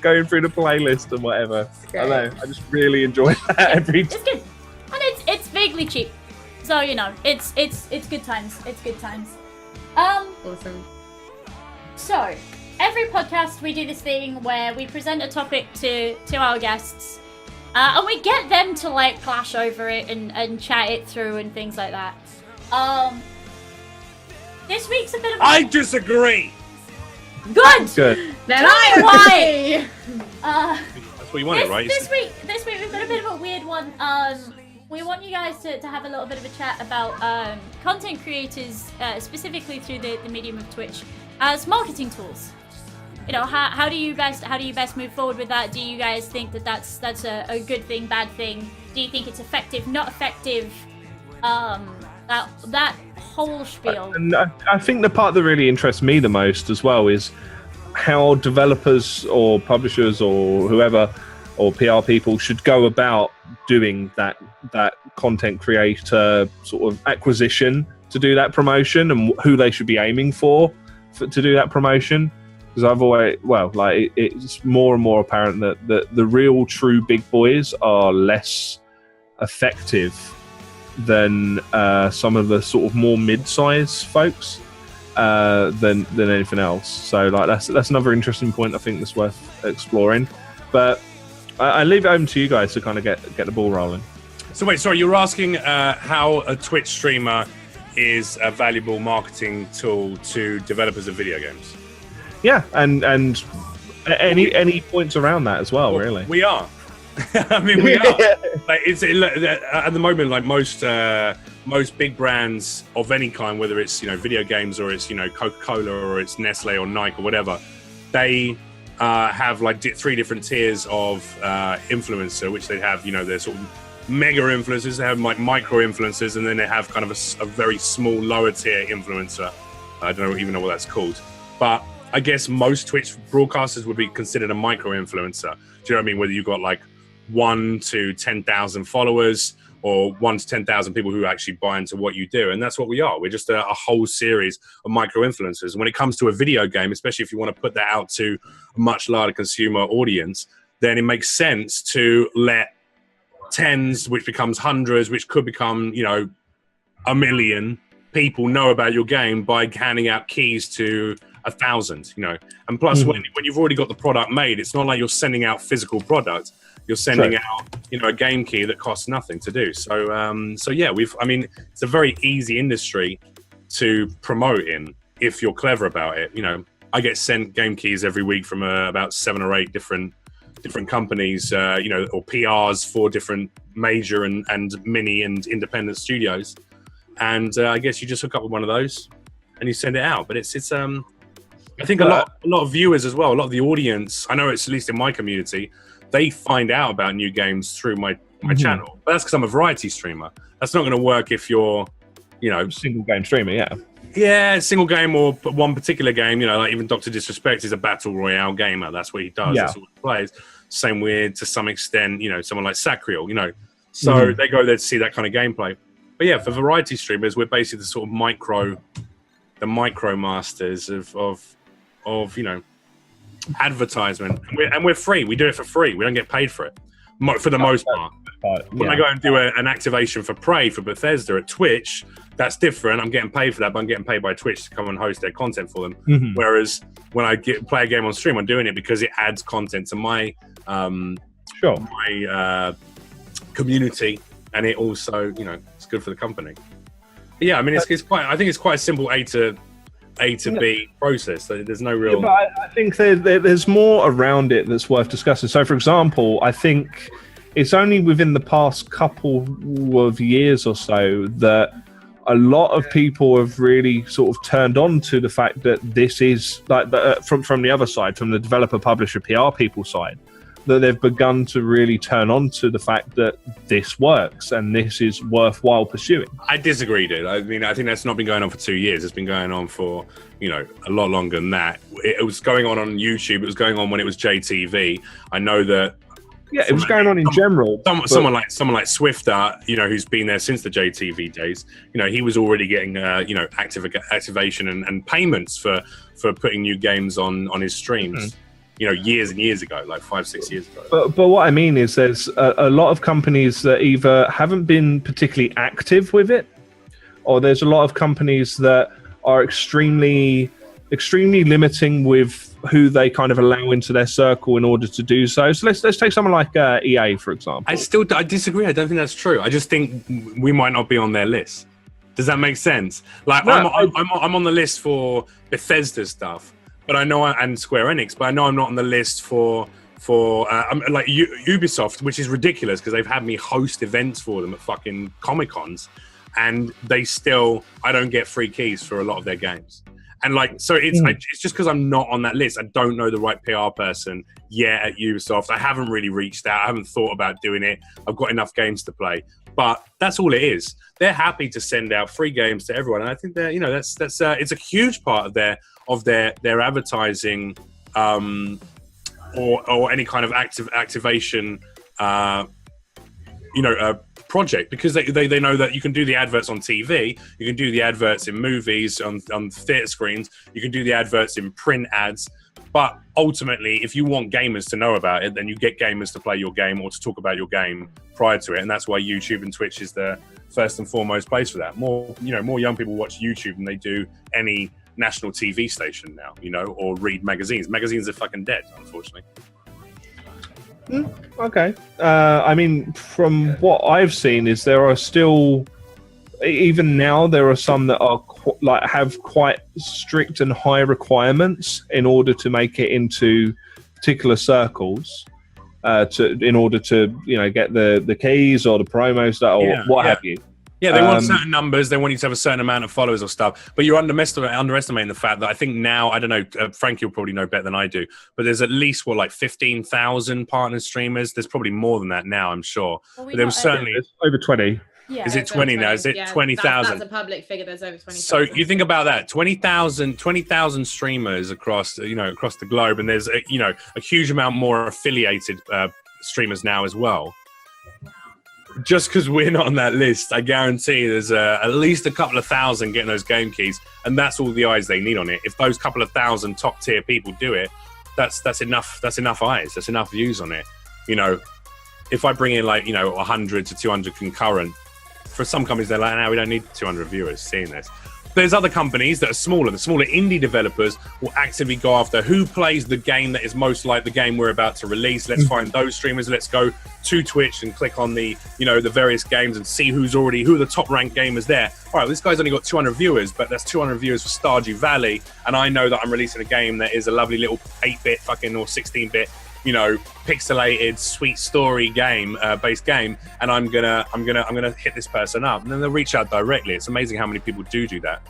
going through the playlist and whatever. I know. I just really enjoy that every time. It's good, and it's vaguely cheap, so you know it's good times. It's good times. Awesome. So, every podcast we do this thing where we present a topic to our guests, and we get them to like clash over it and chat it through and things like that. This week's a bit of I disagree! Good! Then I agree! That's what you wanted, right? This week we've got a bit of a weird one. We want you guys to have a little bit of a chat about content creators, specifically through the medium of Twitch, as marketing tools. You know, how do you best move forward with that? Do you guys think that that's a good thing, bad thing? Do you think it's effective, not effective? that whole spiel. And I think the part that really interests me the most as well is how developers or publishers or whoever or PR people should go about doing that content creator sort of acquisition to do that promotion, and who they should be aiming for to do that promotion. Because I've always, it's more and more apparent that the real true big boys are less effective than some of the sort of more mid-size folks than anything else. So like that's another interesting point I think that's worth exploring. But I leave it open to you guys to kind of get the ball rolling. So wait, sorry, you're asking how a Twitch streamer is a valuable marketing tool to developers of video games? Yeah, and any points around that as well, really. We are. I mean, we are. Like, at the moment, like most big brands of any kind, whether it's video games or it's Coca-Cola or it's Nestle or Nike or whatever, they have like 3 different tiers of influencer, which they have they're sort of mega influencers, they have like micro influencers, and then they have kind of a very small lower tier influencer. I don't even know what that's called, but I guess most Twitch broadcasters would be considered a micro influencer. Do you know what I mean? Whether you've got like 1 to 10,000 followers or 1 to 10,000 people who actually buy into what you do. And that's what we are. We're just a whole series of micro influencers. When it comes to a video game, especially if you want to put that out to a much larger consumer audience, then it makes sense to let tens, which becomes hundreds, which could become, 1 million people know about your game by handing out keys to 1,000, And plus, when you've already got the product made, it's not like you're sending out physical product. You're sending out, a game key that costs nothing to do. So, yeah, it's a very easy industry to promote in if you're clever about it. I get sent game keys every week from about 7 or 8 different companies, or PRs for different major and mini and independent studios. And I guess you just hook up with one of those and you send it out. But it's I think a lot of viewers as well, a lot of the audience, I know it's at least in my community, they find out about new games through my channel. But that's because I'm a variety streamer. That's not going to work if you're, single game streamer, yeah. Yeah, single game or one particular game, like even Dr. Disrespect is a battle royale gamer. That's what he does. Yeah. That's what he plays. Same with, to some extent, someone like Sacriel, So they go there to see that kind of gameplay. But yeah, for variety streamers, we're basically the sort of micro masters of advertisement. And we're free. We do it for free. We don't get paid for it, for the most part. When I go and do an activation for Prey for Bethesda at Twitch, that's different. I'm getting paid for that, but I'm getting paid by Twitch to come and host their content for them. Whereas when I play a game on stream, I'm doing it because it adds content to my community, and it also, it's good for the company. But yeah, I mean, it's quite. I think it's quite a simple A to B process. There's no real. Yeah, but I think there's more around it that's worth discussing. So, for example, I think it's only within the past couple of years or so that a lot of people have really sort of turned on to the fact that this is like from the other side, from the developer, publisher, PR people side, that they've begun to really turn on to the fact that this works and this is worthwhile pursuing. I disagree, dude. I mean, I think that's not been going on for 2 years. It's been going on for, a lot longer than that. It was going on YouTube. It was going on when it was JTV. I know that. Yeah, it was going on in general. Someone like Swifter, who's been there since the JTV days. He was already getting, activation and payments for putting new games on his streams. Years and years ago, like 5-6 years ago. But what I mean is there's a lot of companies that either haven't been particularly active with it, or there's a lot of companies that are extremely limiting with who they kind of allow into their circle in order to do so. So let's take someone like EA, for example. I disagree. I don't think that's true. I just think we might not be on their list. Does that make sense? Like, no, I'm on the list for Bethesda stuff, but I know, and Square Enix, but I know I'm not on the list for like Ubisoft, which is ridiculous because they've had me host events for them at fucking Comic-Cons, and I don't get free keys for a lot of their games. And like, so it's just because I'm not on that list. I don't know the right PR person yet at Ubisoft. I haven't really reached out. I haven't thought about doing it. I've got enough games to play. but that's all it is. They're happy to send out free games to everyone, and I think that that's it's a huge part of their advertising, or any kind of activation, project, because they know that you can do the adverts on TV, you can do the adverts in movies, on theatre screens, you can do the adverts in print ads. But ultimately, if you want gamers to know about it, then you get gamers to play your game or to talk about your game prior to it, and that's why YouTube and Twitch is the first and foremost place for that. More young people watch YouTube than they do any national TV station now, or read magazines. Magazines are fucking dead, unfortunately. Okay. I mean, from what I've seen, is there are still, even now, there are some that are have quite strict and high requirements in order to make it into particular circles, in order to get the keys or the promos or what have you. Yeah, they want certain numbers. They want you to have a certain amount of followers or stuff. But you're underestimating the fact that I think now, I don't know, Frank, you'll probably know better than I do, but there's at least, 15,000 partner streamers? There's probably more than that now, I'm sure. Well, but there was certainly... over 20. Yeah, is it 20 now? Is it 20,000? That's a public figure. There's over 20,000. So you think about that, 20,000 streamers across the globe, and there's a huge amount more affiliated streamers now as well. Just because we're not on that list, I guarantee there's at least a couple of thousand getting those game keys, and that's all the eyes they need on it. If those couple of thousand top tier people do it, that's enough. That's enough eyes. That's enough views on it. If I bring in 100 to 200 concurrent, for some companies they're like, no, we don't need 200 viewers seeing this. There's other companies that are smaller. The smaller indie developers will actively go after who plays the game that is most like the game we're about to release. Let's find those streamers. Let's go to Twitch and click on the various games and see who are the top ranked gamers there. All right, this guy's only got 200 viewers, but that's 200 viewers for Stardew Valley, and I know that I'm releasing a game that is a lovely little 8-bit fucking or 16-bit, pixelated, sweet story game, based game, and I'm gonna hit this person up, and then they'll reach out directly. It's amazing how many people do that.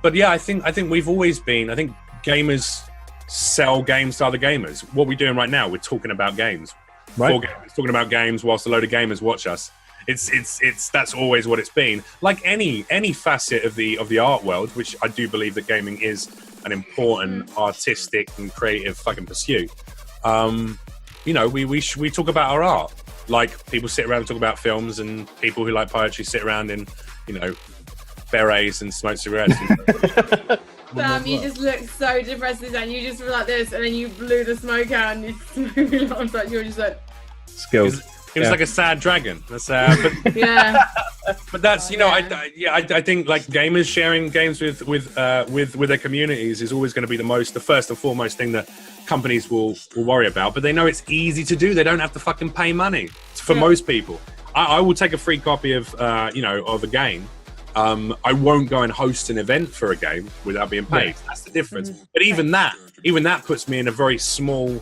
But yeah, I think we've always been. I think gamers sell games to other gamers. What we're doing right now, we're talking about games, right? Talking about games whilst a load of gamers watch us. It's that's always what it's been. Like any facet of the art world, which I do believe that gaming is an important artistic and creative fucking pursuit. We talk about our art. Like people sit around and talk about films, and people who like poetry sit around in berets and smoke cigarettes. Sam, you just look so depressed, and you just were like this, and then you blew the smoke out, and you were just like skills. It was like a sad dragon. That's but yeah. But that's I think like gamers sharing games with their communities is always going to be the first and foremost thing that companies will worry about. But they know it's easy to do. They don't have to fucking pay money for most people. I will take a free copy of of a game. I won't go and host an event for a game without being paid. Yeah. That's the difference. But even that puts me in a very small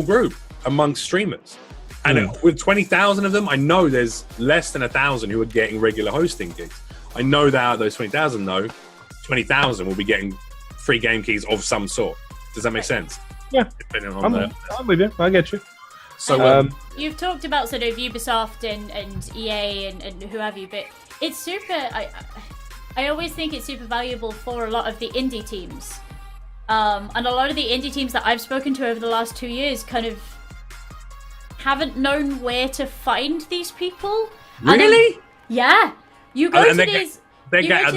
group amongst streamers. And with 20,000 of them, I know there's less than 1,000 who are getting regular hosting gigs. I know that out of those 20,000 though, 20,000 will be getting free game keys of some sort. Does that make sense? Yeah. I'm with you. I get you. So you've talked about sort of Ubisoft and EA and who have you, but it's super. I always think it's super valuable for a lot of the indie teams, and a lot of the indie teams that I've spoken to over the last 2 years kind of haven't known where to find these people. Really? Yeah. You go to these. Are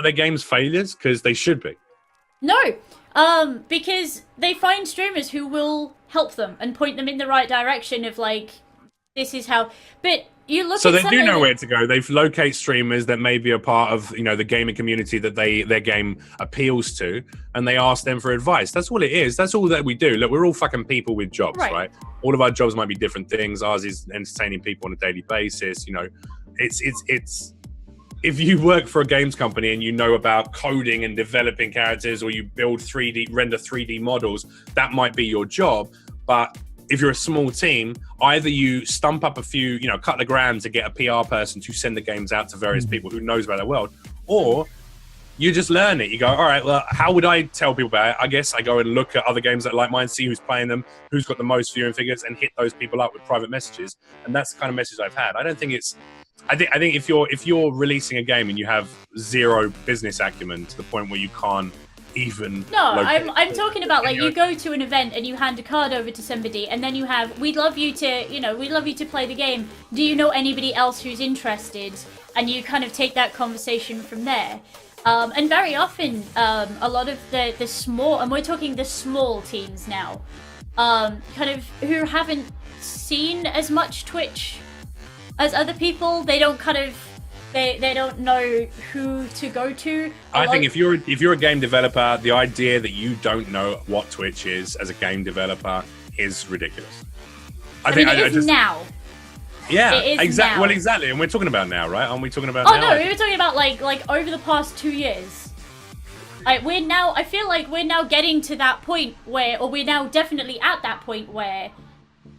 their games failures? Because they should be. No, because they find streamers who will help them and point them in the right direction of like, this is how. But you look. So they do know where to go. They locate streamers that may be a part of the gaming community that their game appeals to, and they ask them for advice. That's all it is. That's all that we do. Look, we're all fucking people with jobs, right? All of our jobs might be different things. Ours is entertaining people on a daily basis. It's. If you work for a games company and you know about coding and developing characters, or you render 3D models, that might be your job. But if you're a small team, either you stump up a few, couple of grand to get a PR person to send the games out to various people who knows about their world, or you just learn it. You go, all right, well, how would I tell people about it? I guess I go and look at other games that like mine, see who's playing them, who's got the most viewing figures, and hit those people up with private messages. And that's the kind of message I've had. I don't think it's. I think if you're releasing a game and you have zero business acumen to the point where you can't even. No, I'm talking about like you go to an event and you hand a card over to somebody, and then you have, we'd love you to play the game. Do you know anybody else who's interested? And you kind of take that conversation from there. And very often, a lot of the small, and we're talking the small teams now, kind of who haven't seen as much Twitch as other people, they don't kind of. They don't know who to go to. I think if you're a game developer, the idea that you don't know what Twitch is as a game developer is ridiculous. I think it is now. Yeah, exactly. Well, exactly, and we're talking about now, right? Aren't we talking about? Oh now? no, we were talking about like over the past 2 years. I feel like we're now getting to that point where, or we're now definitely at that point where.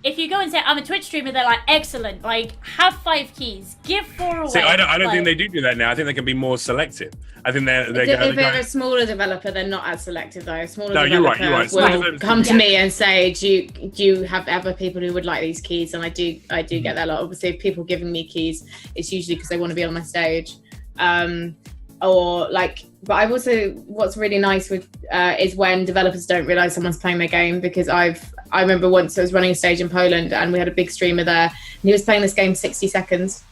If you go and say, I'm a Twitch streamer, they're like, excellent, like, have 5 keys, give 4 away. See, I don't think they do that now. I think they can be more selective. I think they're if they're a smaller developer, they're not as selective, though. Smaller you're developers will come to me and say, do you have other people who would like these keys? And I do get that a lot. Obviously, if people giving me keys, it's usually because they want to be on my stage. But I've also, what's really nice with is when developers don't realize someone's playing their game, because I remember once I was running a stage in Poland and we had a big streamer there and he was playing this game 60 seconds,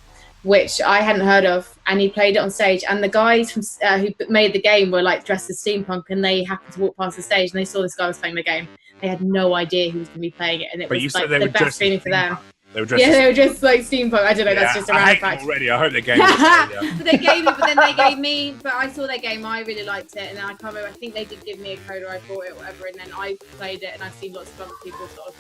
which I hadn't heard of, and he played it on stage, and the guys from who made the game were like dressed as steampunk, and they happened to walk past the stage and they saw this guy was playing the game. They had no idea who was going to be playing it, and it was like the best feeling for them. They were just like steampunk. I don't know. That's just a random fact. Already, I hope they gave me. But then they gave me. But I saw their game. I really liked it, and then I can't remember. I think they did give me a code, or I bought it, or whatever. And then I played it, and I've seen lots of other people sort of,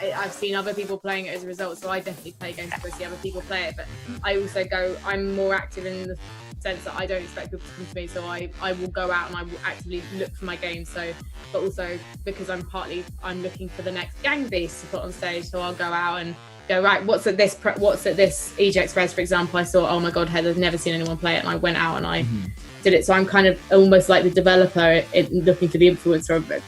I've seen other people playing it as a result. So I definitely play games to see other people play it. But I also I'm more active in the sense that I don't expect people to come to me, so I will go out and I will actively look for my game. So, but also because I'm looking for the next gang beast to put on stage, so I'll go out and go, right, what's at this EJ Express, for example. I saw, oh my god, Heather's never seen anyone play it, and I went out and I did it. So I'm kind of almost like the developer looking for the influencer, but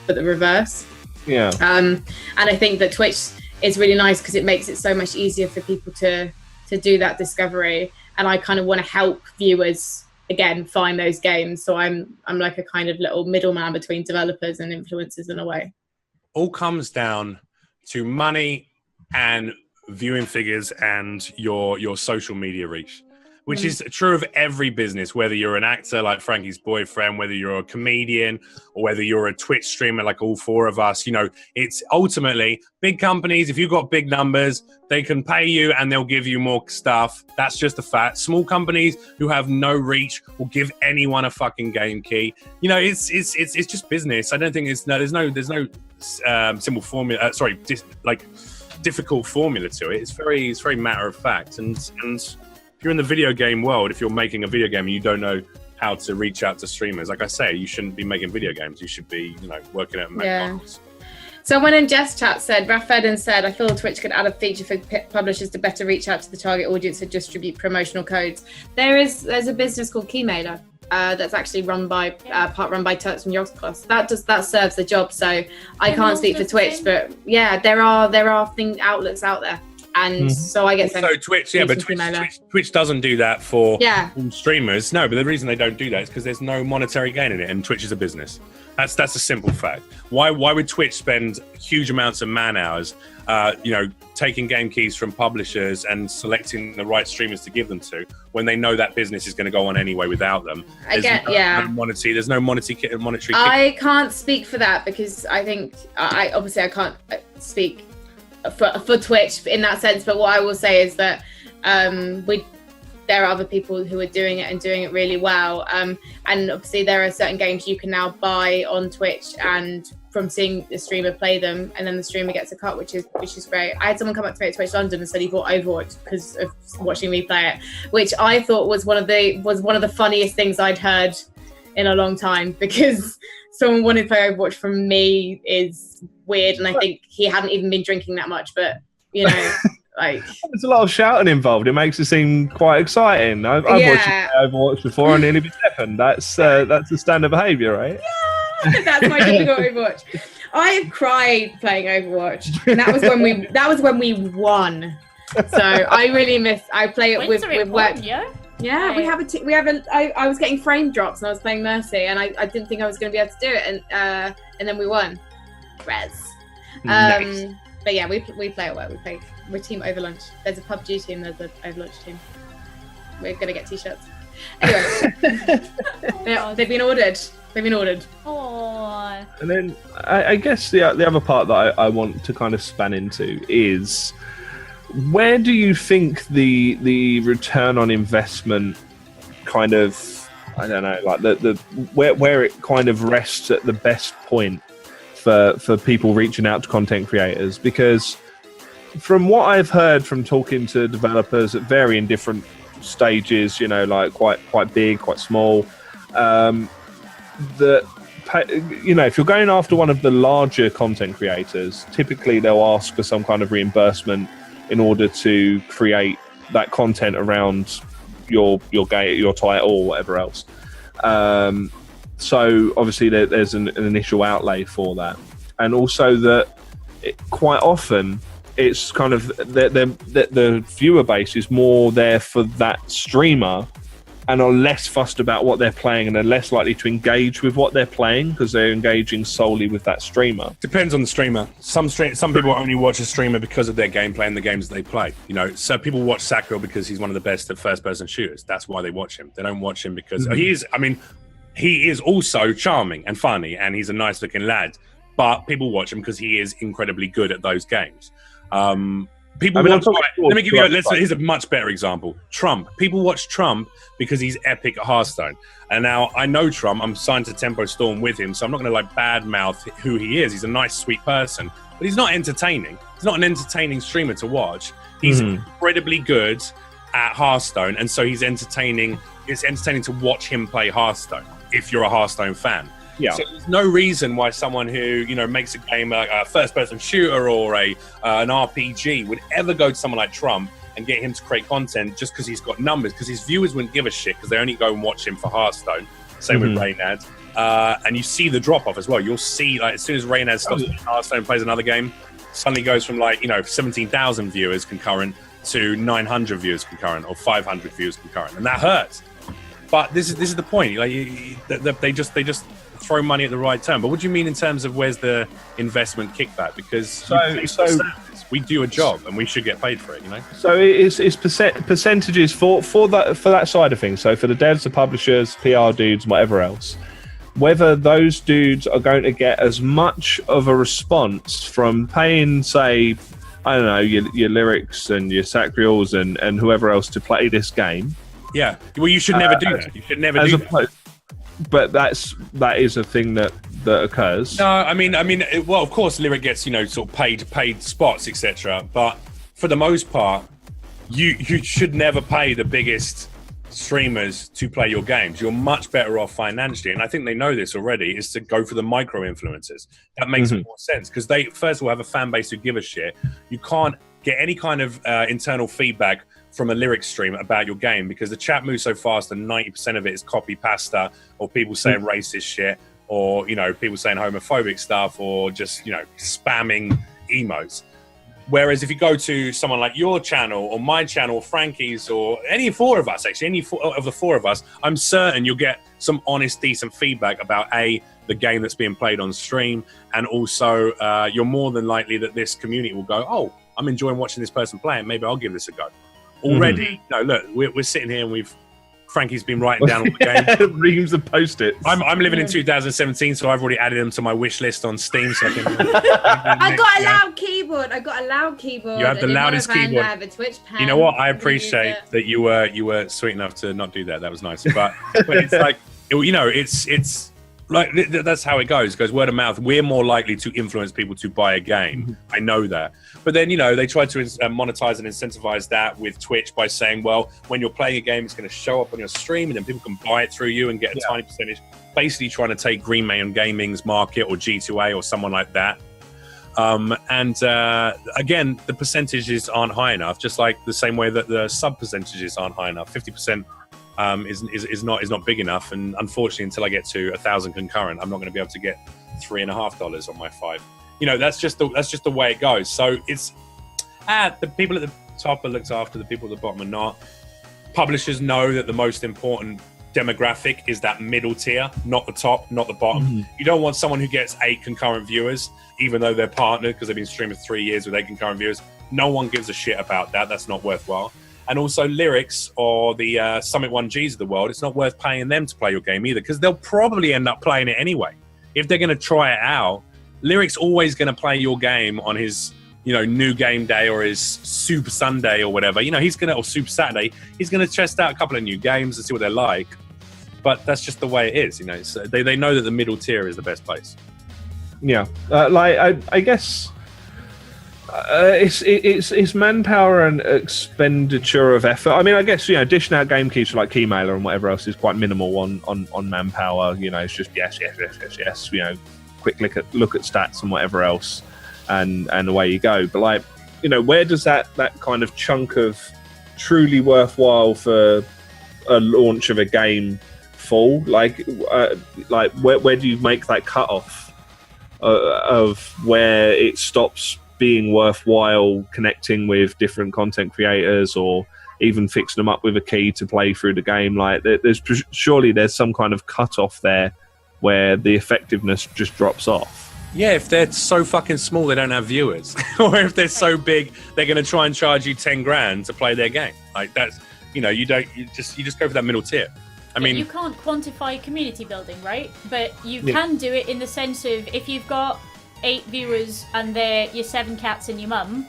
the reverse. Yeah. And I think that Twitch is really nice because it makes it so much easier for people to do that discovery. And I kind of want to help viewers again find those games. So I'm like a kind of little middleman between developers and influencers in a way. All comes down to money and viewing figures and your social media reach, which is true of every business, whether you're an actor like Frankie's boyfriend, whether you're a comedian, or whether you're a Twitch streamer like all 4 of us. It's ultimately big companies. If you've got big numbers, they can pay you and they'll give you more stuff. That's just a fact. Small companies who have no reach will give anyone a fucking game key. It's just business. I don't think there's no simple formula. Difficult formula to it. It's very matter of fact. And if you're in the video game world, if you're making a video game and you don't know how to reach out to streamers, like I say, you shouldn't be making video games. You should be, working at McDonald's. Someone in Jest Chat said, Raf Eden said, I feel Twitch could add a feature for publishers to better reach out to the target audience and distribute promotional codes. There's a business called Keymailer that's actually part run by Turks from Yogsclass. That serves the job. So I can't speak for Twitch, but yeah, there are outlets out there. And so I get so Twitch, but Twitch doesn't do that for streamers. No, but the reason they don't do that is because there's no monetary gain in it, and Twitch is a business. That's a simple fact. Why would Twitch spend huge amounts of man hours, taking game keys from publishers and selecting the right streamers to give them to, when they know that business is going to go on anyway without them? There's no monetary. I can't speak for that because I think I can't speak for Twitch in that sense, but what I will say is that there are other people who are doing it and doing it really well, and obviously there are certain games you can now buy on Twitch, and from seeing the streamer play them, and then the streamer gets a cut, which is great. I had someone come up to me at Twitch London and said he bought Overwatch because of watching me play it, which I thought was one of the funniest things I'd heard in a long time, because someone wanted to play Overwatch from me is weird, and I think he hadn't even been drinking that much, but Like, there's a lot of shouting involved. It makes it seem quite exciting. I've watched Overwatch before and nearly been deafened. That's the standard behaviour, right? Yeah, that's my typical Overwatch. I have cried playing Overwatch, and that was when we won. So I really miss. I play it with work. Yeah, I was getting frame drops and I was playing Mercy, and I didn't think I was going to be able to do it, and then we won. Res. Nice. But yeah, we play it well. We're team over lunch. There's a PUBG team. There's an over lunch team. We're gonna get t-shirts. Anyway, they've been ordered. Aww. And then I guess the other part that I want to kind of span into is, where do you think the return on investment kind of, I don't know, like the where it kind of rests at the best point for people reaching out to content creators? Because from what I've heard from talking to developers at varying different stages, you know, like quite big, quite small, that, you know, if you're going after one of the larger content creators, typically they'll ask for some kind of reimbursement in order to create that content around your title or whatever else. So obviously there's an initial outlay for that, and also that quite often it's kind of the viewer base is more there for that streamer and are less fussed about what they're playing, and are less likely to engage with what they're playing because they're engaging solely with that streamer. Depends on the streamer. Some people only watch a streamer because of their gameplay and the games that they play. You know, so people watch Sackville because he's one of the best at first-person shooters. That's why they watch him. They don't watch him because he is also charming and funny, and he's a nice-looking lad. But people watch him because he is incredibly good at those games. Let me give you here's a much better example. Trump. People watch Trump because he's epic at Hearthstone. And now I know Trump. I'm signed to Tempo Storm with him, so I'm not going to badmouth who he is. He's a nice, sweet person, but he's not entertaining. He's not an entertaining streamer to watch. He's incredibly good at Hearthstone, and so he's entertaining. It's entertaining to watch him play Hearthstone if you're a Hearthstone fan. Yeah. So there's no reason why someone who, you know, makes a game a first-person shooter or an RPG would ever go to someone like Trump and get him to create content just because he's got numbers, because his viewers wouldn't give a shit because they only go and watch him for Hearthstone. Same with Reynad. And you see the drop-off as well. You'll see, like, as soon as Reynad stops playing Hearthstone and plays another game, suddenly goes from, 17,000 viewers concurrent to 900 viewers concurrent or 500 viewers concurrent. And that hurts. But this is the point. Like, they just throw money at the right time. But what do you mean in terms of where's the investment kickback? Because we do a job and we should get paid for it, you know. So it's percentages for that side of things. So for the devs, the publishers, PR dudes, whatever else, whether those dudes are going to get as much of a response from paying, say, I don't know, your lyrics and your Sacrials and whoever else to play this game. Yeah. Well, you should never do that. You should never do that. But that is a thing that occurs. No, I mean, well, of course, Lyric gets, you know, sort of paid spots, etc. But for the most part, you should never pay the biggest streamers to play your games. You're much better off financially, and I think they know this already, is to go for the micro influencers. That makes more sense because they, first of all, have a fan base who give a shit. You can't get any kind of internal feedback from a lyric stream about your game because the chat moves so fast and 90% of it is copy pasta or people saying racist shit or, you know, people saying homophobic stuff or just, you know, spamming emotes. Whereas if you go to someone like your channel or my channel or Frankie's or any four of us, actually, any four of the four of us, I'm certain you'll get some honest, decent feedback about the game that's being played on stream. And also you're more than likely that this community will go, oh, I'm enjoying watching this person play it. Maybe I'll give this a go. Already, no, look, we're sitting here and Frankie's been writing down all the game. Reams of post-its. I'm living in 2017, so I've already added them to my wish list on Steam. So I can. I got a loud keyboard. You have the loudest keyboard. I have a Twitch pen. You know what? I appreciate that you were sweet enough to not do that. That was nice. But it's like, you know, it's like that's how it goes. It goes word of mouth. We're more likely to influence people to buy a game. I know that. But then, you know, they try to monetize and incentivize that with Twitch by saying, well, when you're playing a game, it's going to show up on your stream and then people can buy it through you and get a tiny percentage. Basically trying to take Green Man Gaming's market or G2A or someone like that. Again, the percentages aren't high enough, just like the same way that the sub percentages aren't high enough. 50% is not big enough, and unfortunately, until I get to 1,000 concurrent, I'm not going to be able to get $3.50 on my 5. That's just the way it goes. So it's the people at the top are looked after, the people at the bottom are not. Publishers know that the most important demographic is that middle tier, not the top, not the bottom. Mm-hmm. You don't want someone who gets 8 concurrent viewers, even though they're partnered because they've been streaming for 3 years with 8 concurrent viewers. No one gives a shit about that. That's not worthwhile. And also Lyrics or the Summit 1Gs of the world, it's not worth paying them to play your game either, because they'll probably end up playing it anyway. If they're going to try it out, Lyrics always going to play your game on his new game day or his Super Sunday or whatever. Or Super Saturday, he's going to test out a couple of new games and see what they're like. But that's just the way it is. So they know that the middle tier is the best place. Yeah, I guess it's manpower and expenditure of effort. I mean, I guess dishing out game keys for like Keymailer and whatever else is quite minimal on manpower. It's just yes. Quick look at stats and whatever else, and away you go. But where does that kind of chunk of truly worthwhile for a launch of a game fall? Where do you make that cutoff of where it stops being worthwhile connecting with different content creators or even fixing them up with a key to play through the game? Surely there's some kind of cutoff there where the effectiveness just drops off. Yeah, if they're so fucking small they don't have viewers, or if they're so big they're going to try and charge you 10 grand to play their game. That's you just go for that middle tier. I mean, you can't quantify community building, right? But you can do it in the sense of if you've got 8 viewers and they're your 7 cats and your mum.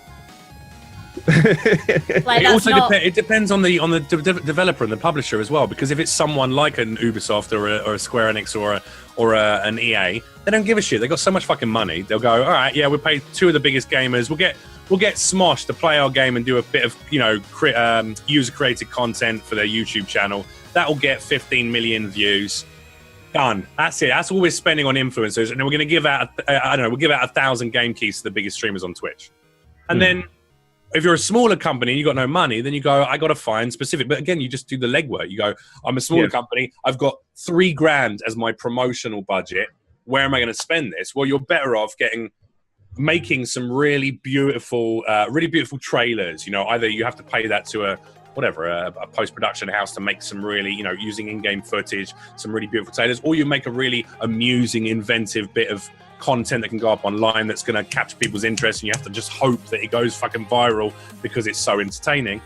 It depends on the developer and the publisher as well, because if it's someone like an Ubisoft or a Square Enix or an EA, they don't give a shit. They got so much fucking money. They'll go, all right, yeah, we'll pay 2 of the biggest gamers. We'll get Smosh to play our game and do a bit of user created content for their YouTube channel. That'll get 15 million views. Done. That's it. That's all we're spending on influencers, and then we're going to give out we'll give out 1,000 game keys to the biggest streamers on Twitch, and then. If you're a smaller company and you got no money, then you go, I got to find specific. But again, you just do the legwork. You go, I'm a smaller company. I've got 3 grand as my promotional budget. Where am I going to spend this? Well, you're better off making some really beautiful trailers. Either you have to pay that to a post-production house to make some really, using in-game footage, some really beautiful trailers, or you make a really amusing, inventive bit of content that can go up online that's going to capture people's interest, and you have to just hope that it goes fucking viral because it's so entertaining.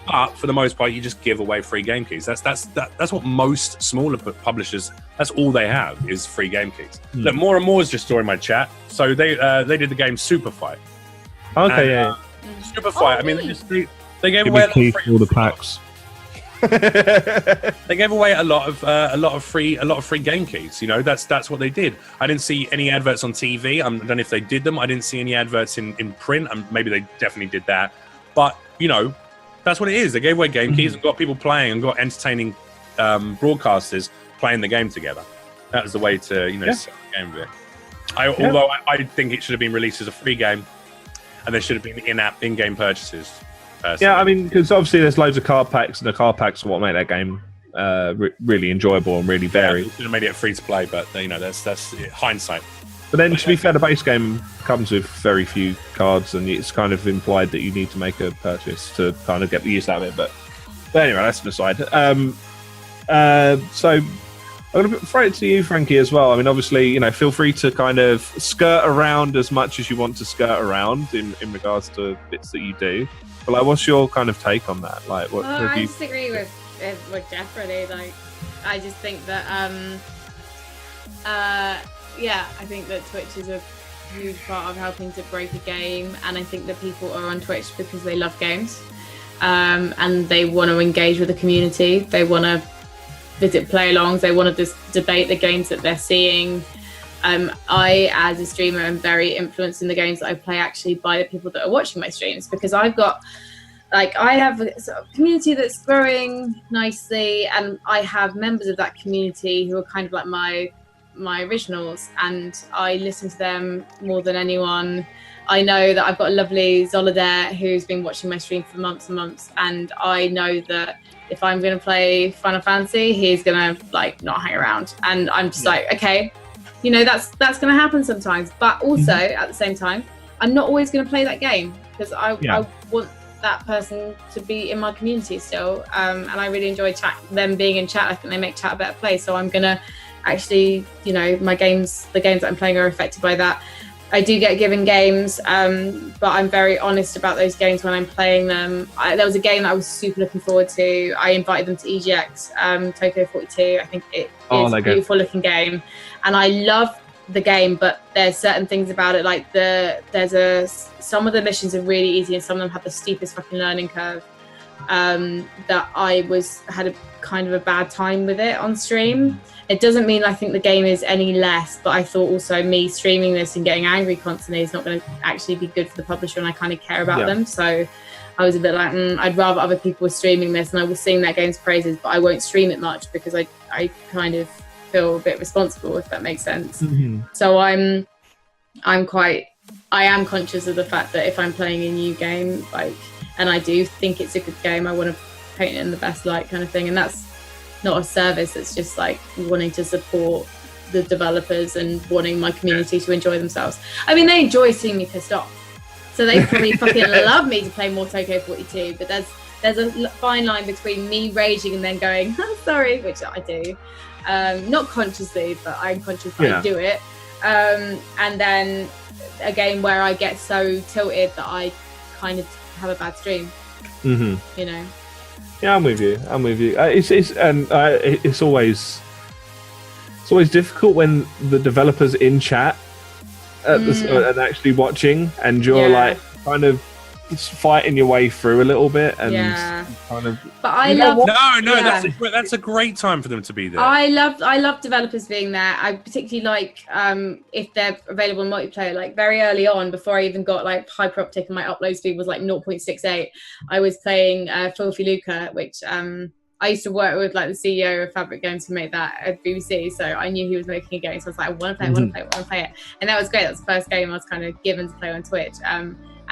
But for the most part, you just give away free game keys. That's what most smaller publishers, that's all they have is free game keys. Look, More and More is just joined my chat. So they did the game Super Fight. Okay, Super Fight. I mean, they gave away all the packs. They gave away a lot of free game keys. That's what they did. I didn't see any adverts on TV. I don't know if they did them. I didn't see any adverts in print. Maybe they definitely did that. But that's what it is. They gave away game keys and got people playing and got entertaining broadcasters playing the game together. That was the way to sell the game with it. Although I think it should have been released as a free game, and there should have been in-game purchases. Yeah, I mean, because obviously there's loads of card packs, and the card packs are what make that game really enjoyable and really varied. Yeah, should have made it free to play, but that's hindsight. But then, to be fair, the base game comes with very few cards, and it's kind of implied that you need to make a purchase to kind of get the use out of it. But anyway, that's an aside. So I'm going to throw it to you, Frankie, as well. I mean, obviously, feel free to kind of skirt around as much as you want to skirt around in regards to bits that you do. But what's your kind of take on that? I disagree with Jeff, really. I just think that I think that Twitch is a huge part of helping to break a game, and I think that people are on Twitch because they love games, and they want to engage with the community. They want to visit play-alongs. They want to just debate the games that they're seeing. I, as a streamer, am very influenced in the games that I play actually by the people that are watching my streams, because I have a sort of community that's growing nicely, and I have members of that community who are kind of like my originals, and I listen to them more than anyone. I know that I've got a lovely Zolodare who's been watching my stream for months and months, and I know that if I'm going to play Final Fantasy, he's going to like not hang around, and I'm just like, okay, you know, that's going to happen sometimes. But also at the same time, I'm not always going to play that game because I want that person to be in my community still, and I really enjoy them being in chat. I think they make chat a better place. So I'm going to actually, you know, the games that I'm playing are affected by that. I do get given games, but I'm very honest about those games when I'm playing them. There was a game that I was super looking forward to. I invited them to EGX, Tokyo 42. I think it is a beautiful looking game, and I love the game, but there's certain things about it, like some of the missions are really easy and some of them have the steepest fucking learning curve, that I had a kind of a bad time with it on stream. It doesn't mean I think the game is any less, but I thought also me streaming this and getting angry constantly is not going to actually be good for the publisher, and I kind of care about them. So I was a bit like, I'd rather other people were streaming this, and I will sing that game's praises, but I won't stream it much because I kind of feel a bit responsible, if that makes sense. So I am conscious of the fact that if I'm playing a new game, like, and I do think it's a good game, I want to paint it in the best light kind of thing, and that's not a service. It's just like wanting to support the developers and wanting my community to enjoy themselves. I mean, they enjoy seeing me pissed off, so they probably fucking love me to play more Tokyo 42, but there's a fine line between me raging and then going, I'm sorry, which I do, not consciously, but I'm conscious that I do it, and then a game where I get so tilted that I kind of have a bad stream. You know. Yeah, I'm with you. It's always difficult when the developers in chat and actually watching, and you're like kind of fighting your way through a little bit, and kind of. But I love. That's a great time for them to be there. I love developers being there. I particularly like if they're available in multiplayer. Like very early on, before I even got like hyperoptic and my upload speed was like 0.68, I was playing Filthy Luca, which I used to work with like the CEO of Fabric Games who made that at BBC, so I knew he was making a game. So I was like, I want to play it, and that was great. That was the first game I was kind of given to play on Twitch.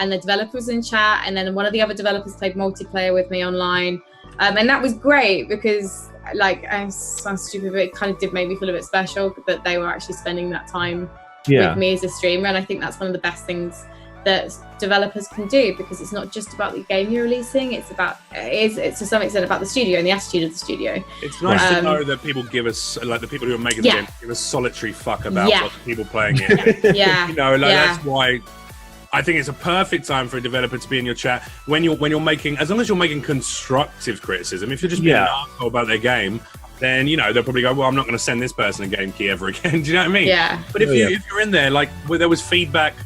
And the developer was in chat, and then one of the other developers played multiplayer with me online, and that was great because, like, I sound stupid, but it kind of did make me feel a bit special that they were actually spending that time with me as a streamer, and I think that's one of the best things that developers can do, because it's not just about the game you're releasing, it's to some extent about the studio and the attitude of the studio. It's nice to know that people give us, like the people who are making the game, give a solitary fuck about what the people playing it. You know, like that's why I think it's a perfect time for a developer to be in your chat when you're making, as long as you're making constructive criticism. If you're just being an asshole about their game, then you know they'll probably go, well, I'm not going to send this person a game key ever again. Do you know what I mean? Yeah. But if you're in there, like where there was feedback,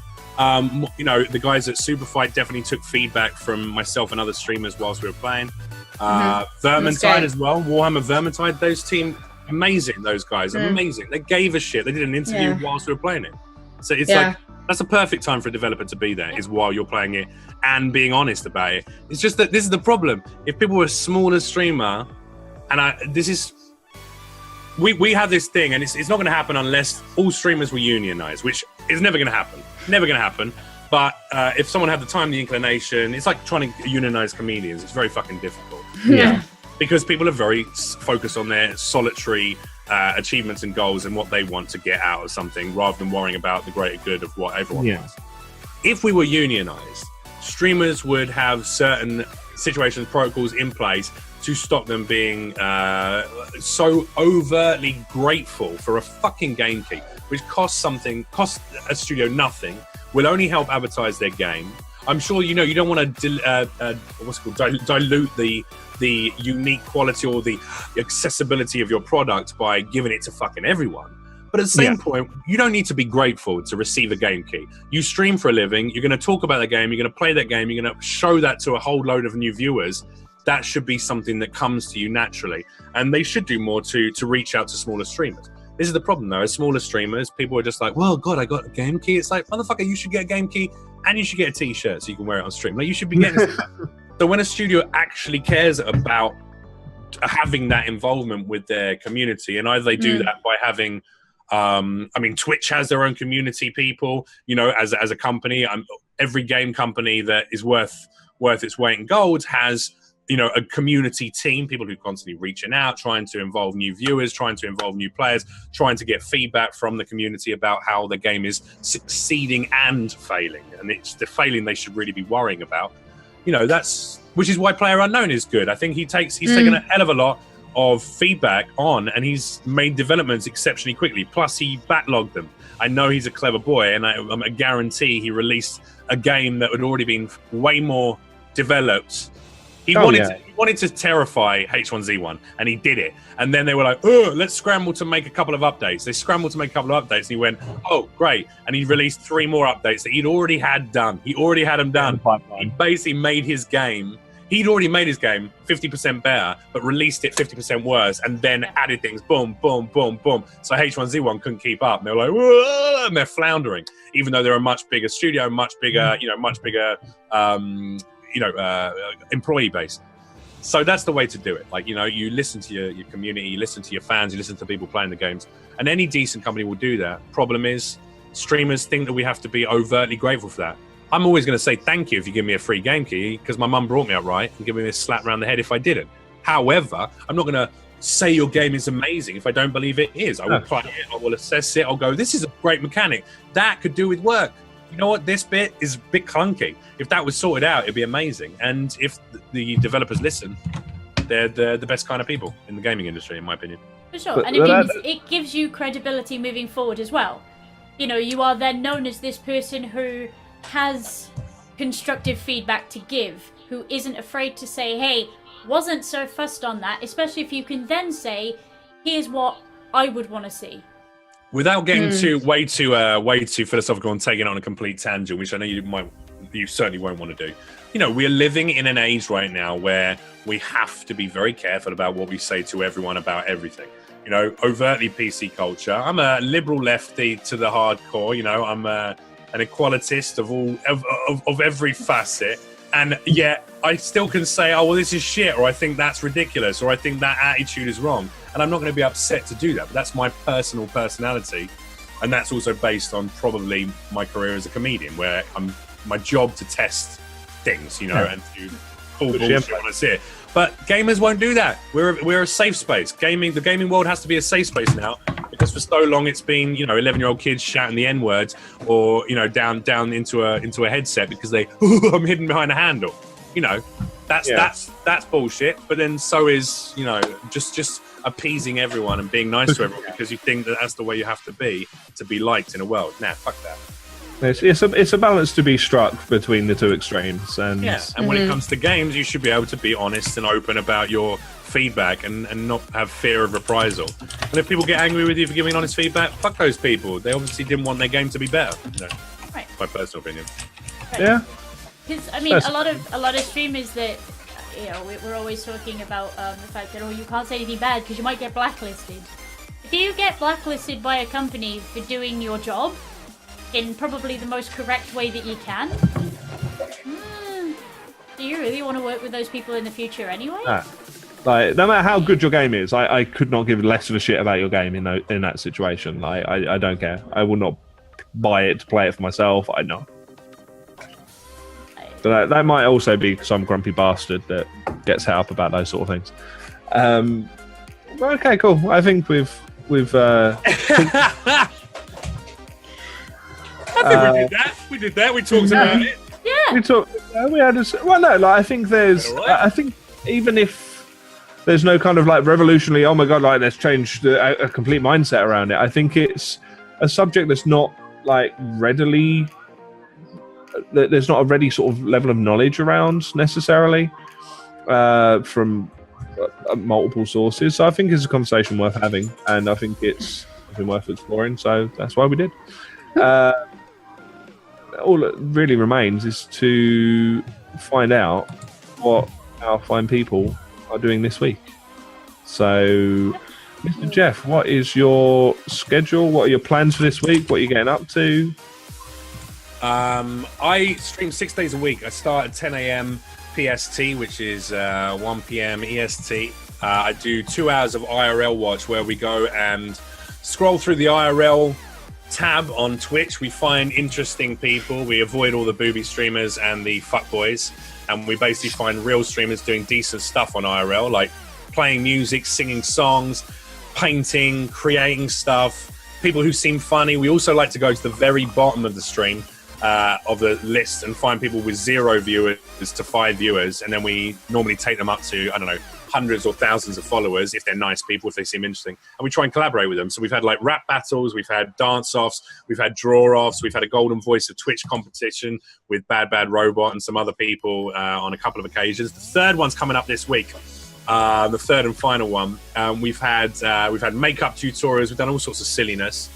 you know, the guys at Superfight definitely took feedback from myself and other streamers whilst we were playing. Vermintide as well, Warhammer Vermintide. Those team amazing. Those guys amazing. They gave a shit. They did an interview whilst we were playing it. So it's like. That's a perfect time for a developer to be there, is while you're playing it and being honest about it. It's just that this is the problem. If people were a smaller streamer, and we have this thing, and it's not going to happen unless all streamers were unionized, which is never going to happen. Never going to happen. But if someone had the time, the inclination, it's like trying to unionize comedians. It's very fucking difficult. Because people are very focused on their solitary achievements and goals and what they want to get out of something, rather than worrying about the greater good of what everyone wants. If we were unionized, streamers would have certain situations, protocols in place to stop them being so overtly grateful for a fucking game key, which costs a studio nothing, will only help advertise their game. I'm sure you don't want to dilute the unique quality or the accessibility of your product by giving it to fucking everyone. But at the same point, you don't need to be grateful to receive a game key. You stream for a living, you're going to talk about the game, you're going to play that game, you're going to show that to a whole load of new viewers. That should be something that comes to you naturally. And they should do more to reach out to smaller streamers. This is the problem though, as smaller streamers, people are just like, well, God, I got a game key. It's like, motherfucker, you should get a game key and you should get a t-shirt so you can wear it on stream. Like, you should be getting So when a studio actually cares about having that involvement with their community, and either they do that by having I mean, Twitch has their own community people, you know, as a company. Every game company that is worth its weight in gold has, you know, a community team, people who are constantly reaching out, trying to involve new viewers, trying to involve new players, trying to get feedback from the community about how the game is succeeding and failing. And it's the failing they should really be worrying about. You know, which is why PlayerUnknown is good. I think he's taken a hell of a lot of feedback on, and he's made developments exceptionally quickly. Plus, he backlogged them. I know he's a clever boy, and I guarantee he released a game that had already been way more developed. He wanted to terrify H1Z1, and he did it. And then they were like, "Oh, let's scramble to make a couple of updates." They scrambled to make a couple of updates, and he went, "Oh, great!" And he released 3 more updates that he'd already had done. He already had them done. He basically made his game. He'd already made his game 50% better, but released it 50% worse, and then added things. Boom, boom, boom, boom. So H1Z1 couldn't keep up. And they were like, "Whoa!" And they're floundering, even though they're a much bigger studio, much bigger employee base. So that's the way to do it. Like, you know, you listen to your community, you listen to your fans, you listen to people playing the games, and any decent company will do that. Problem is, streamers think that we have to be overtly grateful for that. I'm always going to say thank you if you give me a free game key, because my mum brought me up right and give me a slap around the head if I didn't. However, I'm not going to say your game is amazing if I don't believe it is. I will play it, I will assess it, I'll go, this is a great mechanic. That could do with work. You know what, this bit is a bit clunky. If that was sorted out, it'd be amazing. And if the developers listen, they're the best kind of people in the gaming industry, in my opinion. For sure. And it gives you credibility moving forward as well. You know, you are then known as this person who has constructive feedback to give, who isn't afraid to say, hey, wasn't so fussed on that, especially if you can then say, here's what I would want to see. Without getting way too philosophical and taking it on a complete tangent, which I know you certainly won't want to do. You know, we're living in an age right now where we have to be very careful about what we say to everyone about everything. You know, overtly PC culture. I'm a liberal lefty to the hardcore. You know, I'm an equalitist of every facet, and yet I still can say, oh well, this is shit, or I think that's ridiculous, or I think that attitude is wrong, and I'm not going to be upset to do that. But that's my personal personality, and that's also based on probably my career as a comedian, where my job to test things, you know, and to pull bullshit when I see it. But gamers won't do that. We're a safe space. The gaming world has to be a safe space now, because for so long it's been, you know, 11-year-old kids shouting the N-words, or, you know, down into a headset because I'm hidden behind a handle. You know, that's bullshit. But then so is, you know, just appeasing everyone and being nice to everyone because you think that that's the way you have to be liked in a world. Nah, fuck that. It's a balance to be struck between the two extremes, and when it comes to games, you should be able to be honest and open about your feedback and not have fear of reprisal. And if people get angry with you for giving honest feedback, fuck those people. They obviously didn't want their game to be better. You know, right. My personal opinion. Right. Yeah, because I mean, a lot of streamers that, you know, we're always talking about the fact that you can't say anything bad because you might get blacklisted. If you get blacklisted by a company for doing your job in probably the most correct way that you can, do you really want to work with those people in the future anyway? Like, no matter how good your game is, I could not give less of a shit about your game in that situation. Like, I don't care. I will not buy it to play it for myself. I know. But that might also be because I'm a grumpy bastard that gets het up about those sort of things. Okay, cool. I think we've I think we did that. We talked about it. Yeah. I think there's. I think even if there's no kind of like revolutionary, oh my god, like let's change a complete mindset around it. I think it's a subject that's not like readily. There's not a ready sort of level of knowledge around necessarily from multiple sources. So I think it's a conversation worth having, and I think it's been worth exploring. So that's why we did. All that really remains is to find out what our fine people are doing this week. So, Mr. Jeff, what is your schedule? What are your plans for this week? What are you getting up to? I stream 6 days a week. I start at 10 a.m. PST, which is 1 p.m. EST. I do 2 hours of IRL watch where we go and scroll through the IRL tab on Twitch. We find interesting people. We avoid all the booby streamers and the fuckboys, and we basically find real streamers doing decent stuff on IRL, like playing music, singing songs, painting, creating stuff. People who seem funny. We also like to go to the very bottom of the stream, of the list, and find people with 0 viewers to 5 viewers, and then we normally take them up to, I don't know, hundreds or thousands of followers if they're nice people, if they seem interesting, and we try and collaborate with them. So we've had like rap battles, we've had dance-offs, we've had draw-offs, we've had a Golden Voice of Twitch competition with Bad Bad Robot and some other people on a couple of occasions. The third one's coming up this week. The third and final one. We've had makeup tutorials. We've done all sorts of silliness.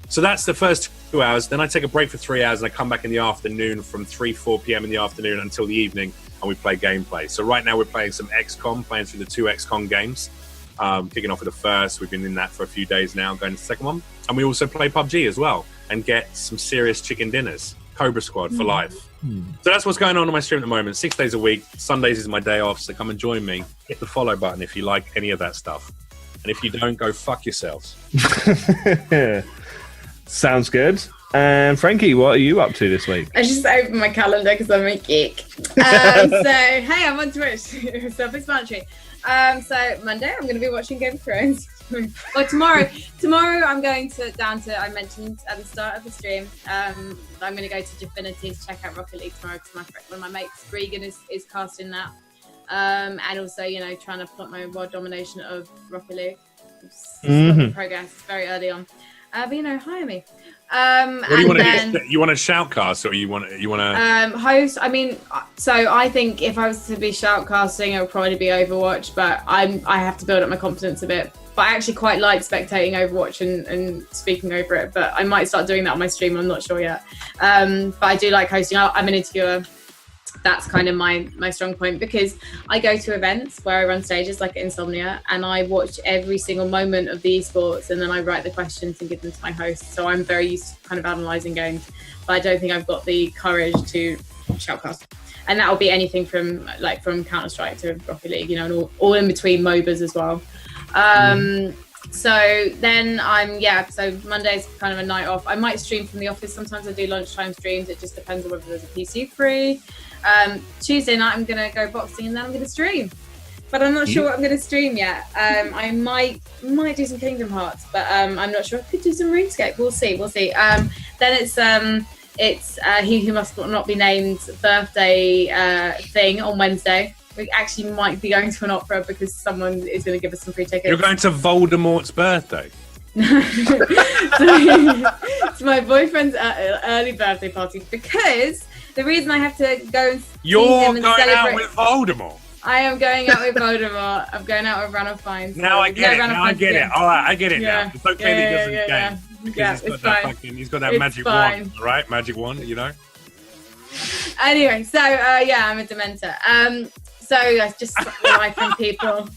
So that's the first 2 hours. Then I take a break for 3 hours and I come back in the afternoon from 4 p.m. in the afternoon until the evening, and we play gameplay. So right now we're playing some XCOM, playing through the 2 XCOM games. Kicking off with the first. We've been in that for a few days now, going to the second one. And we also play PUBG as well and get some serious chicken dinners. Cobra Squad for life. So that's what's going on my stream at the moment. 6 days a week. Sundays is my day off, so come and join me. Hit the follow button if you like any of that stuff. And if you don't, go fuck yourselves. Sounds good. And Frankie, what are you up to this week? I just opened my calendar because I'm a geek. So, hey, I'm on Twitch. Self-explanatory. So Monday, I'm going to be watching Game of Thrones. Or tomorrow I'm going down to, I mentioned at the start of the stream, I'm going to go to Divinity to check out Rocket League tomorrow because one of my mates, Regan, is casting that. And also, trying to plot my world domination of Rocket League. Progress very early on. But hire me. What do you want to do? You want to shoutcast, or you want to host? I mean, so I think if I was to be shoutcasting, it would probably be Overwatch. But I have to build up my confidence a bit. But I actually quite like spectating Overwatch and speaking over it. But I might start doing that on my stream. I'm not sure yet. But I do like hosting. I'm an interviewer. That's kind of my strong point, because I go to events where I run stages like Insomnia, and I watch every single moment of the esports, and then I write the questions and give them to my host. So I'm very used to kind of analysing games, but I don't think I've got the courage to shoutcast. And that will be anything from Counter-Strike to Rocket League, and all in between MOBAs as well. So then so Monday's kind of a night off. I might stream from the office. Sometimes I do lunchtime streams. It just depends on whether there's a PC free. Tuesday night I'm going to go boxing, and then I'm going to stream. But I'm not sure what I'm going to stream yet. I might do some Kingdom Hearts, but I'm not sure. I could do some RuneScape. We'll see. Then it's He Who Must Not Be Named birthday thing on Wednesday. We actually might be going to an opera because someone is going to give us some free tickets. You're going to Voldemort's birthday? It's my boyfriend's early birthday party, because the reason I have to go and see him and celebrate... You're going out with Voldemort? I am going out with Voldemort. I'm going out with Ranulph Fiennes. Now I get it. All right, I get it now. It's okay that he doesn't game. Because he's got that magic wand, right? Magic wand, Anyway, so I'm a Dementor. So I just life from people.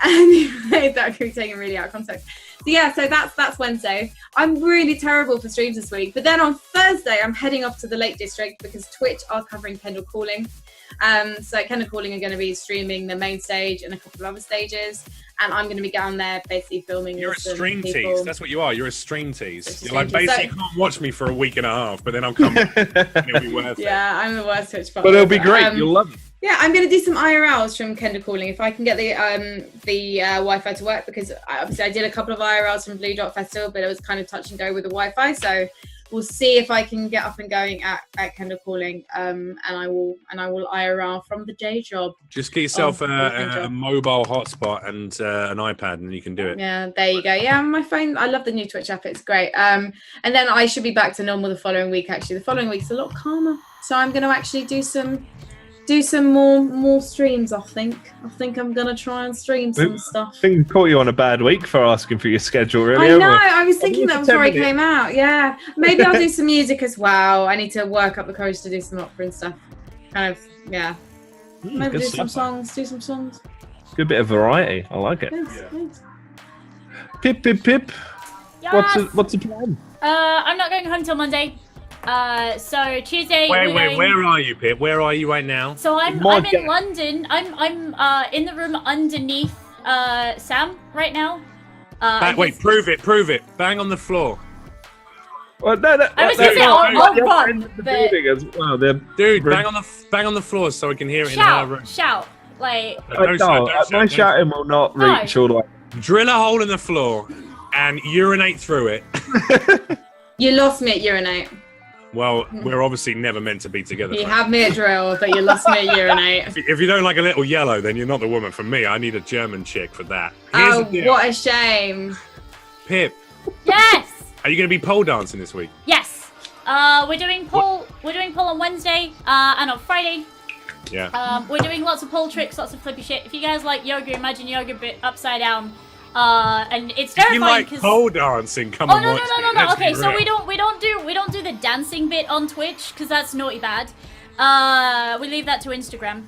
Anyway, that could be taken really out of context. So that's Wednesday. I'm really terrible for streams this week. But then on Thursday, I'm heading off to the Lake District because Twitch are covering Kendall Calling. So Kendall Calling are going to be streaming the main stage and a couple of other stages. And I'm going to be down there basically filming. You're a stream tease. That's what you are. You're a stream tease. You're like, basically, you can't watch me for a week and a half, but then I'll come. It'll be worth it. Yeah, I'm the worst Twitch fan. But it'll be great. You'll love it. Yeah, I'm going to do some IRLs from Kendall Calling if I can get the Wi-Fi to work, because obviously I did a couple of IRLs from Blue Dot Festival, but it was kind of touch and go with the Wi-Fi. So we'll see if I can get up and going at Kendall Calling, and I will IRL from the day job. Just get yourself a mobile hotspot and an iPad, and you can do it. Yeah, there you go. Yeah, my phone. I love the new Twitch app. It's great. And then I should be back to normal the following week. Actually, the following week's a lot calmer, so I'm going to actually do some more streams. I think I'm gonna try and stream some stuff. I think we caught you on a bad week for asking for your schedule, really. I know, I was thinking that before I came out. Yeah, maybe I'll do some music as well. I need to work up the courage to do some opera and stuff. Kind of, yeah. Maybe do some songs. Good bit of variety. I like it. Thanks. Pip. Yes. What's the plan? I'm not going home till Monday. So Tuesday. Wait, where are you, Pip? Where are you right now? So I'm in London. I'm in the room underneath Sam right now. Wait, prove it. Bang on the floor. Well, no, I was going to say on the building as well. Dude, bang on the floor so I can hear it in her room. Shout. Like, my shouting will not reach all the way. Drill a hole in the floor and urinate through it. You lost me at urinate. Well, we're obviously never meant to be together. You had me at drill, but you lost me at urinate. If you don't like a little yellow, then you're not the woman for me. I need a German chick for that. What a shame. Pip. Yes. Are you going to be pole dancing this week? Yes. We're doing pole on Wednesday and on Friday. Yeah. We're doing lots of pole tricks, lots of flippy shit. If you guys like yoga, imagine yoga bit upside down. And it's terrifying because pole dancing. Come on. No. Okay, so we don't do the dancing bit on Twitch because that's naughty bad. We leave that to Instagram.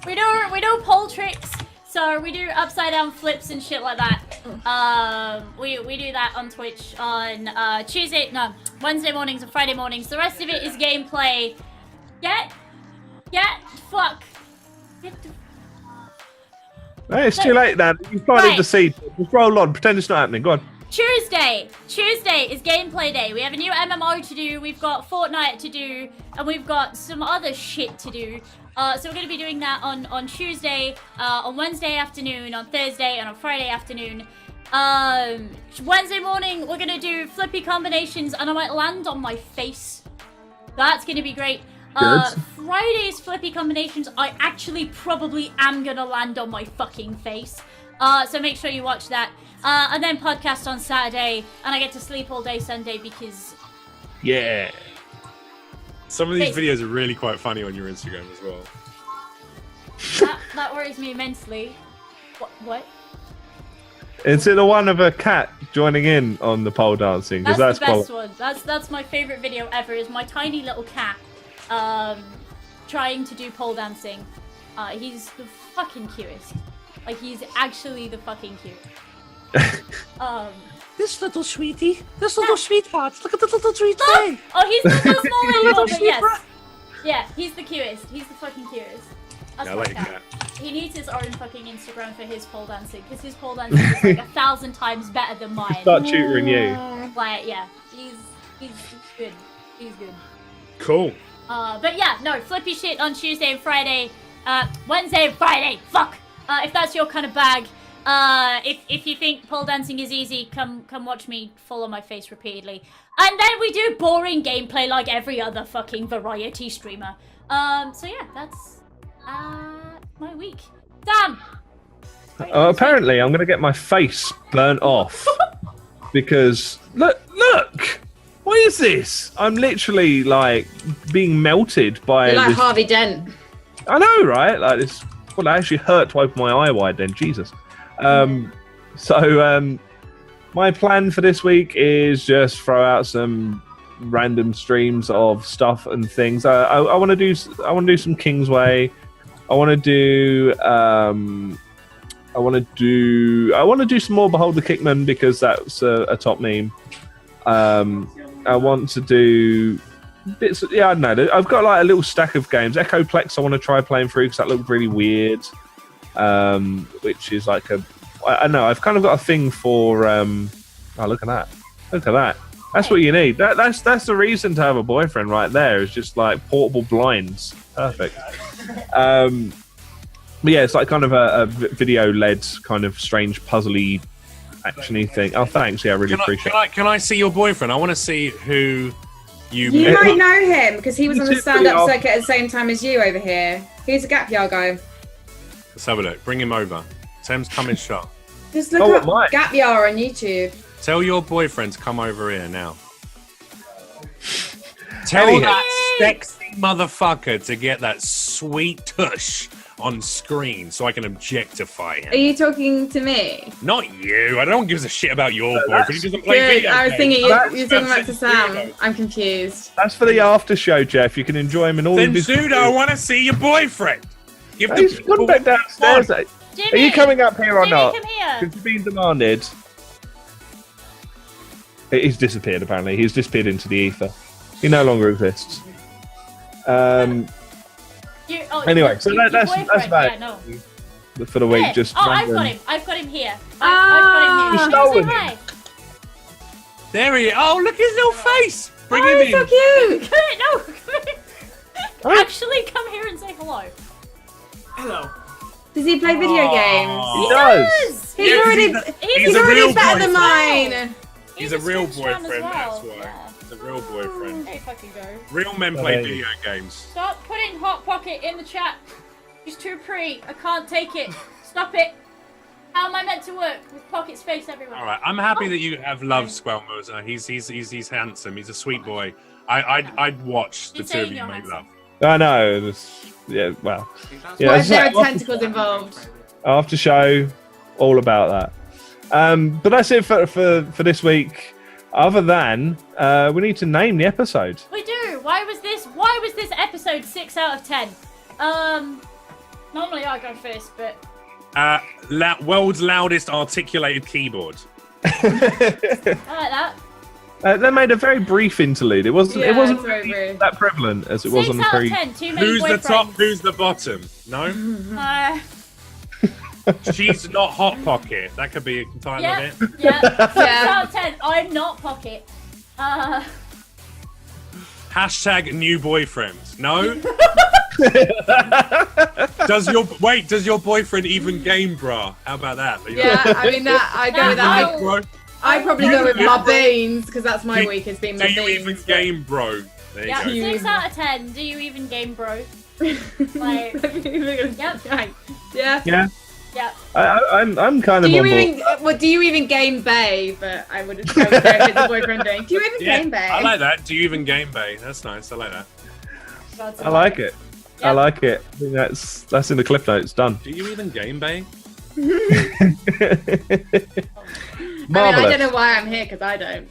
We do pole tricks. So we do upside down flips and shit like that. We do that on Twitch on Wednesday mornings and Friday mornings. The rest of it is gameplay. Fuck. Hey, it's too late now. You've planted the seed. Just roll on. Pretend it's not happening. Go on. Tuesday is gameplay day. We have a new MMO to do. We've got Fortnite to do, and we've got some other shit to do. So we're going to be doing that on Tuesday, on Wednesday afternoon, on Thursday, and on Friday afternoon. Wednesday morning, we're going to do flippy combinations, and I might land on my face. That's going to be great. Friday's flippy combinations, I actually probably am going to land on my fucking face. So make sure you watch that. And then podcast on Saturday, and I get to sleep all day Sunday because... Yeah. Some of these videos are really quite funny on your Instagram as well. That worries me immensely. What? Is it the one of a cat joining in on the pole dancing? That's the best one. That's my favourite video ever, is my tiny little cat trying to do pole dancing. He's the fucking cutest. Like, he's actually the fucking cutest. This little sweetie, this little sweetheart, look at the little sweet thing. Oh, he's not so small anymore, but yes. Yeah, he's the cutest. He's the fucking cutest. That's my cat. He needs his own fucking Instagram for his pole dancing, because his pole dancing is like 1,000 times better than mine. Start tutoring you. Like, yeah, he's good. He's good. Cool. But yeah, no, flippy shit on Tuesday and Friday. Wednesday and Friday. Fuck. If that's your kind of bag. If you think pole dancing is easy, come watch me fall on my face repeatedly. And then we do boring gameplay like every other fucking variety streamer. So yeah, that's my week. Damn. Apparently, I'm gonna get my face burnt off because look. What is this? I'm literally like being melted by. You're like this... Harvey Dent. I know, right? Like this. Well, it actually hurt to open my eye wide. Then Jesus. My plan for this week is just throw out some random streams of stuff and things. I want to do some Kingsway. I want to do some more Behold the Kickman because that's a top meme. I want to do bits. Yeah, I don't know. I've got like a little stack of games. Echoplex I want to try playing through because that looked really weird. Which is like I don't know. I've kind of got a thing for. Oh, look at that! Look at that! That's what you need. That's the reason to have a boyfriend right there. Is just like portable blinds. Perfect. But yeah, it's like kind of a video-led kind of strange puzzly, actiony thing. Oh, thanks. Yeah, I really appreciate it. Can I see your boyfriend? I want to see who you. You might know him because he was on the stand-up circuit at the same time as you over here. He's a gap year guy. Let's have a look. Bring him over. Sam's coming shot. Just look up gap year on YouTube. Tell your boyfriend to come over here now. Tell that sexy motherfucker to get that sweet tush on screen so I can objectify him. Are you talking to me? Not you. I don't give a shit about your boyfriend. He doesn't play video I was thinking you're talking about to Sam. Senshudo. I'm confused. That's for the after show, Jeff. You can enjoy him in all of his. Senshudo, I want to see your boyfriend. He's gone back downstairs. Jimmy, are you coming up here or not? Come here. Because you're being demanded. He's disappeared, apparently. He's disappeared into the ether. He no longer exists. Anyway, so that's about yeah, no. for the week. Just I've got him. I've got him here. I've You got stole him here. him. There he is. Oh, look at his little face. Bring him Oh, in. so cute. Come here, no, come here. Actually, come here and say hello. Hello. Does he play video games? He does. He's Yeah, already, he's a already real better than boyfriend. mine. He's a real Twitch fan as boyfriend, well. that's why. Yeah. He's a real boyfriend. There you fucking go. Real men play video games. Stop putting Hot Pocket in the chat. She's too pretty. I can't take it. Stop it. How am I meant to work with Pocket's face everywhere? All right, I'm happy that you have loved Squelmoser. He's handsome. He's a sweet boy. I'd watch the You're two of saying you you're make love. I know. Yeah. Well. Yeah. What if it's there are like tentacles involved? after show, all about that. But that's it for this week. Other than we need to name the episode. We do. Why was this episode 6 out of 10? Normally I go first, but World's loudest articulated keyboard. I like that. They made a very brief interlude. It wasn't very brief. that prevalent as it was 6 on the out of pre. 10. Too many Who's the top? boyfriends. Who's the bottom? No, she's not Hot Pocket. That could be a title Yeah, of it. yeah. 6 Yeah. out of 10. I'm not Pocket. Hashtag new boyfriend. No. Does your boyfriend even game bra? How about that? Yeah, I mean that. I go with that. Bro, I probably go with my beans because that's my Do- week. Has been do my you beans. even game bro? There you Yeah, go. 6 out of 10. Do you even game, bro? Like, Yep. Yeah. Yeah, yeah. I'm kind Do of you on board. even do you even game bay? But I would go with it if it's a boyfriend thing. Do you even Yeah, game bay? I like that. Do you even game bay? That's nice. I like that. I like it. I Yep. like it. I think that's in the clip notes. Done. Do you even game bay? I mean, I don't know why I'm here because I don't.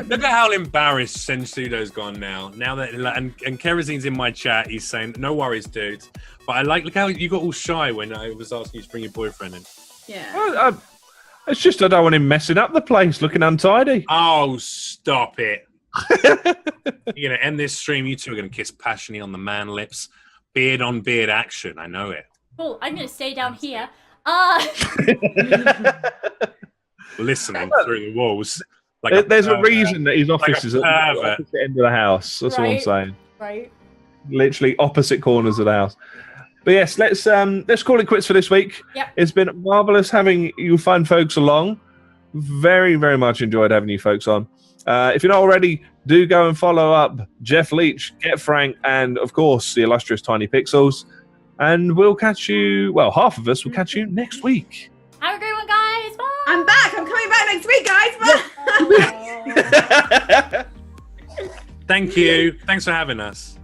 Look at how embarrassed Senshudo's gone now. Now that and Kerosene's in my chat, he's saying, "No worries, dude." But I look how you got all shy when I was asking you to bring your boyfriend in. Yeah. It's just I don't want him messing up the place, looking untidy. Oh, stop it! You're gonna end this stream. You two are gonna kiss passionately on the man lips, beard on beard action. I know it. Cool. I'm gonna stay down here. Listening through the walls. Like There's a reason that his office is at the pervert. opposite end of the house. That's all I'm Right. saying. Right. Literally opposite corners of the house. But yes, let's call it quits for this week. Yep. It's been marvelous having you fine folks along. Very, very much enjoyed having you folks on. If you're not already, do go and follow up Jeff Leach, Get Frank, and of course the illustrious Tiny Pixels. And we'll catch you. Well, half of us will catch you next week. Have a great one, guys. Bye. I'm back. I'm coming back next week, guys. Bye. Thank you. Thanks for having us.